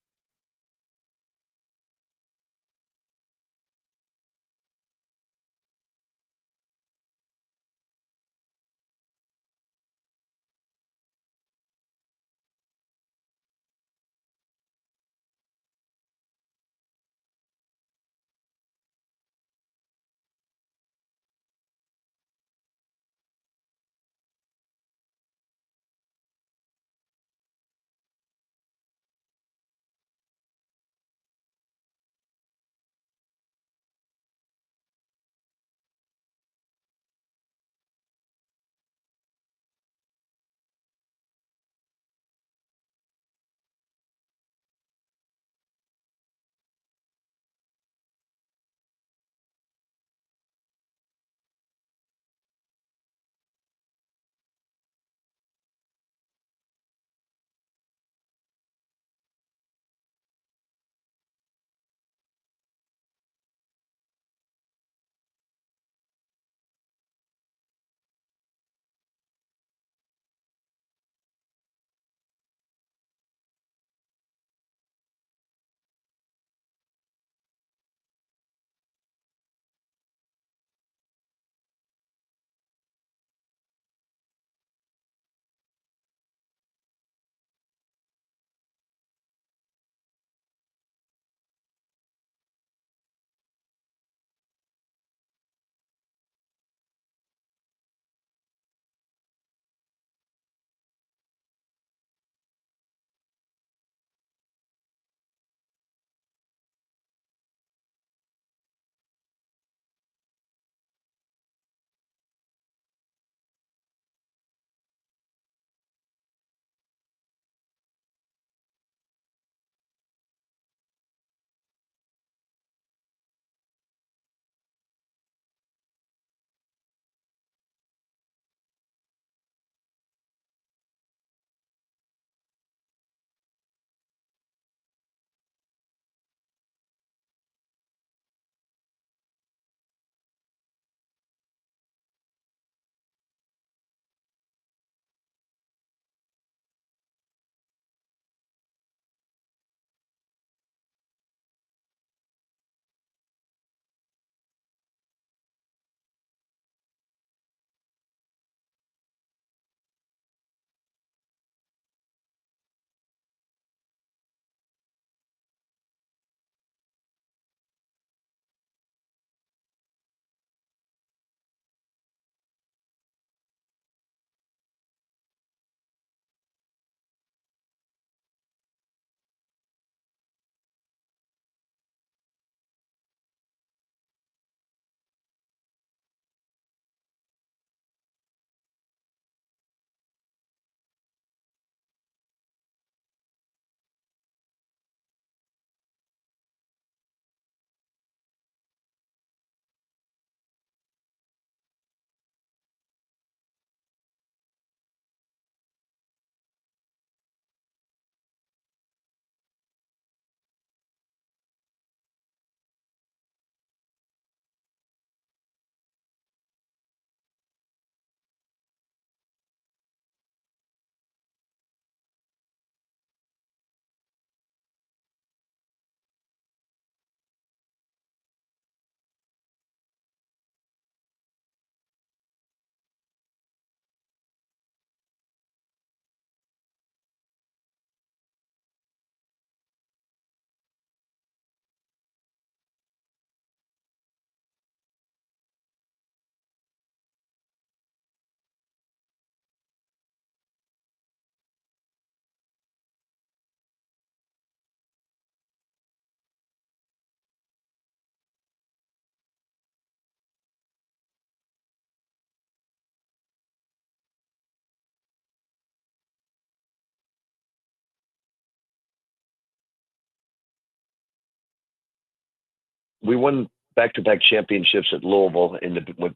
we won back-to-back championships at Louisville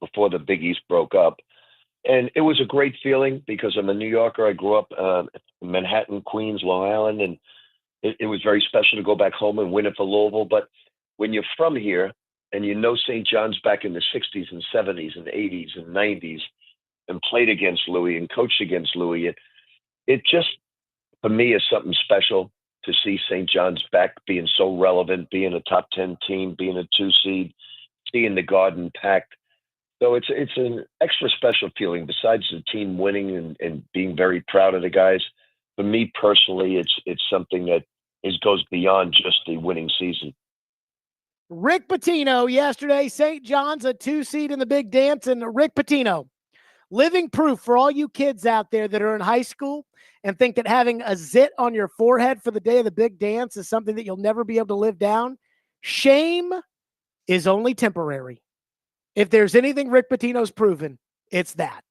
before the Big East broke up. And it was a great feeling because I'm a New Yorker. I grew up in Manhattan, Queens, Long Island, and it was very special to go back home and win it for Louisville. But when you're from here and you know St. John's back in the 60s and 70s and 80s and 90s and played against Louis and coached against Louis, it just, for me, is something special to see St. John's back being so relevant, being a top 10 team, being a 2 seed, seeing the Garden packed. So it's an extra special feeling besides the team winning and being very proud of the guys. For me personally, it's something that goes beyond just the winning season. Rick Pitino yesterday, St. John's a 2 seed in the Big Dance, and Rick Pitino, living proof for all you kids out there that are in high school and think that having a zit on your forehead for the day of the Big Dance is something that you'll never be able to live down. Shame is only temporary. If there's anything Rick Pitino's proven, it's that.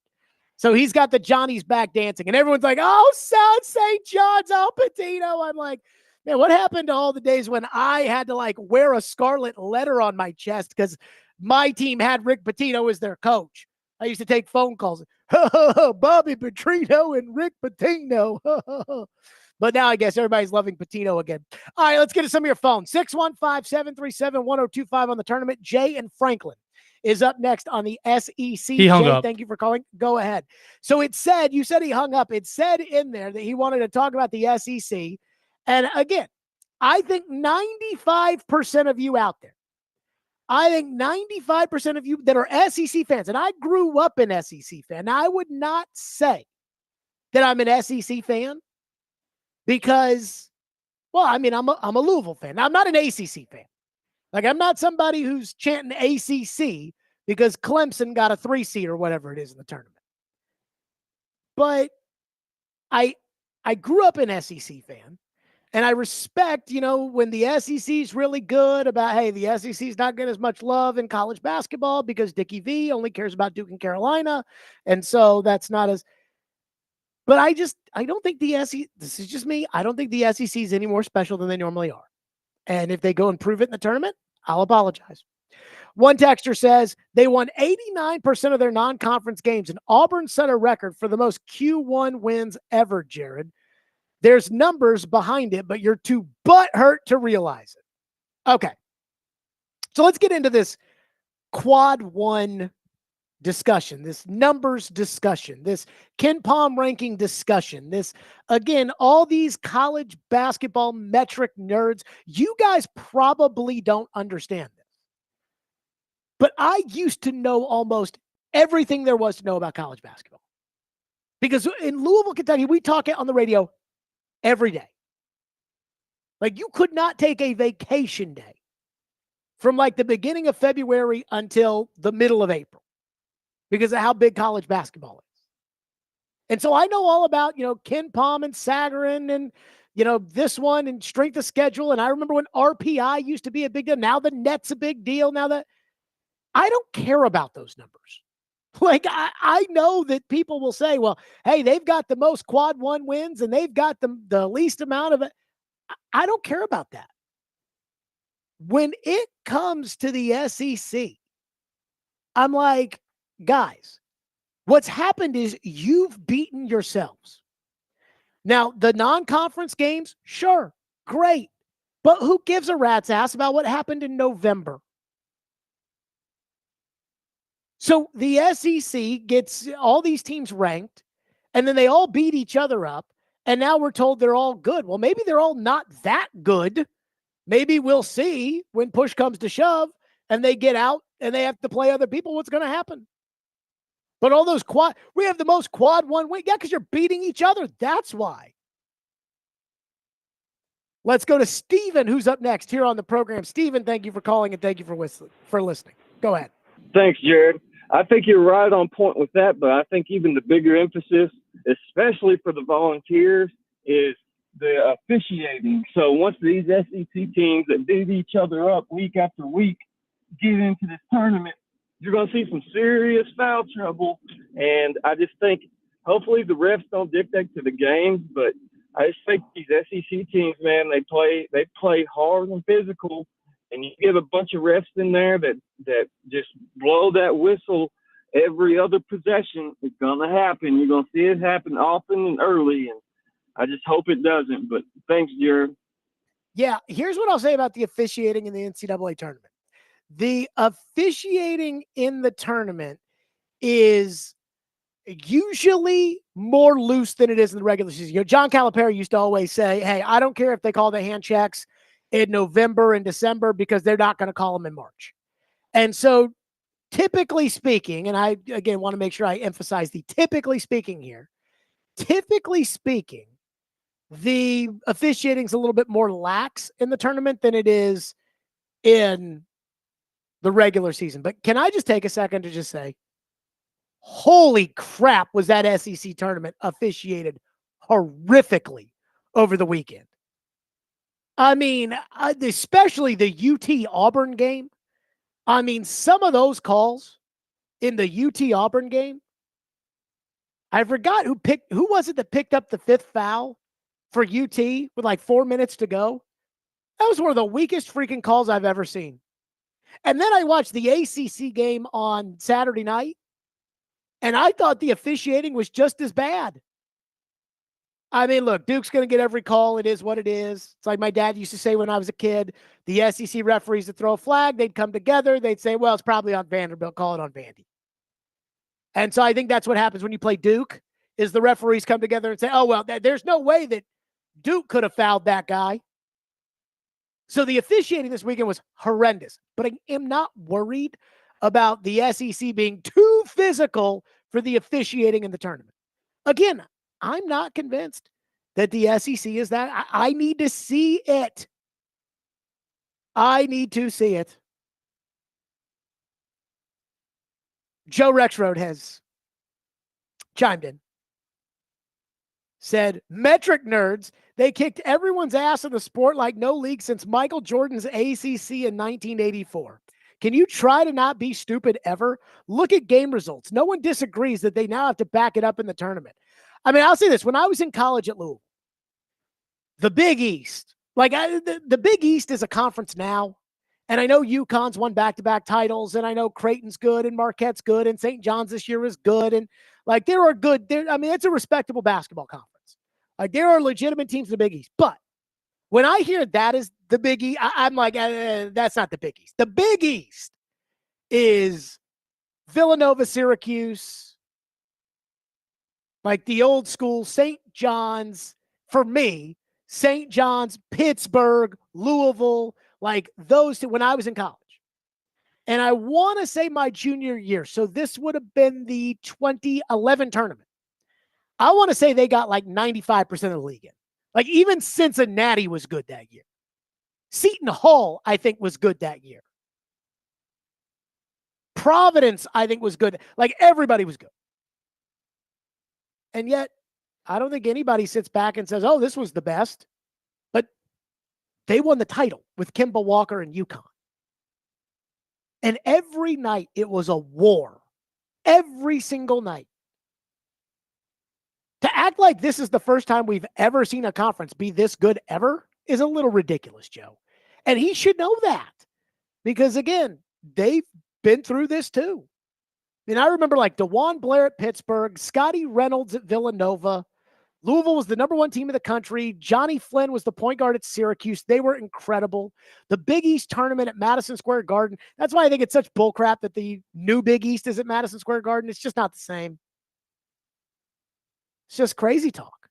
So he's got the Johnny's back dancing, and everyone's like, oh, South St. John's, oh, Pitino. I'm like, man, what happened to all the days when I had to like wear a scarlet letter on my chest because my team had Rick Pitino as their coach? I used to take phone calls. Bobby Petrino and Rick Pitino. But now I guess everybody's loving Pitino again. All right, let's get to some of your phones. 615-737-1025 on the tournament. Jay and Franklin is up next on the SEC. He hung Jay, up. thank you for calling. Go ahead. So it said, you said he hung up. It said in there that he wanted to talk about the SEC. And again, I think 95% of you out there, I think 95% of you that are SEC fans, and I grew up an SEC fan. Now, I would not say that I'm an SEC fan because, well, I mean, I'm a Louisville fan. Now, I'm not an ACC fan. Like, I'm not somebody who's chanting ACC because Clemson got a 3 seed or whatever it is in the tournament. But I grew up an SEC fan, and I respect, when the SEC is really good about, hey, the SEC is not getting as much love in college basketball because Dickie V only cares about Duke and Carolina, and so that's not as. But I don't think the SEC. This is just me. I don't think the SEC is any more special than they normally are. And if they go and prove it in the tournament, I'll apologize. One texter says they won 89% of their non-conference games, and Auburn set a record for the most Q1 wins ever, Jared. There's numbers behind it, but you're too butthurt to realize it. Okay. So let's get into this quad 1 discussion, this numbers discussion, this Ken Palm ranking discussion, this, again, all these college basketball metric nerds. You guys probably don't understand this. But I used to know almost everything there was to know about college basketball. Because in Louisville, Kentucky, we talk it on the radio every day. Like, you could not take a vacation day from like the beginning of February until the middle of April because of how big college basketball is. And so I know all about, Ken Palm and Sagarin and, this one and strength of schedule. And I remember when RPI used to be a big deal. Now the net's a big deal. Now that I don't care about those numbers. Like, I know that people will say, well, hey, they've got the most quad 1 wins and they've got the least amount of it. I don't care about that. When it comes to the SEC, I'm like, guys, what's happened is you've beaten yourselves. Now, the non-conference games, sure, great. But who gives a rat's ass about what happened in November? So the SEC gets all these teams ranked, and then they all beat each other up, and now we're told they're all good. Well, maybe they're all not that good. Maybe we'll see when push comes to shove, and they get out, and they have to play other people, what's going to happen. But all those we have the most quad 1 win. Yeah, because you're beating each other. That's why. Let's go to Steven, who's up next here on the program. Steven, thank you for calling, and thank you for listening. Go ahead. Thanks, Jared. I think you're right on point with that, but I think even the bigger emphasis, especially for the Volunteers, is the officiating. So once these SEC teams that beat each other up week after week get into this tournament, you're going to see some serious foul trouble. And I just think hopefully the refs don't dictate to the games, but I just think these SEC teams, man, they play hard and physical. and you get a bunch of refs in there that just blow that whistle every other possession, it's going to happen. You're going to see it happen often and early, and I just hope it doesn't. But thanks, Jared. Yeah, here's what I'll say about the officiating in the NCAA tournament. The officiating in the tournament is usually more loose than it is in the regular season. You know, John Calipari used to always say, hey, I don't care if they call the hand checks in November and December because they're not going to call them in March. And so typically speaking, and I, again, want to make sure I emphasize the typically speaking here, typically speaking, the officiating is a little bit more lax in the tournament than it is in the regular season. But can I just take a second to just say, holy crap, was that SEC tournament officiated horrifically over the weekend. I mean, especially the UT Auburn game. I mean, some of those calls in the UT Auburn game, I forgot who was it that picked up the fifth foul for UT with like 4 minutes to go. That was one of the weakest freaking calls I've ever seen. And then I watched the ACC game on Saturday night, and I thought the officiating was just as bad. I mean, look, Duke's going to get every call. It is what it is. It's like my dad used to say when I was a kid, the SEC referees would throw a flag, they'd come together, they'd say, well, it's probably on Vanderbilt, call it on Vandy. And so I think that's what happens when you play Duke, is the referees come together and say, oh, well, there's no way that Duke could have fouled that guy. So the officiating this weekend was horrendous, but I am not worried about the SEC being too physical for the officiating in the tournament. Again, I'm not convinced that the SEC is that. I need to see it. I need to see it. Joe Rexroad has chimed in. Said, metric nerds, they kicked everyone's ass in the sport like no league since Michael Jordan's ACC in 1984. Can you try to not be stupid ever? Look at game results. No one disagrees that they now have to back it up in the tournament. I mean, I'll say this. When I was in college at Louisville, the Big East, the Big East is a conference now. And I know UConn's won back-to-back titles, and I know Creighton's good, and Marquette's good, and St. John's this year is good. And like, there are good, it's a respectable basketball conference. Like, there are legitimate teams in the Big East. But when I hear that is the Big East, I'm like, that's not the Big East. The Big East is Villanova, Syracuse, like the old school, St. John's, for me, St. John's, Pittsburgh, Louisville, like those two when I was in college. And I want to say my junior year, so this would have been the 2011 tournament. I want to say they got like 95% of the league in. Like, even Cincinnati was good that year. Seton Hall, I think, was good that year. Providence, I think, was good. Like, everybody was good. And yet, I don't think anybody sits back and says, oh, this was the best. But they won the title with Kemba Walker and UConn. And every night, it was a war. Every single night. To act like this is the first time we've ever seen a conference be this good ever is a little ridiculous, Joe. And he should know that. Because, again, they've been through this too. I mean, I remember like DeJuan Blair at Pittsburgh, Scotty Reynolds at Villanova. Louisville was the number one team in the country. Johnny Flynn was the point guard at Syracuse. They were incredible. The Big East tournament at Madison Square Garden. That's why I think it's such bullcrap that the new Big East is at Madison Square Garden. It's just not the same. It's just crazy talk.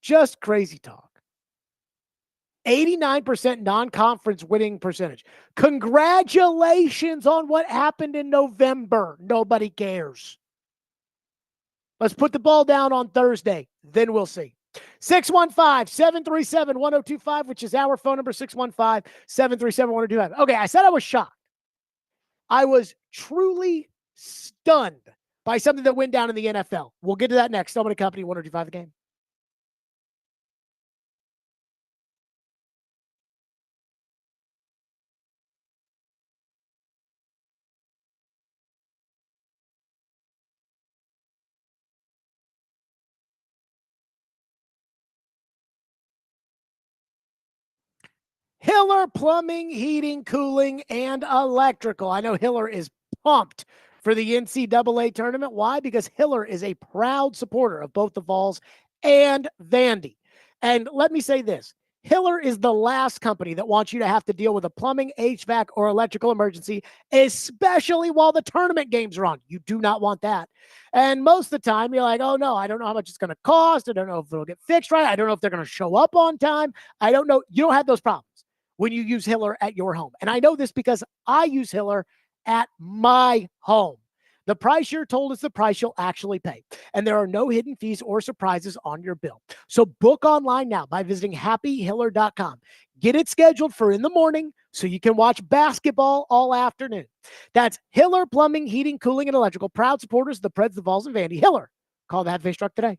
Just crazy talk. 89% non-conference winning percentage. Congratulations on what happened in November. Nobody cares. Let's put the ball down on Thursday. Then we'll see. 615-737-1025, which is our phone number, 615-737-1025. Okay, I said I was shocked. I was truly stunned by something that went down in the NFL. We'll get to that next. Stillman & Company, 1025 The Game. Hiller Plumbing, Heating, Cooling, and Electrical. I know Hiller is pumped for the NCAA tournament. Why? Because Hiller is a proud supporter of both the Vols and Vandy. And let me say this. Hiller is the last company that wants you to have to deal with a plumbing, HVAC, or electrical emergency, especially while the tournament games are on. You do not want that. And most of the time, you're like, oh, no, I don't know how much it's going to cost. I don't know if it'll get fixed right. I don't know if they're going to show up on time. I don't know. You don't have those problems when you use Hiller at your home. And I know this because I use Hiller at my home. The price you're told is the price you'll actually pay. And there are no hidden fees or surprises on your bill. So book online now by visiting happyhiller.com. Get it scheduled for in the morning so you can watch basketball all afternoon. That's Hiller Plumbing, Heating, Cooling, and Electrical. Proud supporters of the Preds, the Vols, and Vandy. Hiller. Call the Hat-Face Truck today.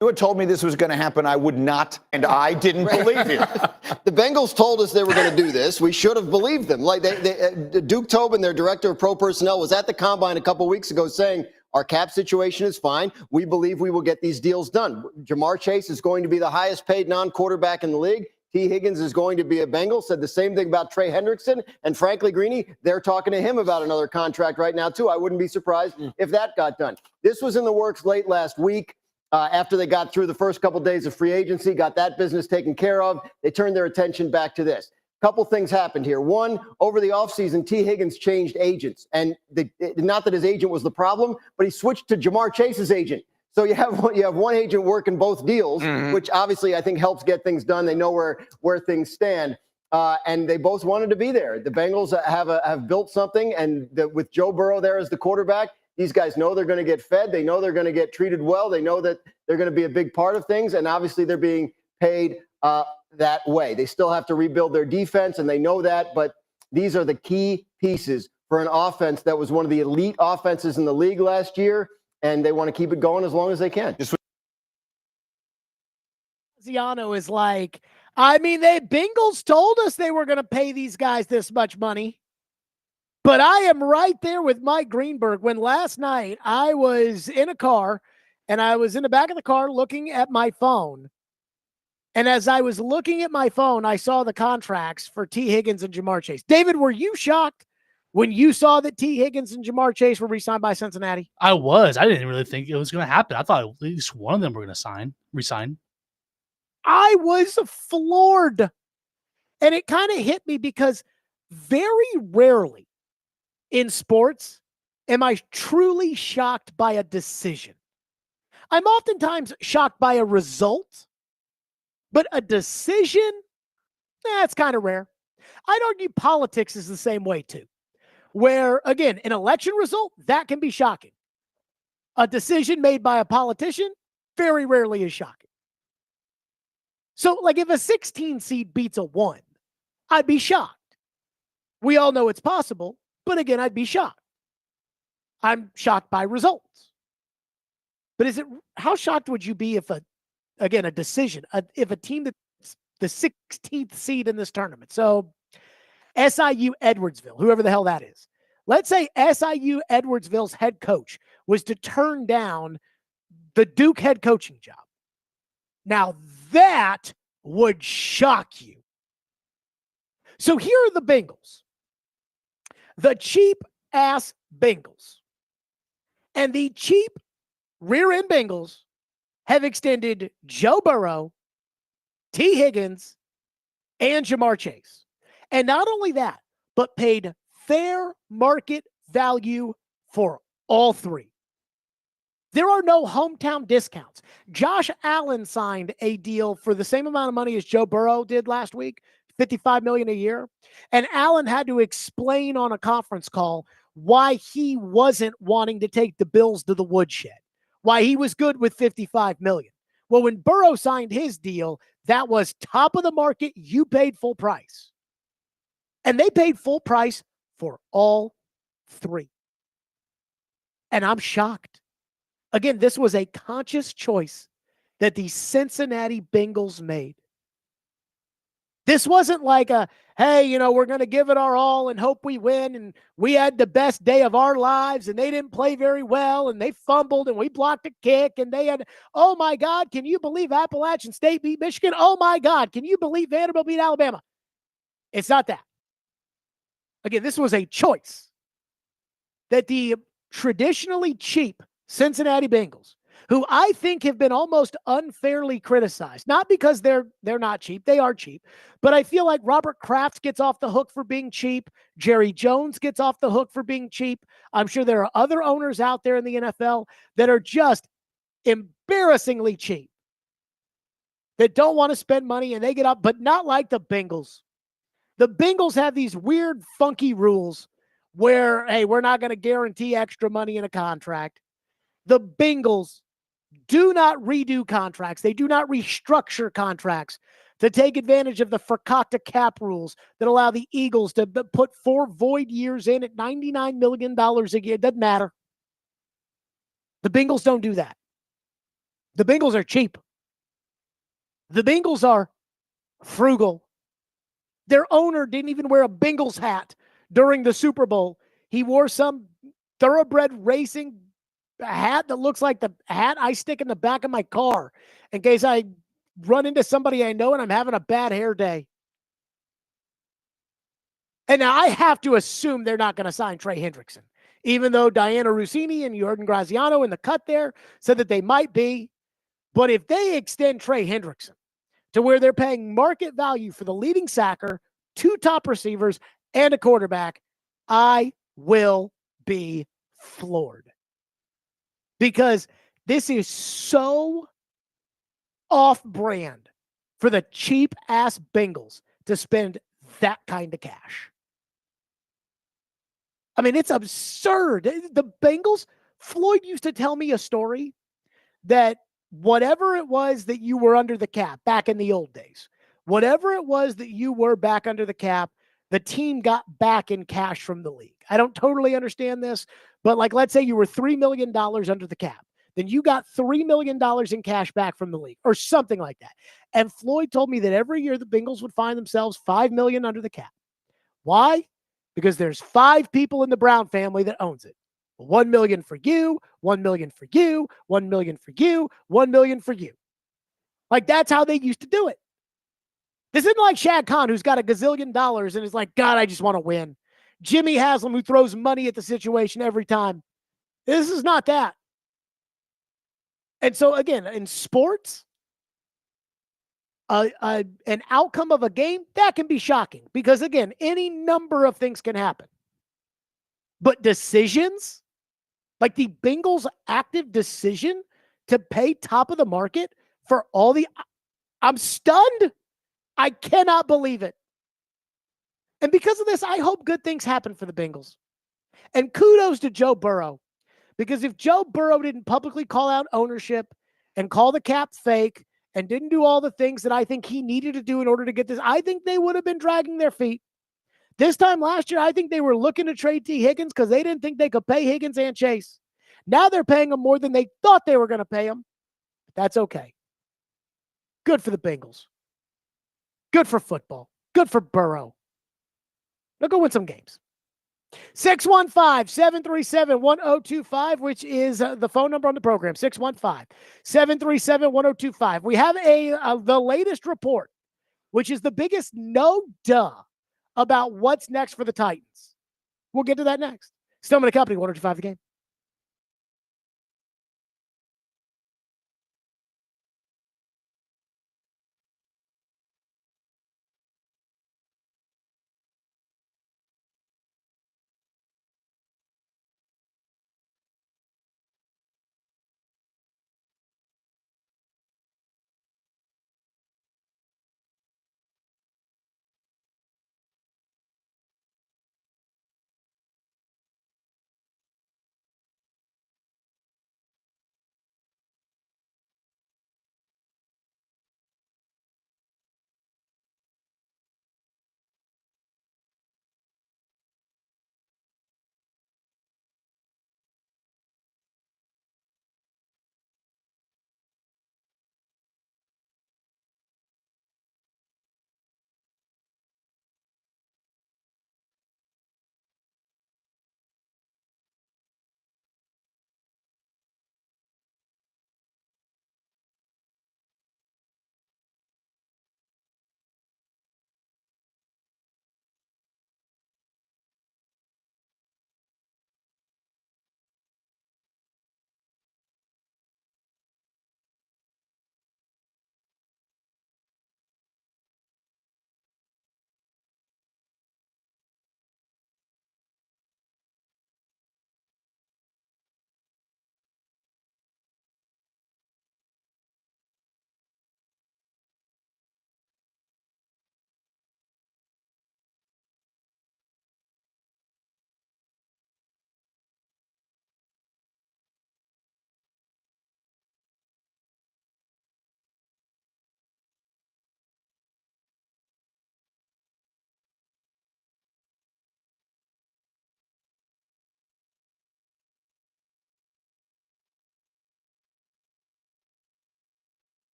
You had told me this was going to happen, I would not, and I didn't believe you. The Bengals told us they were going to do this. We should have believed them. Like Duke Tobin, their director of pro personnel, was at the combine a couple weeks ago saying, our cap situation is fine. We believe we will get these deals done. Jamar Chase is going to be the highest paid non-quarterback in the league. T. Higgins is going to be a Bengal. Said the same thing about Trey Hendrickson. And frankly, Greeny, they're talking to him about another contract right now, too. I wouldn't be surprised if that got done. This was in the works late last week. After they got through the first couple days of free agency, got that business taken care of, they turned their attention back to this. Couple things happened here. One, over the offseason, T. Higgins changed agents. And not that his agent was the problem, but he switched to Jamar Chase's agent. So you have one agent working both deals, which obviously I think helps get things done. They know where things stand. And they both wanted to be there. The Bengals have built something, and with Joe Burrow there as the quarterback, these guys know they're going to get fed. They know they're going to get treated well. They know that they're going to be a big part of things, and obviously they're being paid that way. They still have to rebuild their defense, and they know that, but these are the key pieces for an offense that was one of the elite offenses in the league last year, and they want to keep it going as long as they can. Ziano is like, I mean, the Bengals told us they were going to pay these guys this much money. But I am right there with Mike Greenberg when last night I was in a car and I was in the back of the car looking at my phone. And as I was looking at my phone, I saw the contracts for T. Higgins and Jamar Chase. David, were you shocked when you saw that T. Higgins and Jamar Chase were re-signed by Cincinnati? I was. I didn't really think it was going to happen. I thought at least one of them were going to resign. I was floored. And it kind of hit me because very rarely in sports am I truly shocked by a decision. I'm oftentimes shocked by a result, but a decision, that's kind of rare. I'd argue politics is the same way too, where, again, an election result, that can be shocking. A decision made by a politician very rarely is shocking. So, like, if a 16 seed beats a 1, I'd be shocked. We all know it's possible, but again, I'd be shocked. I'm shocked by results. But how shocked would you be if a decision, if a team that's the 16th seed in this tournament, so SIU Edwardsville, whoever the hell that is, let's say SIU Edwardsville's head coach was to turn down the Duke head coaching job. Now that would shock you. So here are the Bengals, the cheap ass Bengals, and the cheap rear end Bengals have extended Joe Burrow, T. Higgins, and Jamar Chase. And not only that, but paid fair market value for all three. There are no hometown discounts. Josh Allen signed a deal for the same amount of money as Joe Burrow did last week, $55 million a year. And Allen had to explain on a conference call why he wasn't wanting to take the Bills to the woodshed, why he was good with $55 million. Well, when Burrow signed his deal, that was top of the market. You paid full price. And they paid full price for all three. And I'm shocked. Again, this was a conscious choice that the Cincinnati Bengals made. This wasn't like hey, we're going to give it our all and hope we win. And we had the best day of our lives and they didn't play very well and they fumbled and we blocked a kick and they had, oh my God, can you believe Appalachian State beat Michigan? Oh my God, can you believe Vanderbilt beat Alabama? It's not that. Again, this was a choice that the traditionally cheap Cincinnati Bengals, who I think have been almost unfairly criticized, not because they're not cheap, they are cheap, but I feel like Robert Kraft gets off the hook for being cheap, Jerry Jones gets off the hook for being cheap. I'm sure there are other owners out there in the NFL that are just embarrassingly cheap, that don't want to spend money and they get up, but not like the Bengals. The Bengals have these weird, funky rules where, hey, we're not going to guarantee extra money in a contract. The Bengals do not redo contracts. They do not restructure contracts to take advantage of the Fracata cap rules that allow the Eagles to put 4 void years in at $99 million a year. It doesn't matter. The Bengals don't do that. The Bengals are cheap. The Bengals are frugal. Their owner didn't even wear a Bengals hat during the Super Bowl. He wore some thoroughbred racing hat that looks like the hat I stick in the back of my car in case I run into somebody I know and I'm having a bad hair day. And now I have to assume they're not going to sign Trey Hendrickson, even though Diana Rossini and Jordan Graziano in the cut there said that they might be. But if they extend Trey Hendrickson to where they're paying market value for the leading sacker, 2 top receivers, and a quarterback, I will be floored. Because this is so off-brand for the cheap-ass Bengals to spend that kind of cash. I mean, it's absurd. The Bengals, Floyd used to tell me a story that whatever it was that you were under the cap back in the old days, whatever it was that you were back under the cap, the team got back in cash from the league. I don't totally understand this, but like, let's say you were $3 million under the cap. Then you got $3 million in cash back from the league or something like that. And Floyd told me that every year the Bengals would find themselves $5 million under the cap. Why? Because there's 5 people in the Brown family that owns it. 1 million for you, 1 million for you, 1 million for you, 1 million for you. Like, that's how they used to do it. This isn't like Shad Khan, who's got $1 gazillion and is like, God, I just want to win. Jimmy Haslam, who throws money at the situation every time. This is not that. And so, again, in sports, an outcome of a game, that can be shocking because, again, any number of things can happen. But decisions, like the Bengals' active decision to pay top of the market for all the... I'm stunned. I cannot believe it. And because of this, I hope good things happen for the Bengals. And kudos to Joe Burrow. Because if Joe Burrow didn't publicly call out ownership and call the cap fake and didn't do all the things that I think he needed to do in order to get this, I think they would have been dragging their feet. This time last year, I think they were looking to trade T. Higgins because they didn't think they could pay Higgins and Chase. Now they're paying him more than they thought they were going to pay him. That's okay. Good for the Bengals. Good for football. Good for Burrow. They'll go win some games. 615-737-1025, which is the phone number on the program, 615-737-1025. We have the latest report, which is the biggest no-duh about what's next for the Titans. We'll get to that next. Stillman & Company, 1025 The Game.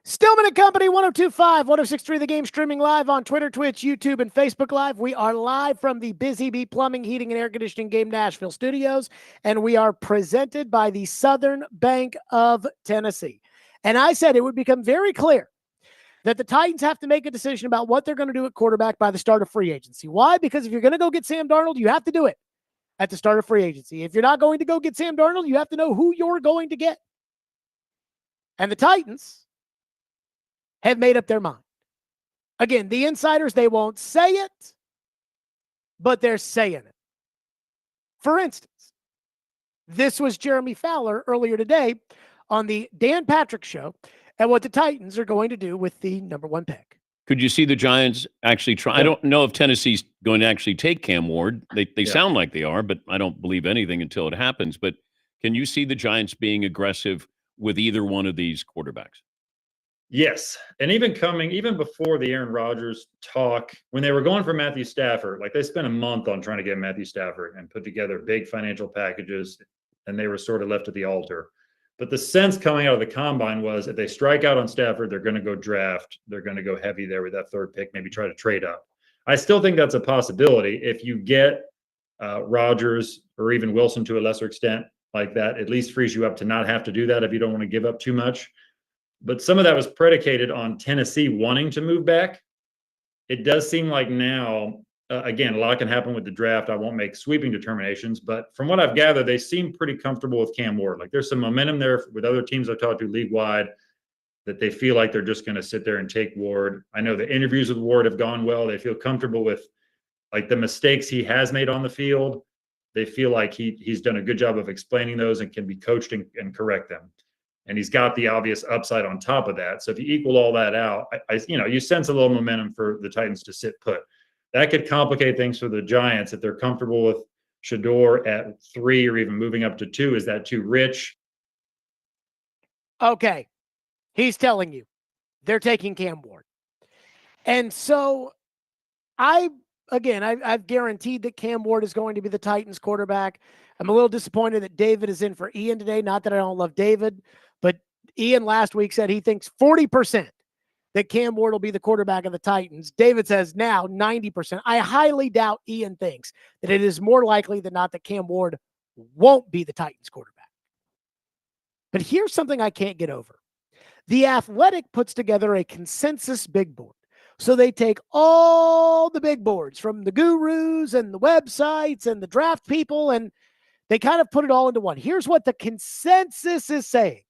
Stillman and Company, 1025, 1063 The Game, streaming live on Twitter, Twitch, YouTube, and Facebook Live. We are live from the Busy Bee Plumbing, Heating, and Air Conditioning Game Nashville studios, and we are presented by the Southern Bank of Tennessee. And I said it would become very clear that the Titans have to make a decision about what they're going to do at quarterback by the start of free agency. Why? Because if you're going to go get Sam Darnold, you have to do it at the start of free agency. If you're not going to go get Sam Darnold, you have to know who you're going to get. And the Titans have made up their mind. Again, the insiders, they won't say it, but they're saying it. For instance, this was Jeremy Fowler earlier today on the Dan Patrick Show and what the Titans are going to do with the number 1 pick. Could you see the Giants actually try? I don't know if Tennessee's going to actually take Cam Ward. They sound like they are, but I don't believe anything until it happens. But can you see the Giants being aggressive with either one of these quarterbacks? Yes. And even before the Aaron Rodgers talk, when they were going for Matthew Stafford, like they spent a month on trying to get Matthew Stafford and put together big financial packages, and they were sort of left at the altar. But the sense coming out of the combine was if they strike out on Stafford, they're going to go draft. They're going to go heavy there with that 3rd pick, maybe try to trade up. I still think that's a possibility. If you get Rodgers or even Wilson to a lesser extent like that, at least frees you up to not have to do that if you don't want to give up too much. But some of that was predicated on Tennessee wanting to move back. It does seem like now, again, a lot can happen with the draft. I won't make sweeping determinations, but from what I've gathered, they seem pretty comfortable with Cam Ward. Like there's some momentum there with other teams I've talked to league-wide that they feel like they're just going to sit there and take Ward. I know the interviews with Ward have gone well. They feel comfortable with like the mistakes he has made on the field. They feel like he's done a good job of explaining those and can be coached and correct them. And he's got the obvious upside on top of that. So if you equal all that out, you sense a little momentum for the Titans to sit put. That could complicate things for the Giants if they're comfortable with Shador at 3 or even moving up to 2. Is that too rich? Okay. He's telling you they're taking Cam Ward. And so I've guaranteed that Cam Ward is going to be the Titans quarterback. I'm a little disappointed that David is in for Ian today. Not that I don't love David, but Ian last week said he thinks 40% that Cam Ward will be the quarterback of the Titans. David says now 90%. I highly doubt Ian thinks that it is more likely than not that Cam Ward won't be the Titans quarterback. But here's something I can't get over. The Athletic puts together a consensus big board. So they take all the big boards from the gurus and the websites and the draft people, and they kind of put it all into one. Here's what the consensus is saying.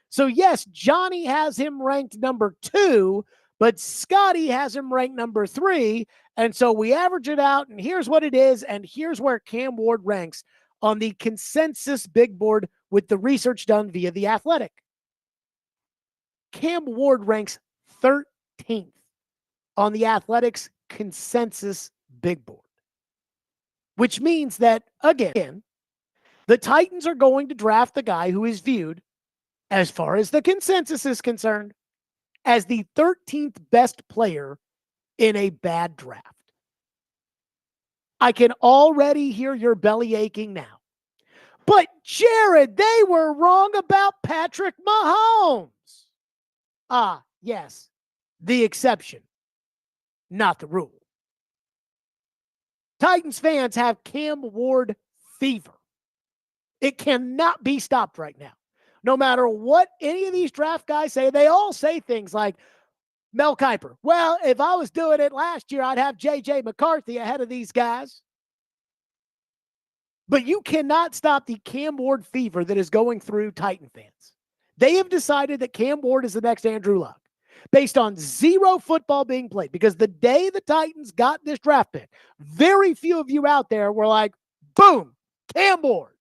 So yes, Johnny has him ranked number 2, but Scotty has him ranked number 3. And so we average it out, and here's what it is, and here's where Cam Ward ranks on the consensus big board with the research done via The Athletic. Cam Ward ranks 13th on The Athletic's consensus big board, which means that, again, the Titans are going to draft the guy who is viewed, as far as the consensus is concerned, as the 13th best player in a bad draft. I can already hear your belly aching now. But Jared, they were wrong about Patrick Mahomes. Ah, yes, the exception, not the rule. Titans fans have Cam Ward fever. It cannot be stopped right now. No matter what any of these draft guys say, they all say things like, Mel Kiper, well, if I was doing it last year, I'd have J.J. McCarthy ahead of these guys. But you cannot stop the Cam Ward fever that is going through Titan fans. They have decided that Cam Ward is the next Andrew Luck based on 0 football being played, because the day the Titans got this draft pick, very few of you out there were like, boom, Cam Ward.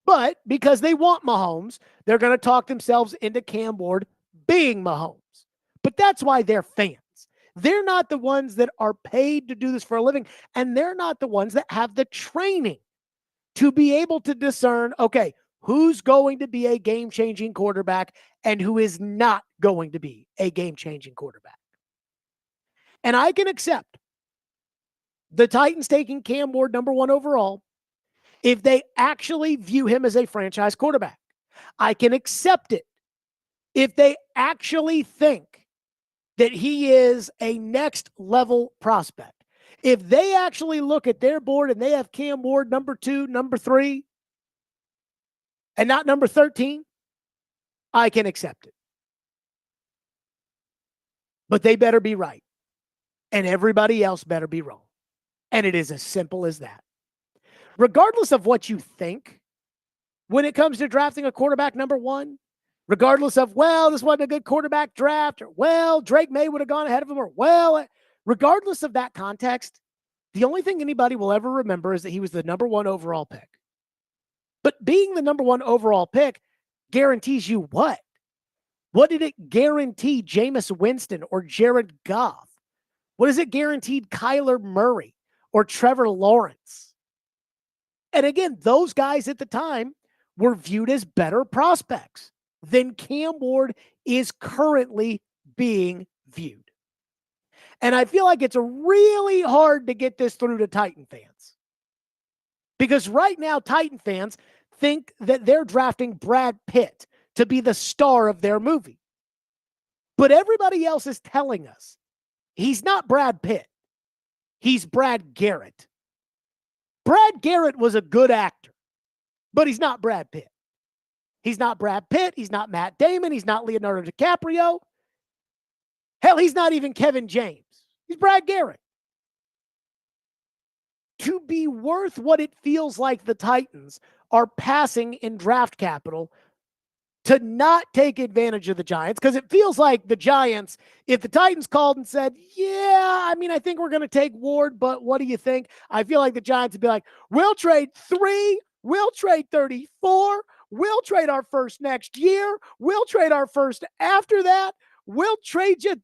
But because they want Mahomes, they're going to talk themselves into Cam Ward being Mahomes. But that's why they're fans. They're not the ones that are paid to do this for a living, and they're not the ones that have the training to be able to discern, okay, who's going to be a game-changing quarterback and who is not going to be a game-changing quarterback. And I can accept the Titans taking Cam Ward number 1 overall if they actually view him as a franchise quarterback. I can accept it if they actually think that he is a next level prospect, if they actually look at their board and they have Cam Ward number 2, number 3, and not number 13, I can accept it. But they better be right. And everybody else better be wrong. And it is as simple as that. Regardless of what you think when it comes to drafting a quarterback number 1, regardless of, well, this wasn't a good quarterback draft, or, well, Drake May would have gone ahead of him, or, well, regardless of that context, the only thing anybody will ever remember is that he was the number 1 overall pick. But being the number 1 overall pick guarantees you what? What did it guarantee Jameis Winston or Jared Goff? What does it guarantee Kyler Murray or Trevor Lawrence? And again, those guys at the time were viewed as better prospects than Cam Ward is currently being viewed. And I feel like it's really hard to get this through to Titan fans. Because right now, Titan fans think that they're drafting Brad Pitt to be the star of their movie. But everybody else is telling us he's not Brad Pitt. He's Brad Garrett. Brad Garrett was a good actor, but he's not Brad Pitt. He's not Brad Pitt. He's not Matt Damon. He's not Leonardo DiCaprio. Hell, he's not even Kevin James. He's Brad Garrett. To be worth what it feels like the Titans are passing in draft capital to not take advantage of the Giants, because it feels like the Giants, if the Titans called and said, yeah, I mean, I think we're going to take Ward, but what do you think? I feel like the Giants would be like, we'll trade 3, we'll trade 34, we'll trade our first next year, we'll trade our first after that, we'll trade you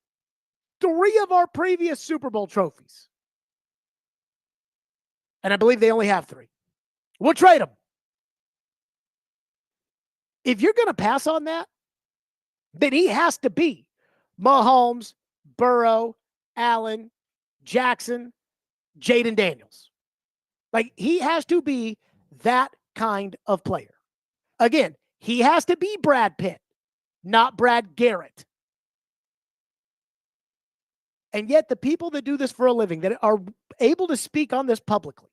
3 of our previous Super Bowl trophies. And I believe they only have 3. We'll trade them. If you're going to pass on that, then he has to be Mahomes, Burrow, Allen, Jackson, Jaden Daniels. Like, he has to be that kind of player. Again, he has to be Brad Pitt, not Brad Garrett. And yet the people that do this for a living, that are able to speak on this publicly,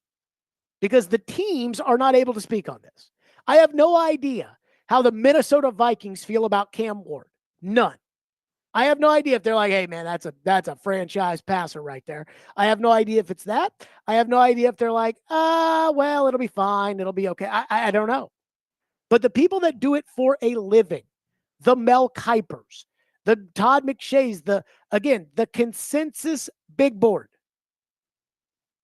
because the teams are not able to speak on this. I have no idea how the Minnesota Vikings feel about Cam Ward. None. I have no idea if they're like, hey, man, that's a franchise passer right there. I have no idea if it's that. I have no idea if they're like, well, it'll be fine. It'll be okay. I don't know. But the people that do it for a living, the Mel Kipers, the Todd McShays, the consensus big board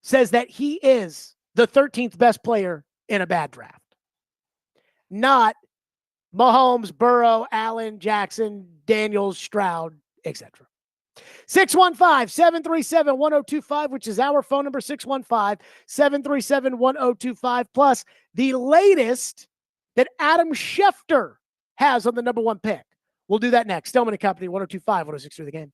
says that he is the 13th best player in a bad draft. Not Mahomes, Burrow, Allen, Jackson, Daniels, Stroud, etc. 615-737-1025, which is our phone number, 615-737-1025, plus the latest that Adam Schefter has on the number 1 pick. We'll do that next. Stillman and Company, 1025, 1063 The Game.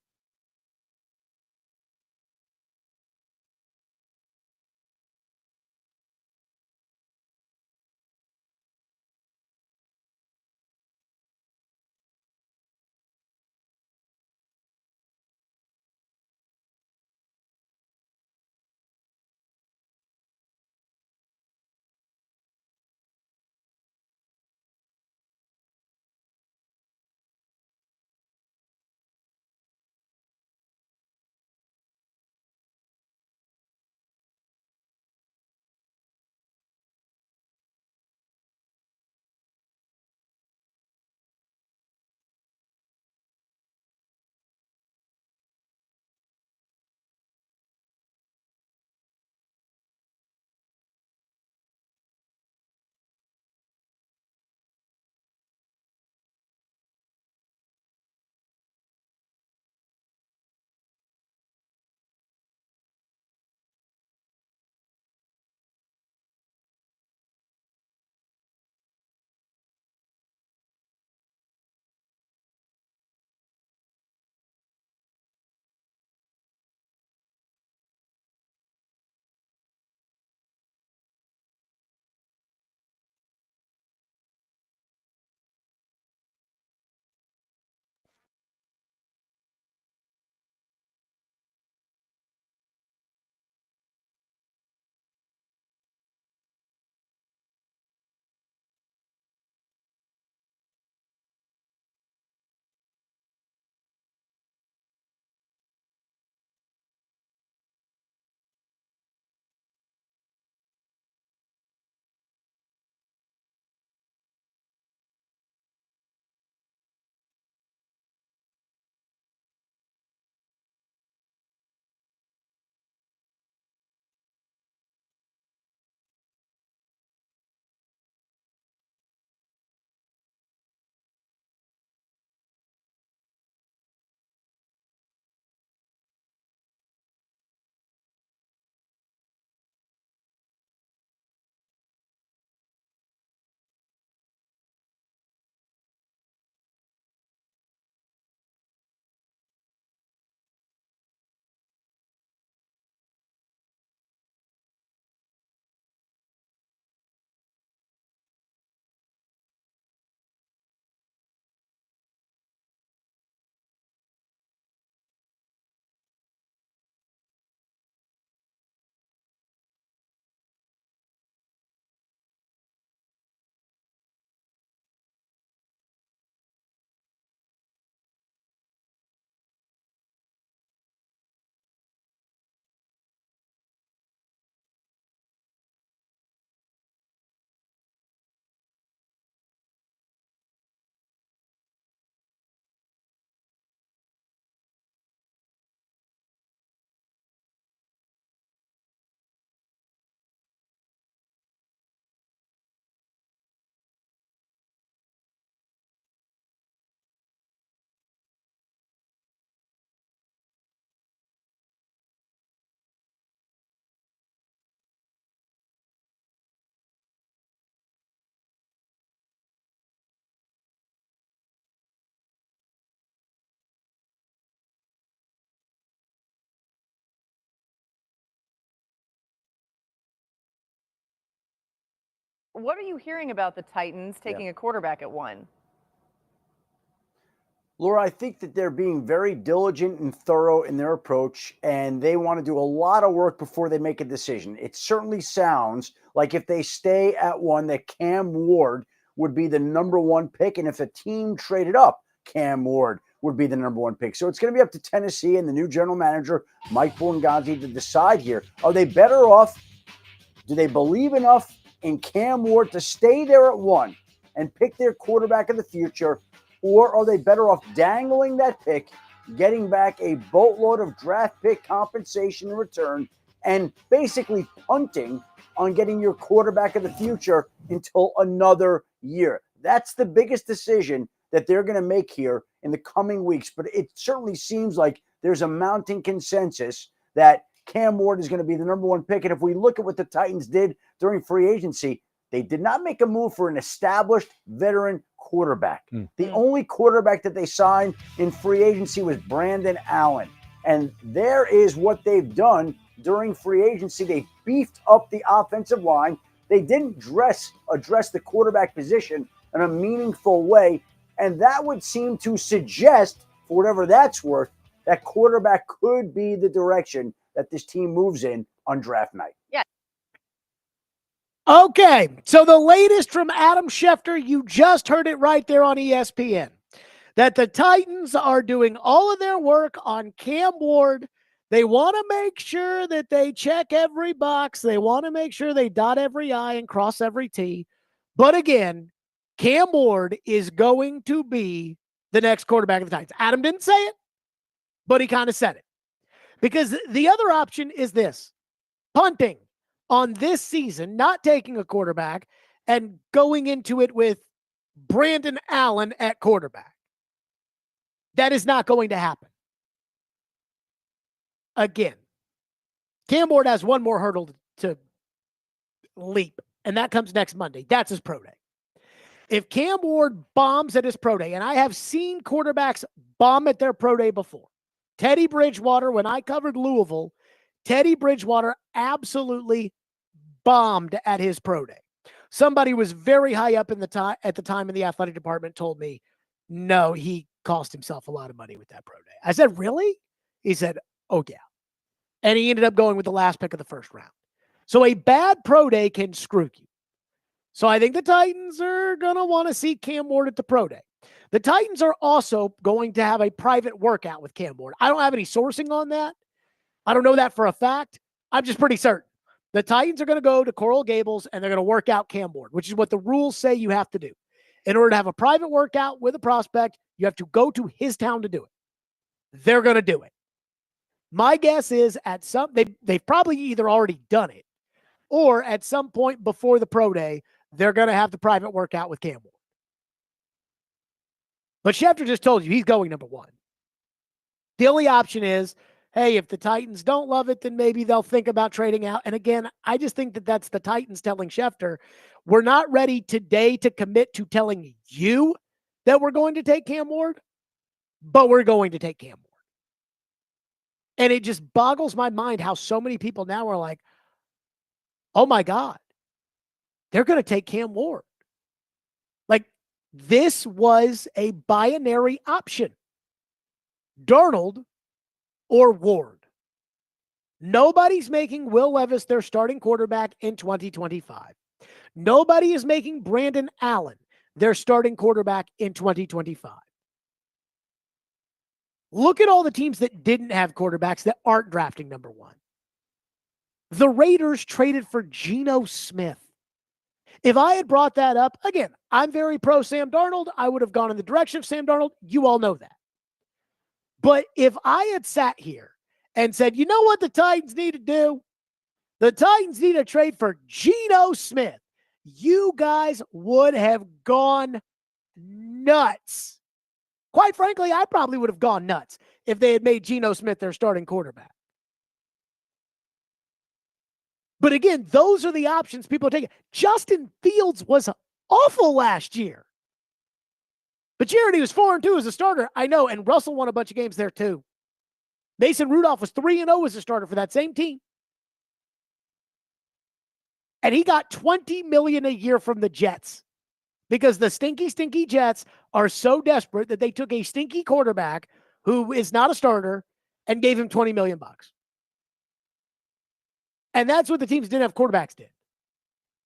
What are you hearing about the Titans taking a quarterback at 1? Laura, I think that they're being very diligent and thorough in their approach, and they want to do a lot of work before they make a decision. It certainly sounds like if they stay at 1, that Cam Ward would be the number 1 pick, and if a team traded up, Cam Ward would be the number 1 pick. So it's going to be up to Tennessee and the new general manager, Mike Borngazi, to decide here. Are they better off? Do they believe enough in Cam Ward to stay there at 1 and pick their quarterback of the future? Or are they better off dangling that pick, getting back a boatload of draft pick compensation in return, and basically punting on getting your quarterback of the future until another year? That's the biggest decision that they're going to make here in the coming weeks. But it certainly seems like there's a mounting consensus that Cam Ward is going to be the number 1 pick. And if we look at what the Titans did during free agency, they did not make a move for an established veteran quarterback. The only quarterback that they signed in free agency was Brandon Allen. And there is what they've done during free agency. They beefed up the offensive line. They didn't address the quarterback position in a meaningful way. And that would seem to suggest, for whatever that's worth, that quarterback could be the direction that this team moves in on draft night. Yeah. Okay, so the latest from Adam Schefter, you just heard it right there on ESPN, that the Titans are doing all of their work on Cam Ward. They want to make sure that they check every box. They want to make sure they dot every I and cross every T. But again, Cam Ward is going to be the next quarterback of the Titans. Adam didn't say it, but he kind of said it. Because the other option is this: punting on this season, not taking a quarterback, and going into it with Brandon Allen at quarterback. That is not going to happen. Again, Cam Ward has one more hurdle to leap, and that comes next Monday. That's his pro day. If Cam Ward bombs at his pro day, and I have seen quarterbacks bomb at their pro day before. Teddy Bridgewater, when I covered Louisville, Teddy Bridgewater absolutely bombed at his pro day. Somebody was very high up in the at the time in the athletic department told me, no, he cost himself a lot of money with that pro day. I said, really? He said, oh, yeah. And he ended up going with the last pick of the first round. So a bad pro day can screw you. So I think the Titans are going to want to see Cam Ward at the pro day. The Titans are also going to have a private workout with Cam Ward. I don't have any sourcing on that. I don't know that for a fact. I'm just pretty certain. The Titans are going to go to Coral Gables and they're going to work out Cam Ward, which is what the rules say you have to do. In order to have a private workout with a prospect, you have to go to his town to do it. They're going to do it. My guess is they've probably either already done it or at some point before the pro day, they're going to have the private workout with Cam Ward. But Schefter just told you he's going number 1. The only option is, hey, if the Titans don't love it, then maybe they'll think about trading out. And again, I just think that that's the Titans telling Schefter, we're not ready today to commit to telling you that we're going to take Cam Ward, but we're going to take Cam Ward. And it just boggles my mind how so many people now are like, oh my God, they're going to take Cam Ward. Like, this was a binary option. Darnold or Ward. Nobody's making Will Levis their starting quarterback in 2025. Nobody is making Brandon Allen their starting quarterback in 2025. Look at all the teams that didn't have quarterbacks that aren't drafting number 1. The Raiders traded for Geno Smith. If I had brought that up, again, I'm very pro Sam Darnold. I would have gone in the direction of Sam Darnold. You all know that. But if I had sat here and said, you know what the Titans need to do? The Titans need to trade for Geno Smith. You guys would have gone nuts. Quite frankly, I probably would have gone nuts if they had made Geno Smith their starting quarterback. But again, those are the options people are taking. Justin Fields was awful last year. But Jared, he was 4-2 as a starter. I know, and Russell won a bunch of games there too. Mason Rudolph was 3-0 as a starter for that same team. And he got $20 million a year from the Jets because the stinky Jets are so desperate that they took a stinky quarterback who is not a starter and gave him $20 million. And that's what the teams didn't have quarterbacks did.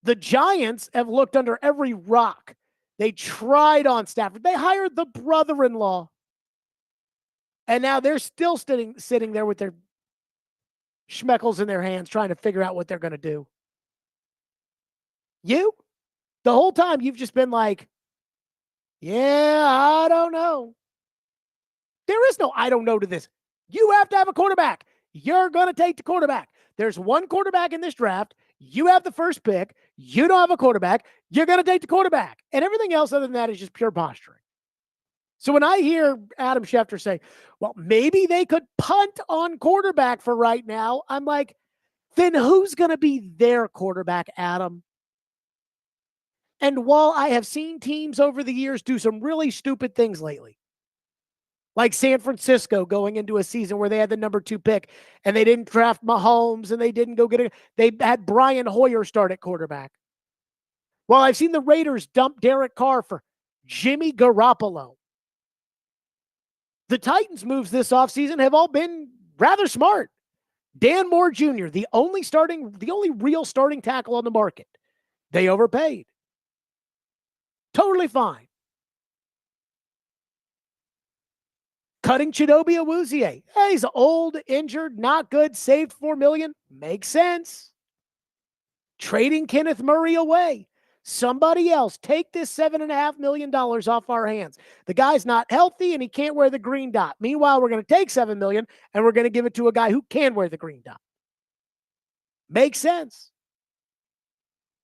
The Giants have looked under every rock. They tried on Stafford. They hired the brother-in-law. And now they're still sitting there with their schmeckles in their hands trying to figure out what they're going to do. You, the whole time, you've just been like, yeah, I don't know. There is no I don't know to this. You have to have a quarterback. You're going to take the quarterback. There's one quarterback in this draft. You have the first pick. You don't have a quarterback. You're going to take the quarterback. And everything else other than that is just pure posturing. So when I hear Adam Schefter say, well, maybe they could punt on quarterback for right now, I'm like, then who's going to be their quarterback, Adam? And while I have seen teams over the years do some really stupid things lately, like San Francisco going into a season where they had the number 2 pick and they didn't draft Mahomes and they didn't go get it. They had Brian Hoyer start at quarterback. Well, I've seen the Raiders dump Derek Carr for Jimmy Garoppolo. The Titans' moves this offseason have all been rather smart. Dan Moore Jr., the only real starting tackle on the market. They overpaid. Totally fine. Cutting Chidobe Awuzie. Hey, he's old, injured, not good, saved $4 million. Makes sense. Trading Kenneth Murray away. Somebody else, take this $7.5 million off our hands. The guy's not healthy and he can't wear the green dot. Meanwhile, we're going to take $7 million and we're going to give it to a guy who can wear the green dot. Makes sense.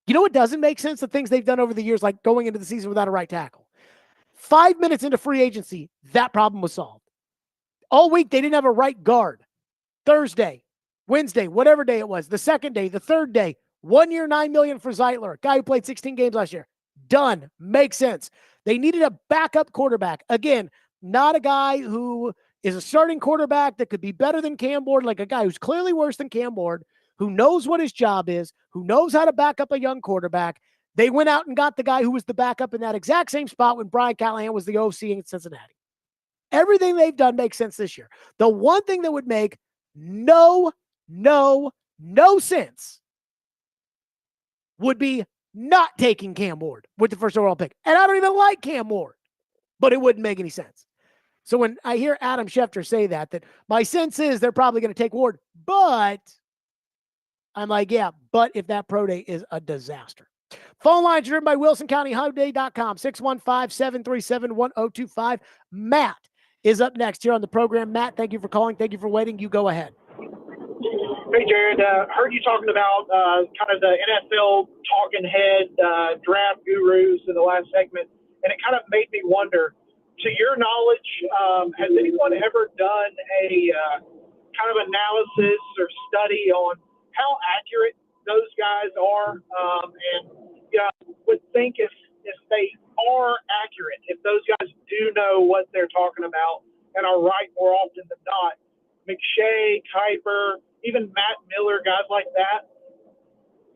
You know what doesn't make sense? The things they've done over the years, like going into the season without a right tackle. 5 minutes into free agency, that problem was solved. All week, they didn't have a right guard. Thursday, Wednesday, whatever day it was, the second day, the third day, 1 year, $9 million for Zeitler, guy who played 16 games last year. Done. Makes sense. They needed a backup quarterback. Again, not a guy who is a starting quarterback that could be better than Cam Ward, like a guy who's clearly worse than Cam Ward, who knows what his job is, who knows how to back up a young quarterback. They went out and got the guy who was the backup in that exact same spot when Brian Callahan was the OC in Cincinnati. Everything they've done makes sense this year. The one thing that would make no sense would be not taking Cam Ward with the first overall pick. And I don't even like Cam Ward, but it wouldn't make any sense. So when I hear Adam Schefter say that my sense is they're probably going to take Ward, but I'm like, yeah, but if that pro day is a disaster. Phone lines are driven by WilsonCountyHyundai.com, 615-737-1025. Matt is up next here on the program. Matt, thank you for calling. Thank you for waiting. You go ahead. Hey, Jared, heard you talking about kind of the NFL talking head draft gurus in the last segment, and it kind of made me wonder, to your knowledge, has anyone ever done a kind of analysis or study on how accurate those guys are? And I would think if they are accurate, if those guys do know what they're talking about and are right more often than not, McShay, Kuiper, even Matt Miller, guys like that,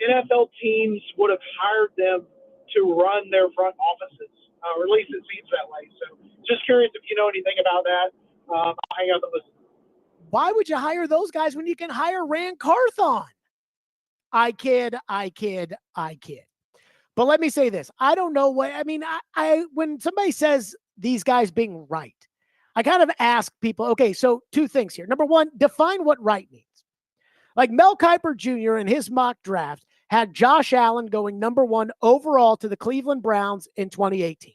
NFL teams would have hired them to run their front offices, or at least it seems that way. So just curious if you know anything about that. I'll hang out and listen. Why would you hire those guys when you can hire Rand Carthon? I kid. But let me say this. I don't know what, I mean, I when somebody says these guys being right, I kind of ask people, okay, so 2 things here. Number 1, define what right means. Like Mel Kiper Jr. in his mock draft had Josh Allen going number 1 overall to the Cleveland Browns in 2018.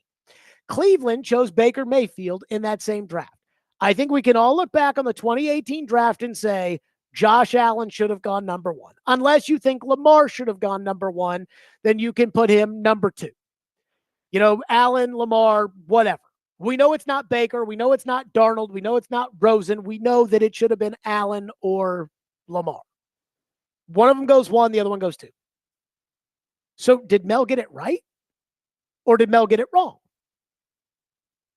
Cleveland chose Baker Mayfield in that same draft. I think we can all look back on the 2018 draft and say, Josh Allen should have gone number 1. Unless you think Lamar should have gone number 1, then you can put him number 2. Allen, Lamar, whatever. We know it's not Baker. We know it's not Darnold. We know it's not Rosen. We know that it should have been Allen or Lamar. One of them goes 1, the other one goes 2. So did Mel get it right? Or did Mel get it wrong?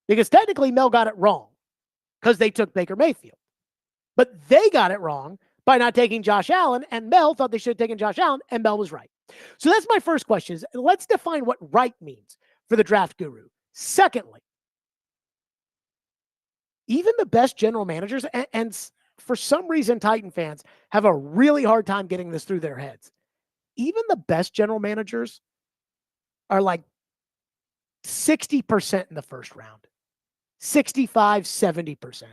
Because technically Mel got it wrong because they took Baker Mayfield. But they got it wrong by not taking Josh Allen, and Mel thought they should have taken Josh Allen, and Mel was right. So that's my first question is let's define what right means for the draft guru. Secondly, even the best general managers, and for some reason, Titan fans have a really hard time getting this through their heads. Even the best general managers are like 60% in the first round, 65, 70%.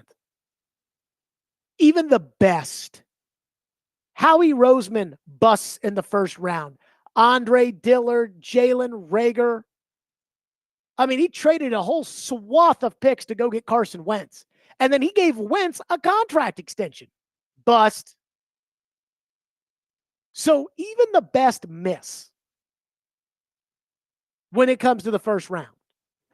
Even the best. Howie Roseman busts in the first round. Andre Dillard, Jalen Rager. I mean, he traded a whole swath of picks to go get Carson Wentz. And then he gave Wentz a contract extension. Bust. So even the best miss when it comes to the first round.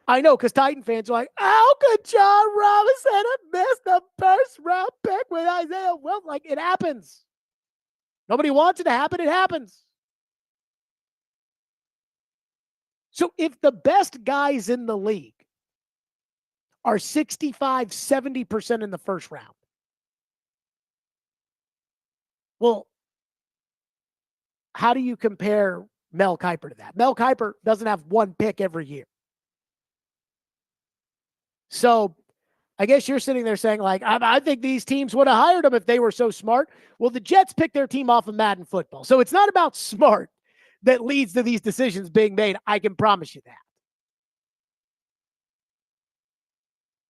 I know, because Titan fans are like, how could John Robinson have missed the first round pick with Isaiah Wilson? Like, it happens. Nobody wants it to happen. It happens. So if the best guys in the league are 65, 70% in the first round, well, how do you compare Mel Kiper to that? Mel Kiper doesn't have one pick every year. So I guess you're sitting there saying, like, I think these teams would have hired him if they were so smart. Well, the Jets picked their team off of Madden football. So it's not about smart that leads to these decisions being made. I can promise you that.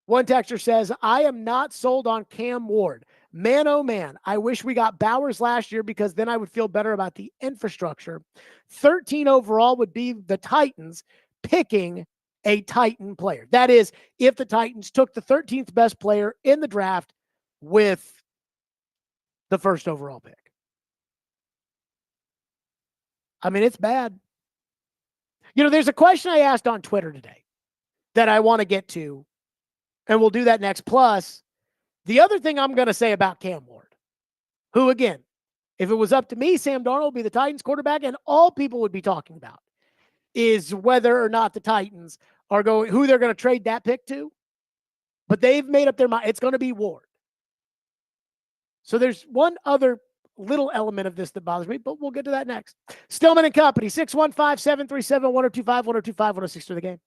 One texter says, I am not sold on Cam Ward. Man, oh man, I wish we got Bowers last year because then I would feel better about the infrastructure. 13 overall would be the Titans picking a Titan player. That is, if the Titans took the 13th best player in the draft with the first overall pick. I mean, it's bad. You know, there's a question I asked on Twitter today that I want to get to, and we'll do that next. Plus, the other thing I'm going to say about Cam Ward, who, again, if it was up to me, Sam Darnold would be the Titans quarterback, and all people would be talking about is whether or not the Titans are going, who they're going to trade that pick to. But they've made up their mind. It's going to be Ward. So there's one other little element of this that bothers me, but we'll get to that next. Stillman and Company, 615-737-1025, 1025, 1063 The Game.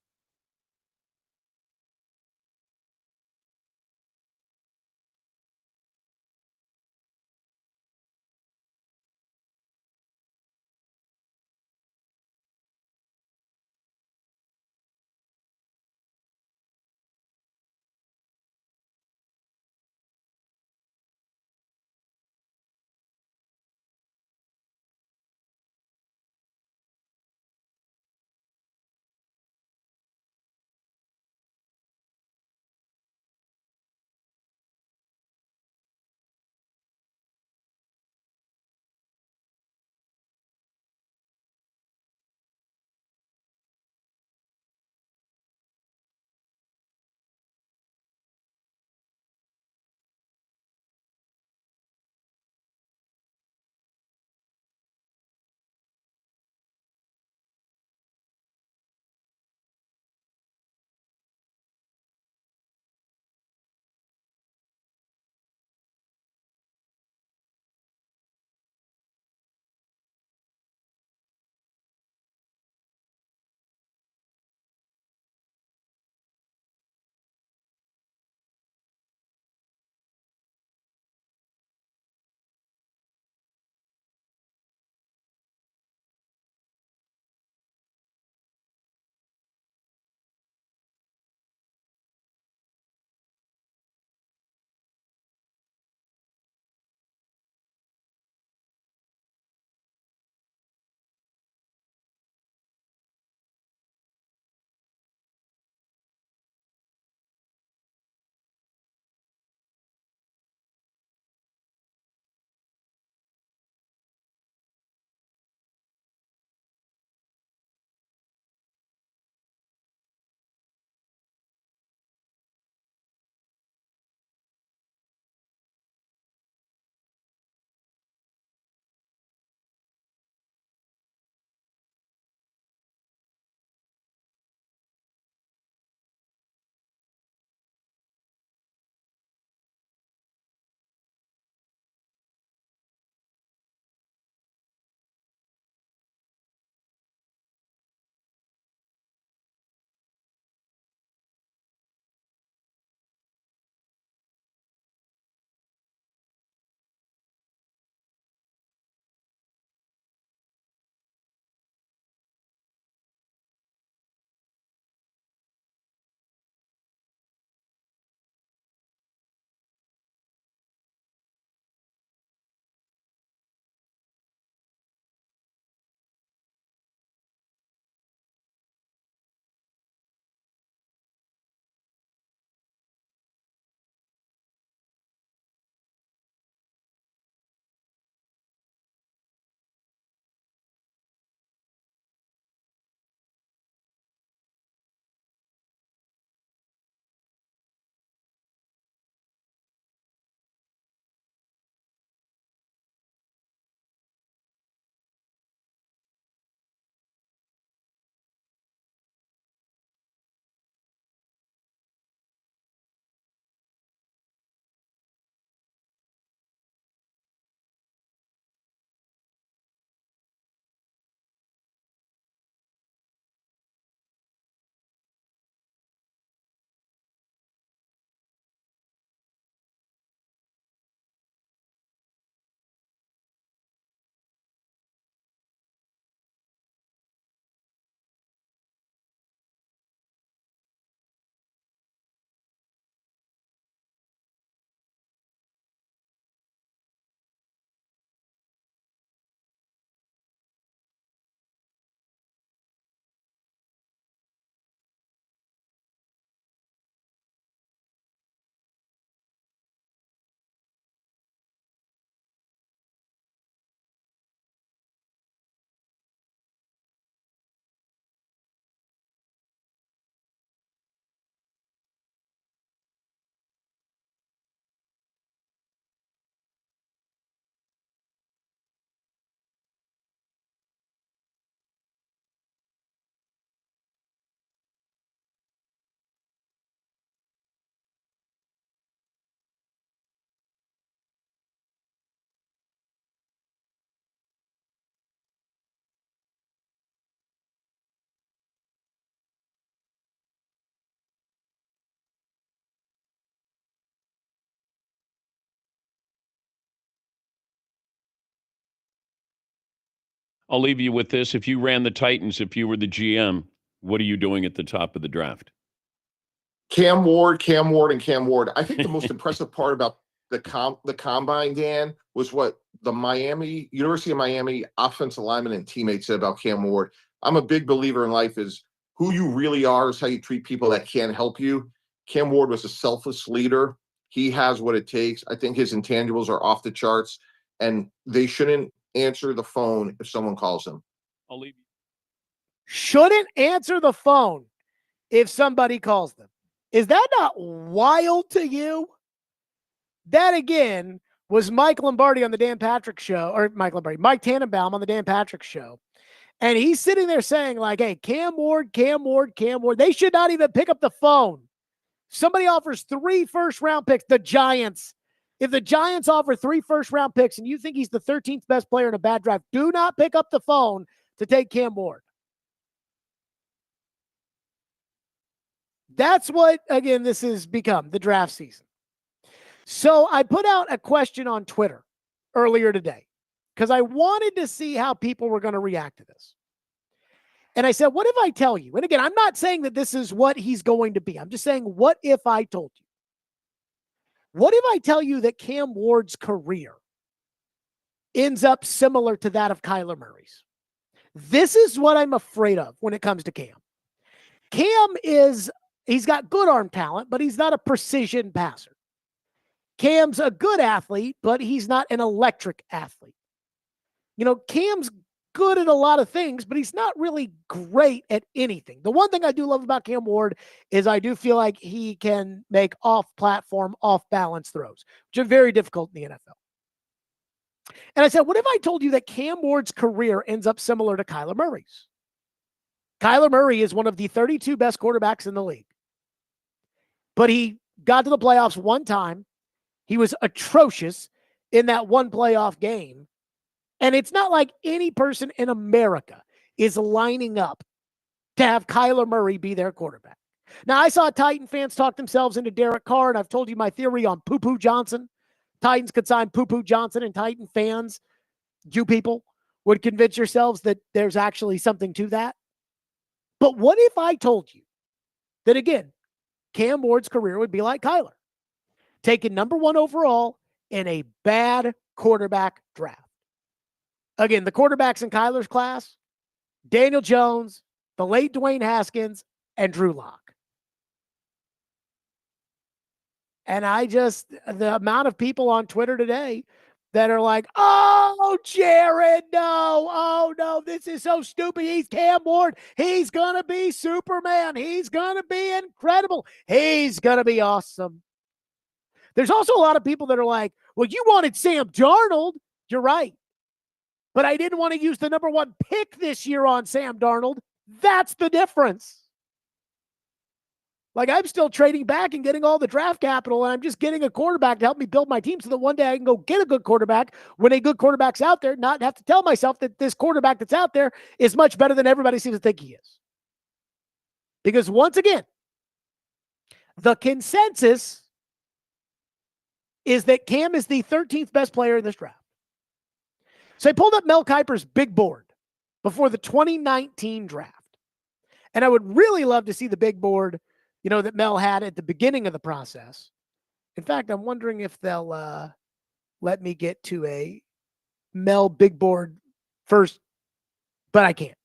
I'll leave you with this. If you ran the Titans, if you were the GM, what are you doing at the top of the draft? Cam Ward, and Cam Ward. I think the most impressive part about the combine, Dan, was what the University of Miami offensive lineman and teammates said about Cam Ward. I'm a big believer in life is who you really are is how you treat people that can help you. Cam Ward was a selfless leader. He has what it takes. I think his intangibles are off the charts, and they shouldn't answer the phone if someone calls him. I'll leave you. Shouldn't answer the phone if somebody calls them. Is that not wild to you? That, again, was Mike Lombardi on the Dan Patrick Show, or Mike Tannenbaum on the Dan Patrick Show. And he's sitting there saying, like, hey, Cam Ward. They should not even pick up the phone. Somebody offers 3 first-round picks, the Giants. If the Giants offer 3 first-round picks and you think he's the 13th best player in a bad draft, do not pick up the phone to take Cam Ward. That's what, again, this has become, the draft season. So I put out a question on Twitter earlier today because I wanted to see how people were going to react to this. And I said, what if I tell you? And again, I'm not saying that this is what he's going to be. I'm just saying, what if I told you? What if I tell you that Cam Ward's career ends up similar to that of Kyler Murray's? This is what I'm afraid of when it comes to Cam. He's got good arm talent, but he's not a precision passer. Cam's a good athlete, but he's not an electric athlete. Cam's good at a lot of things, but he's not really great at anything. The one thing I do love about Cam Ward is I do feel like he can make off-platform, off-balance throws, which are very difficult in the NFL. And I said, what if I told you that Cam Ward's career ends up similar to Kyler Murray's? Kyler Murray is one of the 32 best quarterbacks in the league. But he got to the playoffs one time. He was atrocious in that one playoff game. And it's not like any person in America is lining up to have Kyler Murray be their quarterback. Now, I saw Titan fans talk themselves into Derek Carr, and I've told you my theory on Poo-Poo Johnson. Titans could sign Poo-Poo Johnson, and Titan fans, you people, would convince yourselves that there's actually something to that. But what if I told you that, again, Cam Ward's career would be like Kyler, taken number 1 overall in a bad quarterback draft? Again, the quarterbacks in Kyler's class, Daniel Jones, the late Dwayne Haskins, and Drew Lock. And the amount of people on Twitter today that are like, oh, Jared, no. Oh, no, this is so stupid. He's Cam Ward. He's going to be Superman. He's going to be incredible. He's going to be awesome. There's also a lot of people that are like, well, you wanted Sam Darnold. You're right. But I didn't want to use the number 1 pick this year on Sam Darnold. That's the difference. Like, I'm still trading back and getting all the draft capital, and I'm just getting a quarterback to help me build my team so that one day I can go get a good quarterback when a good quarterback's out there, not have to tell myself that this quarterback that's out there is much better than everybody seems to think he is. Because once again, the consensus is that Cam is the 13th best player in this draft. So I pulled up Mel Kiper's big board before the 2019 draft. And I would really love to see the big board, that Mel had at the beginning of the process. In fact, I'm wondering if they'll let me get to a Mel big board first, but I can't.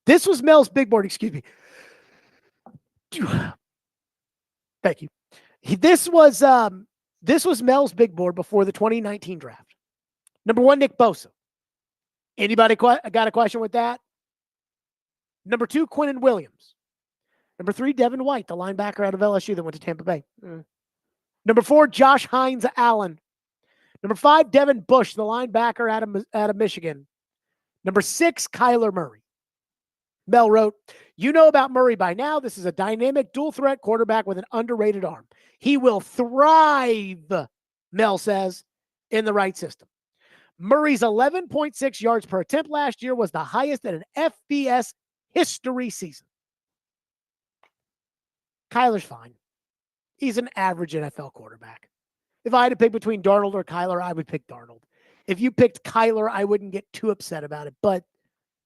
This was Mel's big board, excuse me. Thank you. This was Mel's big board before the 2019 draft. Number 1, Nick Bosa. Anybody got a question with that? Number 2, Quinnen Williams. Number 3, Devin White, the linebacker out of LSU that went to Tampa Bay. Number 4, Josh Hines Allen. Number 5, Devin Bush, the linebacker out of Michigan. Number 6, Kyler Murray. Mel wrote, you know about Murray by now. This is a dynamic dual-threat quarterback with an underrated arm. He will thrive, Mel says, in the right system. Murray's 11.6 yards per attempt last year was the highest in an FBS history season. Kyler's fine. He's an average NFL quarterback. If I had to pick between Darnold or Kyler, I would pick Darnold. If you picked Kyler, I wouldn't get too upset about it, but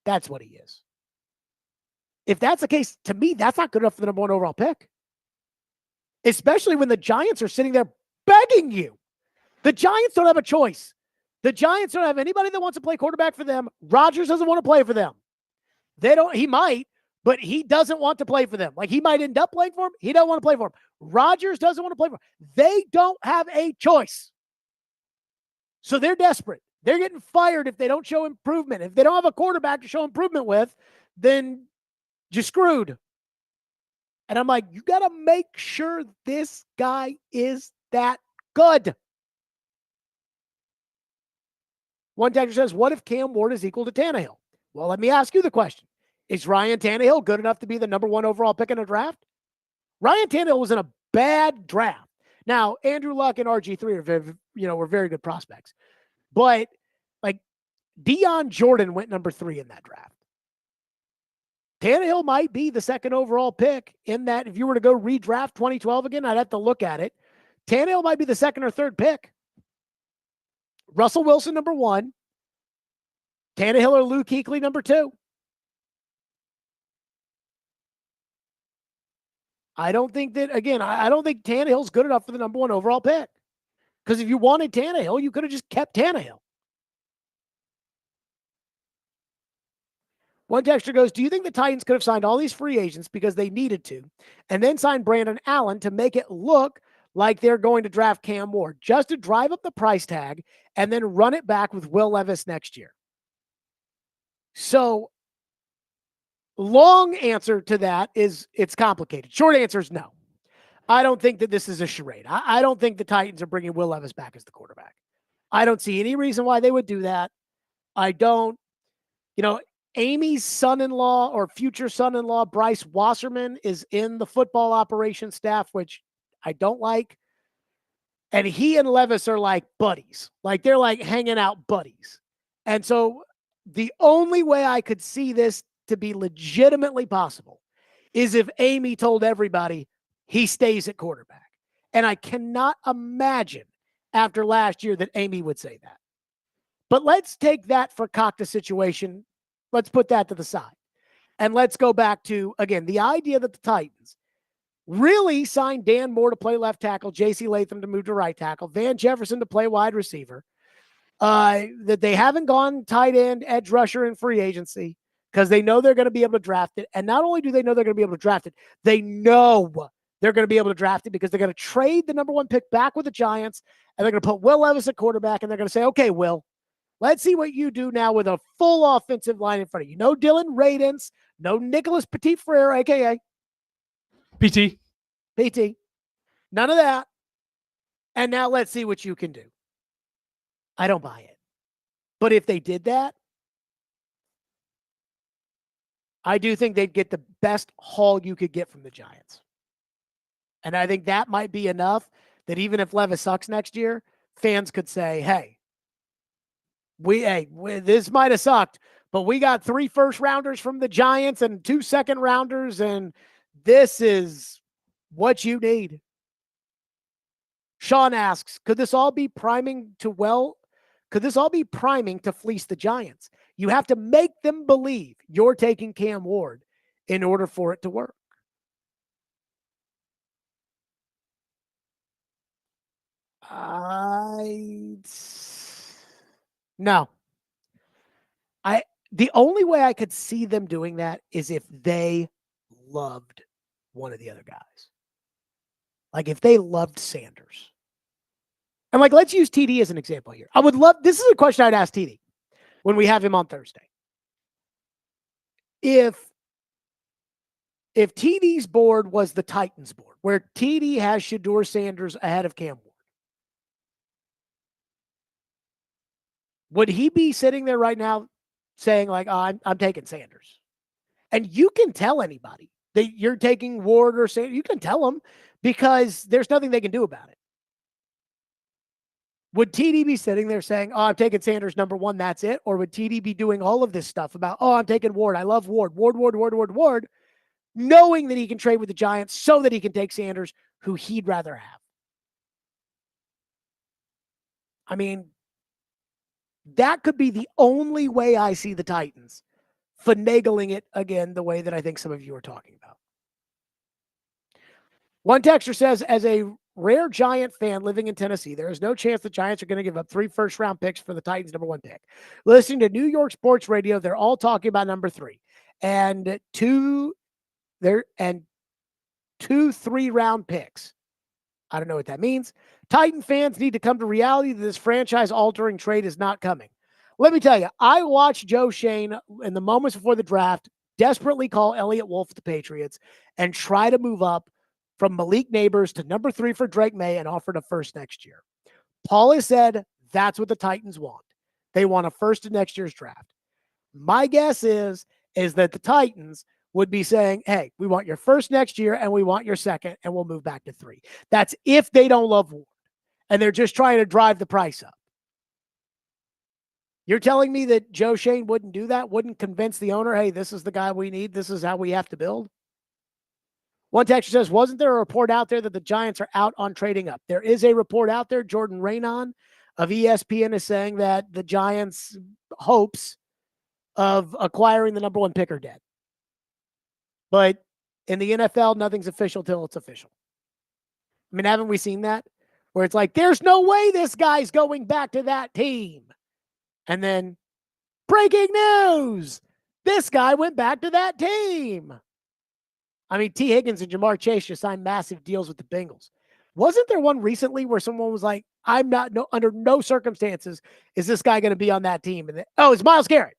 that's what he is. If that's the case, to me, that's not good enough for the number 1 overall pick. Especially when the Giants are sitting there begging you. The Giants don't have a choice. The Giants don't have anybody that wants to play quarterback for them. Rodgers doesn't want to play for them. He might, but he doesn't want to play for them. Like, he might end up playing for him. He don't want to play for him. Rodgers doesn't want to play for him. They don't have a choice. So they're desperate. They're getting fired if they don't show improvement. If they don't have a quarterback to show improvement with, then you're screwed. And I'm like, you got to make sure this guy is that good. One texter says, what if Cam Ward is equal to Tannehill? Well, let me ask you the question. Is Ryan Tannehill good enough to be the number 1 overall pick in a draft? Ryan Tannehill was in a bad draft. Now, Andrew Luck and RG3 are were very good prospects. But like Deion Jordan went number 3 in that draft. Tannehill might be the 2nd overall pick in that. If you were to go redraft 2012 again, I'd have to look at it. Tannehill might be the 2nd or 3rd pick. Russell Wilson, number 1. Tannehill or Luke Kuechly, number 2. I don't think Tannehill's good enough for the number 1 overall pick. Because if you wanted Tannehill, you could have just kept Tannehill. One texter goes, do you think the Titans could have signed all these free agents because they needed to, and then signed Brandon Allen to make it look like they're going to draft Cam Ward, just to drive up the price tag and then run it back with Will Levis next year? So, long answer to that is it's complicated. Short answer is no. I don't think that this is a charade. I don't think the Titans are bringing Will Levis back as the quarterback. I don't see any reason why they would do that. I don't, Amy's son-in-law or future son-in-law, Bryce Wasserman, is in the football operations staff, which I don't like. And he and Levis are like buddies. Like, they're like hanging out buddies. And so the only way I could see this to be legitimately possible is if Amy told everybody he stays at quarterback. And I cannot imagine after last year that Amy would say that. But let's take that Fakakta situation. Let's put that to the side. And let's go back to, again, the idea that the Titans really signed Dan Moore to play left tackle, J.C. Latham to move to right tackle, Van Jefferson to play wide receiver, that they haven't gone tight end, edge rusher in free agency because they know they're going to be able to draft it. And not only do they know they're going to be able to draft it, they know they're going to be able to draft it because they're going to trade the number 1 pick back with the Giants, and they're going to put Will Levis at quarterback, and they're going to say, okay, Will, let's see what you do now with a full offensive line in front of you. No Dylan Radins, no Nicholas Petit-Frere, a.k.a. PT. None of that. And now let's see what you can do. I don't buy it. But if they did that, I do think they'd get the best haul you could get from the Giants. And I think that might be enough that even if Levis sucks next year, fans could say, hey, this might have sucked, but we got 3 first-rounders from the Giants and 2 second-rounders, and this is what you need. Sean asks, could this all be priming to fleece the Giants? You have to make them believe you're taking Cam Ward in order for it to work. No. The only way I could see them doing that is if they loved one of the other guys. Like if they loved Sanders. And like, let's use TD as an example here. This is a question I'd ask TD when we have him on Thursday. If TD's board was the Titans board, where TD has Shedeur Sanders ahead of Cam Ward, would he be sitting there right now saying like, oh, I'm taking Sanders? And you can tell anybody that you're taking Ward or Sanders. You can tell them because there's nothing they can do about it. Would TD be sitting there saying, oh, I'm taking Sanders number 1, that's it? Or would TD be doing all of this stuff about, oh, I'm taking Ward, I love Ward, knowing that he can trade with the Giants so that he can take Sanders, who he'd rather have? I mean, That could be the only way I see the Titans finagling it again the way that I think some of you are talking about. One texter says, as a rare Giant fan living in Tennessee, there is no chance the Giants are going to give up 3 first-round picks for the Titans' number 1 pick. Listening to New York sports radio, they're all talking about number 3. And 2 3-round picks. I don't know what that means. Titan fans need to come to reality that this franchise-altering trade is not coming. Let me tell you, I watched Joe Shane in the moments before the draft desperately call Elliott Wolf the Patriots and try to move up from Malik Neighbors to number 3 for Drake May and offered a first next year. Paul has said that's what the Titans want. They want a first in next year's draft. My guess is that the Titans would be saying, hey, we want your first next year and we want your second, and we'll move back to 3. That's if they don't love Ward and they're just trying to drive the price up. You're telling me that Joe Shane wouldn't do that, wouldn't convince the owner, hey, this is the guy we need, this is how we have to build? One texter says, wasn't there a report out there that the Giants are out on trading up? There is a report out there. Jordan Rainon of ESPN is saying that the Giants' hopes of acquiring the number 1 pick are dead. But in the NFL, nothing's official till it's official. I mean, haven't we seen that? Where it's like, there's no way this guy's going back to that team. And then, breaking news, this guy went back to that team. I mean, T. Higgins and Jamar Chase just signed massive deals with the Bengals. Wasn't there one recently where someone was like, under no circumstances is this guy going to be on that team? And it's Myles Garrett.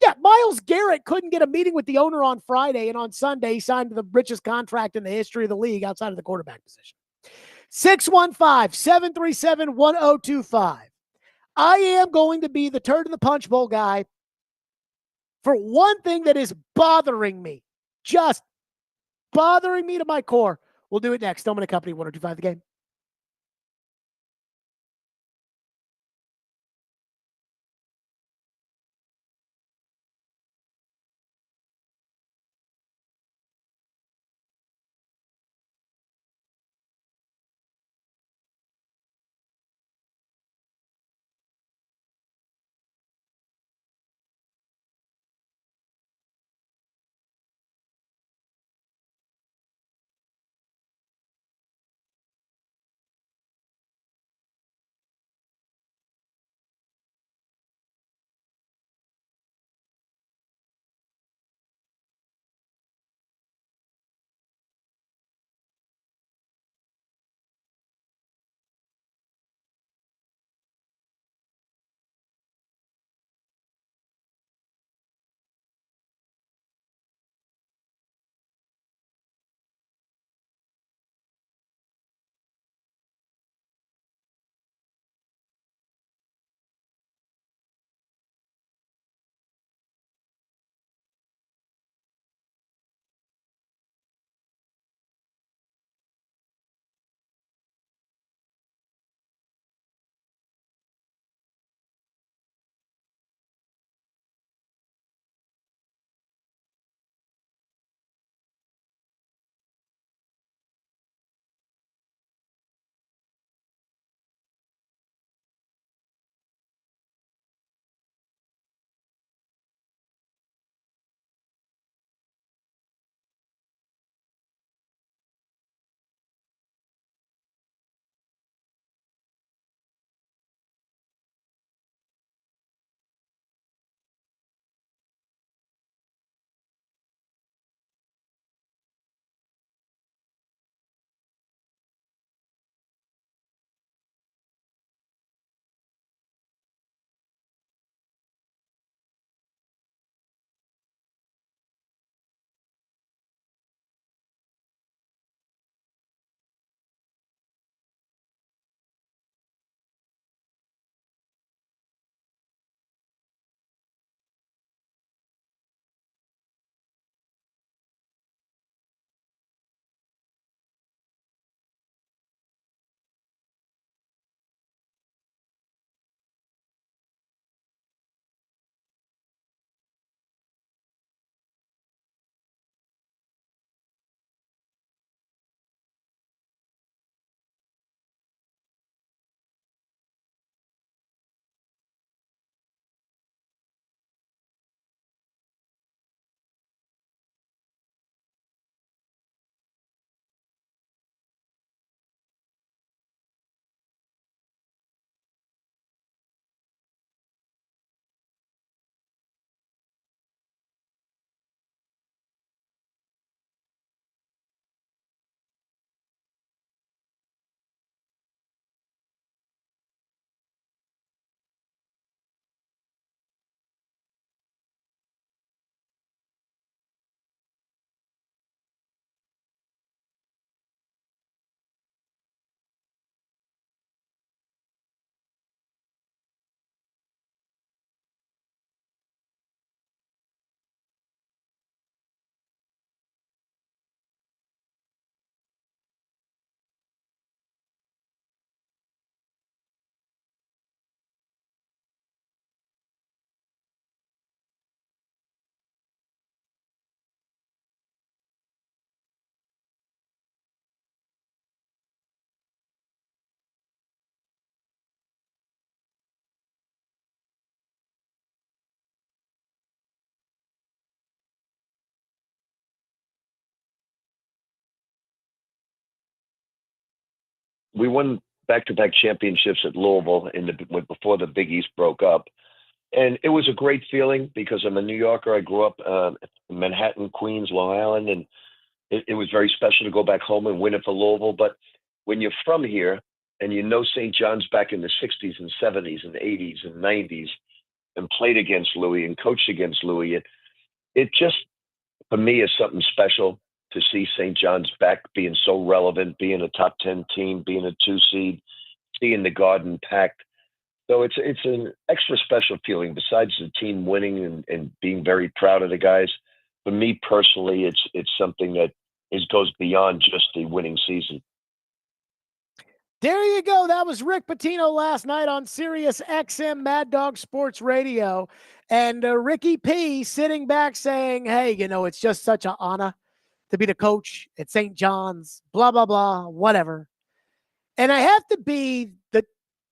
Yeah, Myles Garrett couldn't get a meeting with the owner on Friday, and on Sunday he signed the richest contract in the history of the league outside of the quarterback position. 615-737-1025. I am going to be the turd in the punch bowl guy for one thing that is bothering me. Just bothering me to my core. We'll do it next. Stillman & Company, 102.5 The Game. we won back-to-back championships at Louisville before the Big East broke up. And it was a great feeling because I'm a New Yorker. I grew up in Manhattan, Queens, Long Island, and it was very special to go back home and win it for Louisville. But when you're from here and you know St. John's back in the 60s and 70s and 80s and 90s and played against Louis and coached against Louis, it just, for me, is something special to see St. John's back being so relevant, being a top 10 team, being a 2 seed, seeing the Garden packed. So it's an extra special feeling besides the team winning and being very proud of the guys. For me personally, it's something that goes beyond just the winning season. There you go. That was Rick Pitino last night on Sirius XM Mad Dog Sports Radio. And Ricky P sitting back saying, hey, it's just such an honor to be the coach at St. John's, blah, blah, blah, whatever. And I have to be the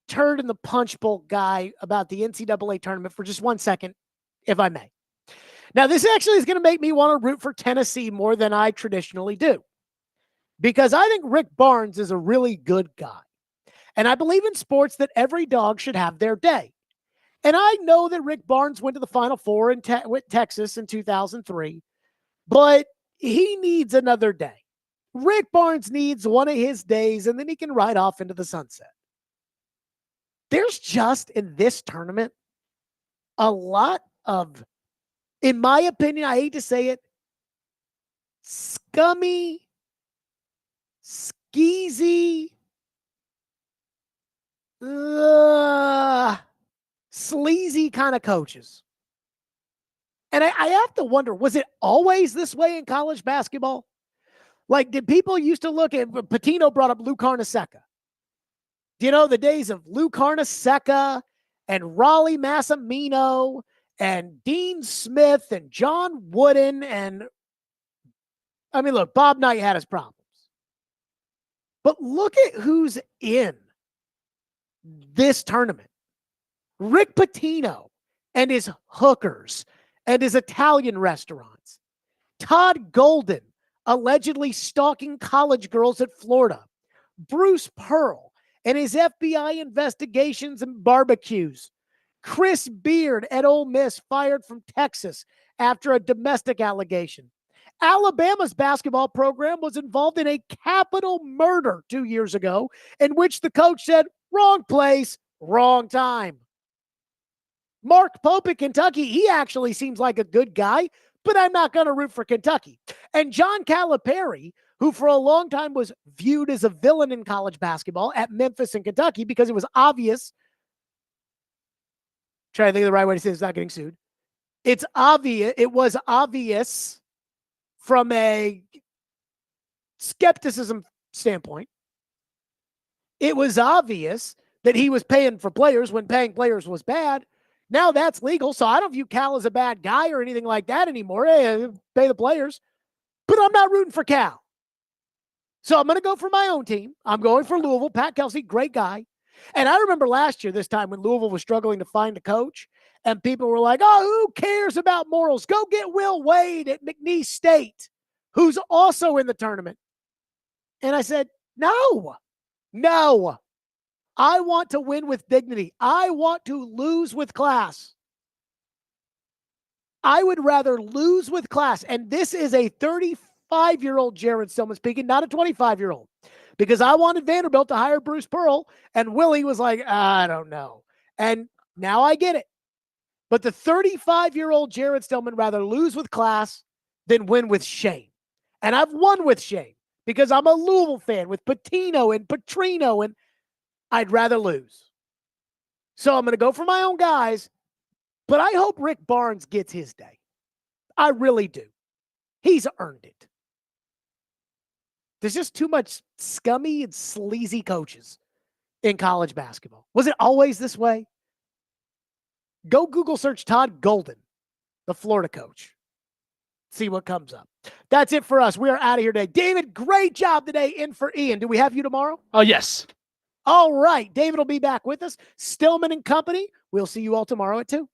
turd in the punch bowl guy about the NCAA tournament for just 1 second, if I may. Now, this actually is going to make me want to root for Tennessee more than I traditionally do, because I think Rick Barnes is a really good guy. And I believe in sports that every dog should have their day. And I know that Rick Barnes went to the Final Four with Texas in 2003, but he needs another day. Rick Barnes needs one of his days, and then he can ride off into the sunset. There's just, in this tournament, a lot of, in my opinion, I hate to say it, scummy, skeezy, sleazy kind of coaches. And I have to wonder, was it always this way in college basketball? Like, did people used to look at, Pitino brought up Lou Carnesecca. Do you know the days of Lou Carnesecca and Raleigh Massimino and Dean Smith and John Wooden? And I mean, look, Bob Knight had his problems. But look at who's in this tournament. Rick Pitino and his hookers and his Italian restaurants. Todd Golden, allegedly stalking college girls at Florida. Bruce Pearl and his FBI investigations and barbecues. Chris Beard at Ole Miss, fired from Texas after a domestic allegation. Alabama's basketball program was involved in a capital murder 2 years ago in which the coach said, wrong place, wrong time. Mark Pope at Kentucky, he actually seems like a good guy, but I'm not going to root for Kentucky. And John Calipari, who for a long time was viewed as a villain in college basketball at Memphis and Kentucky because it was obvious. Trying to think of the right way to say it's not getting sued. It's obvious. It was obvious from a skepticism standpoint. It was obvious that he was paying for players when paying players was bad. Now that's legal, so I don't view Cal as a bad guy or anything like that anymore. Hey, pay the players. But I'm not rooting for Cal. So I'm going to go for my own team. I'm going for Louisville. Pat Kelsey, great guy. And I remember last year, this time when Louisville was struggling to find a coach, and people were like, oh, who cares about morals? Go get Will Wade at McNeese State, who's also in the tournament. And I said, no. I want to win with dignity. I want to lose with class. I would rather lose with class. And this is a 35-year-old Jared Stillman speaking, not a 25-year-old. Because I wanted Vanderbilt to hire Bruce Pearl, and Willie was like, I don't know. And now I get it. But the 35-year-old Jared Stillman rather lose with class than win with shame. And I've won with shame because I'm a Louisville fan with Pitino and Petrino, and I'd rather lose. So I'm going to go for my own guys, but I hope Rick Barnes gets his day. I really do. He's earned it. There's just too much scummy and sleazy coaches in college basketball. Was it always this way? Go Google search Todd Golden, the Florida coach. See what comes up. That's it for us. We are out of here today. David, great job today in for Ian. Do we have you tomorrow? Oh, yes. All right. David will be back with us. Stillman and company. We'll see you all tomorrow at 2.